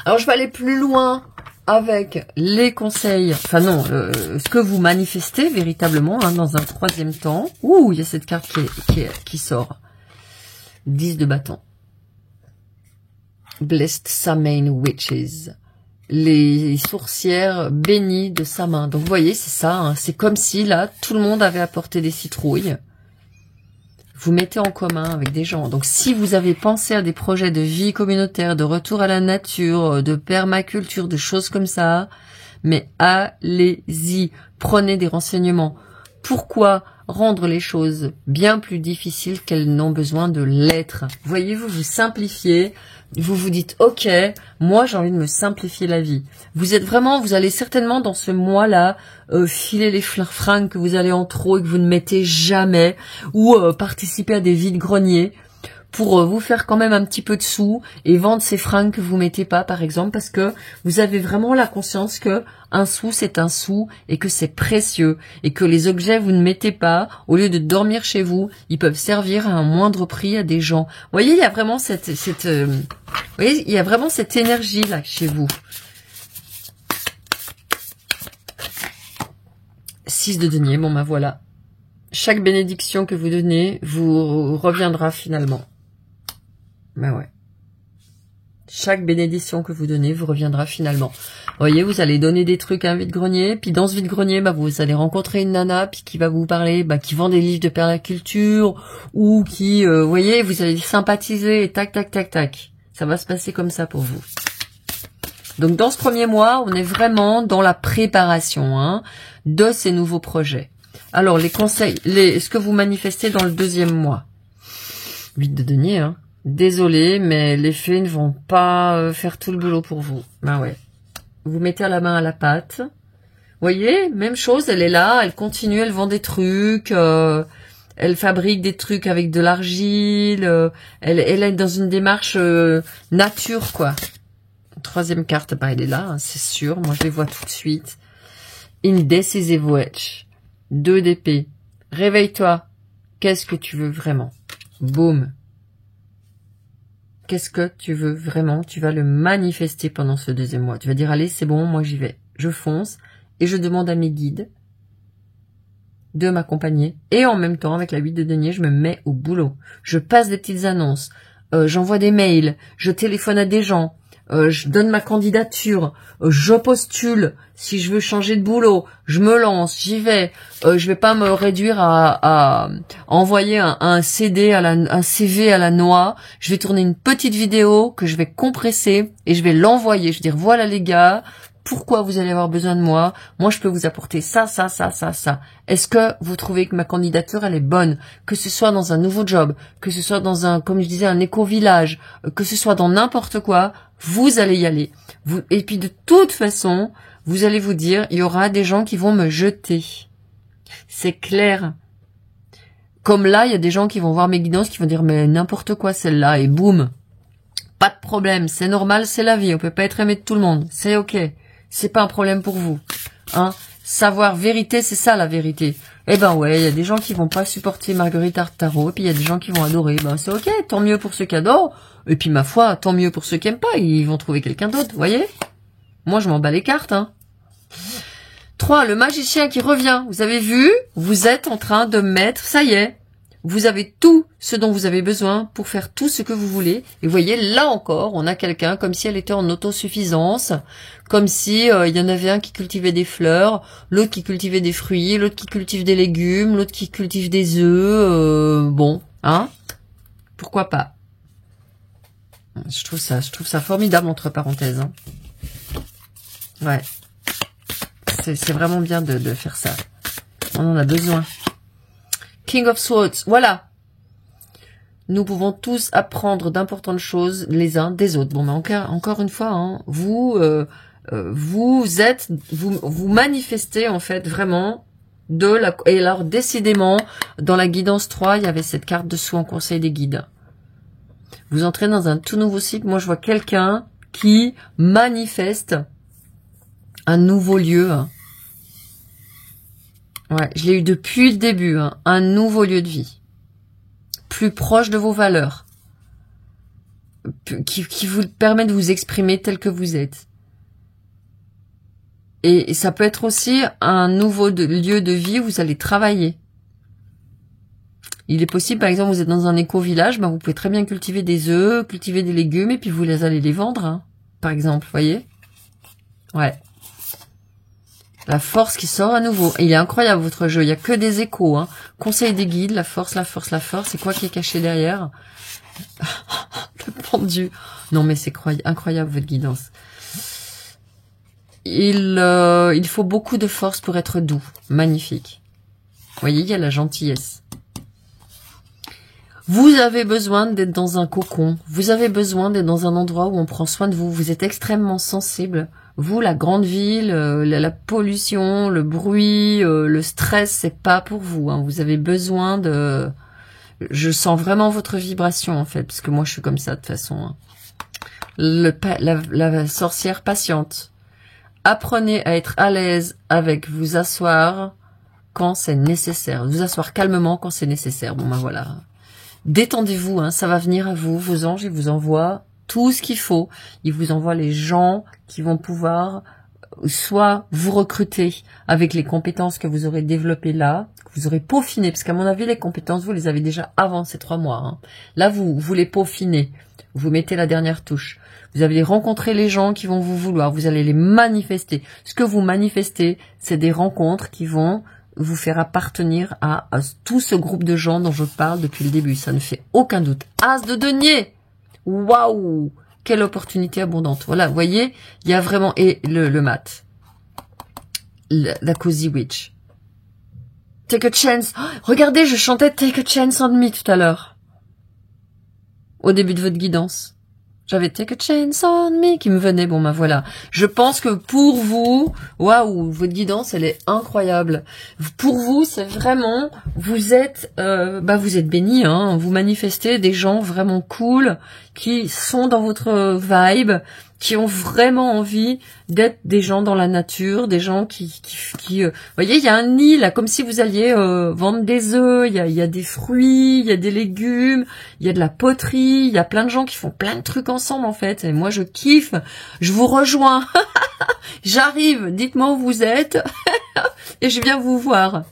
Alors je vais aller plus loin avec les conseils, enfin non, ce que vous manifestez véritablement dans un 3e temps. Ouh, il y a cette carte qui sort. 10 de bâton. Blessed Samhain Witches. Les sourcières bénies de sa main. Donc vous voyez, c'est ça, hein, c'est comme si là, tout le monde avait apporté des citrouilles. Vous mettez en commun avec des gens. Donc si vous avez pensé à des projets de vie communautaire, de retour à la nature, de permaculture, de choses comme ça, mais allez-y, prenez des renseignements. Pourquoi rendre les choses bien plus difficiles qu'elles n'ont besoin de l'être? Voyez-vous, vous simplifiez, vous vous dites, ok, moi j'ai envie de me simplifier la vie. Vous allez certainement dans ce mois-là filer les fringues que vous allez en trop et que vous ne mettez jamais, ou participer à des vides-greniers pour vous faire quand même un petit peu de sous et vendre ces fringues que vous mettez pas, par exemple, parce que vous avez vraiment la conscience que un sou c'est un sou et que c'est précieux et que les objets vous ne mettez pas, au lieu de dormir chez vous, ils peuvent servir à un moindre prix à des gens. Vous voyez, il y a vraiment cette énergie là chez vous. 6 de denier, bon ben voilà. Chaque bénédiction que vous donnez vous reviendra finalement. Ben ouais. Chaque bénédiction que vous donnez vous reviendra finalement. Vous voyez, vous allez donner des trucs à un vide-grenier, puis dans ce vide-grenier, bah, vous allez rencontrer une nana, puis qui va vous parler, bah, qui vend des livres de permaculture, ou qui, vous voyez, vous allez sympathiser, et tac, tac, tac, tac. Ça va se passer comme ça pour vous. Donc dans ce premier mois, on est vraiment dans la préparation, hein, de ces nouveaux projets. Alors les conseils, ce que vous manifestez dans le 2e mois. 8 de denier, hein. Désolé, mais les fées ne vont pas faire tout le boulot pour vous. Ben ouais. Vous mettez la main à la pâte. Vous voyez, même chose, elle est là, elle continue, elle vend des trucs, elle fabrique des trucs avec de l'argile, elle est dans une démarche nature, quoi. 3e carte, bah elle est là, hein, c'est sûr, moi je les vois tout de suite. Indecisive Witch. 2 d'épée. Réveille-toi. Qu'est-ce que tu veux vraiment? Boum. Qu'est-ce que tu veux vraiment? Tu vas le manifester pendant ce 2e mois. Tu vas dire, allez, c'est bon, moi j'y vais. Je fonce et je demande à mes guides de m'accompagner. Et en même temps, avec la 8 de denier, je me mets au boulot. Je passe des petites annonces. J'envoie des mails. Je téléphone à des gens. Je donne ma candidature, je postule, si je veux changer de boulot, je me lance, j'y vais. Je vais pas me réduire à envoyer un CV à la noix. Je vais tourner une petite vidéo que je vais compresser et je vais l'envoyer. Je vais dire, voilà les gars, pourquoi vous allez avoir besoin de moi? Moi, je peux vous apporter ça, ça, ça, ça, ça. Est-ce que vous trouvez que ma candidature, elle est bonne? Que ce soit dans un nouveau job, que ce soit dans un, comme je disais, un éco-village, que ce soit dans n'importe quoi, vous allez y aller. Et puis, de toute façon, vous allez vous dire, il y aura des gens qui vont me jeter. C'est clair. Comme là, il y a des gens qui vont voir mes guidances, qui vont dire, mais n'importe quoi, celle-là, et boum. Pas de problème, c'est normal, c'est la vie, on peut pas être aimé de tout le monde, c'est ok. C'est pas un problème pour vous, hein. Savoir vérité, c'est ça la vérité. Eh ben ouais, il y a des gens qui vont pas supporter Marguerite Artaro, et puis il y a des gens qui vont adorer. Ben c'est ok, tant mieux pour ceux qui adorent. Et puis ma foi, tant mieux pour ceux qui aiment pas, ils vont trouver quelqu'un d'autre, voyez. Moi, je m'en bats les cartes, hein. 3, le magicien qui revient. Vous avez vu? Vous êtes en train de mettre, ça y est. Vous avez tout ce dont vous avez besoin pour faire tout ce que vous voulez. Et vous voyez, là encore, on a quelqu'un comme si elle était en autosuffisance, comme si il y en avait un qui cultivait des fleurs, l'autre qui cultivait des fruits, l'autre qui cultive des légumes, l'autre qui cultive des œufs. Bon, hein? Pourquoi pas? Je trouve ça formidable entre parenthèses. Hein. Ouais, c'est vraiment bien de faire ça. On en a besoin. King of Swords, voilà. Nous pouvons tous apprendre d'importantes choses les uns des autres. Bon, mais encore une fois, hein, vous manifestez en fait vraiment et alors décidément, dans la guidance 3, il y avait cette carte dessous en conseil des guides. Vous entrez dans un tout nouveau cycle. Moi, je vois quelqu'un qui manifeste un nouveau lieu. Ouais, je l'ai eu depuis le début, hein, un nouveau lieu de vie. Plus proche de vos valeurs. Qui vous permet de vous exprimer tel que vous êtes. Et ça peut être aussi un nouveau lieu de vie où vous allez travailler. Il est possible, par exemple, vous êtes dans un éco-village, ben vous pouvez très bien cultiver des œufs, cultiver des légumes, et puis vous allez les vendre, hein, par exemple, voyez? Ouais. La force qui sort à nouveau. Et il est incroyable, votre jeu. Il n'y a que des échos. Hein. Conseil des guides, la force, la force, la force. C'est quoi qui est caché derrière? Le pendu. Non, mais c'est incroyable, votre guidance. Il faut beaucoup de force pour être doux. Magnifique. Vous voyez, il y a la gentillesse. Vous avez besoin d'être dans un cocon. Vous avez besoin d'être dans un endroit où on prend soin de vous. Vous êtes extrêmement sensible. Vous, la grande ville, la pollution, le bruit, le stress, c'est pas pour vous. Hein. Vous avez besoin de... Je sens vraiment votre vibration, en fait, parce que moi, je suis comme ça, de toute façon. Hein. La sorcière patiente. Apprenez à être à l'aise avec vous asseoir quand c'est nécessaire. Vous asseoir calmement quand c'est nécessaire. Bon, ben voilà. Détendez-vous, hein, ça va venir à vous. Vos anges, ils vous envoient tout ce qu'il faut. Ils vous envoient les gens qui vont pouvoir soit vous recruter avec les compétences que vous aurez développées là, que vous aurez peaufinées, parce qu'à mon avis, les compétences, vous les avez déjà avant ces 3 mois. Hein. Là, vous les peaufinez. Vous mettez la dernière touche. Vous allez rencontrer les gens qui vont vous vouloir. Vous allez les manifester. Ce que vous manifestez, c'est des rencontres qui vont vous faire appartenir à tout ce groupe de gens dont je parle depuis le début. Ça ne fait aucun doute. As de denier. Waouh! Quelle opportunité abondante. Voilà, vous voyez, il y a vraiment... Et le mat. La Cozy Witch. Take a chance. Oh, regardez, je chantais Take a chance on me tout à l'heure. Au début de votre guidance. J'avais Take a chance on me qui me venait. Bon, ben voilà. Je pense que pour vous, waouh, votre guidance, elle est incroyable. Pour vous, c'est vraiment, vous êtes bénis, hein. Vous manifestez des gens vraiment cool qui sont dans votre vibe, qui ont vraiment envie d'être des gens dans la nature, des gens qui vous voyez, il y a un nid là, comme si vous alliez vendre des œufs, il y a des fruits, il y a des légumes, il y a de la poterie, il y a plein de gens qui font plein de trucs ensemble en fait, et moi je kiffe, je vous rejoins, j'arrive, dites-moi où vous êtes, et je viens vous voir.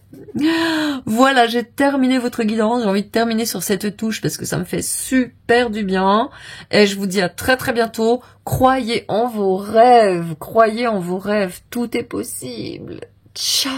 Voilà, j'ai terminé votre guidance. J'ai envie de terminer sur cette touche parce que ça me fait super du bien. Et je vous dis à très très bientôt. Croyez en vos rêves. Croyez en vos rêves. Tout est possible. Ciao.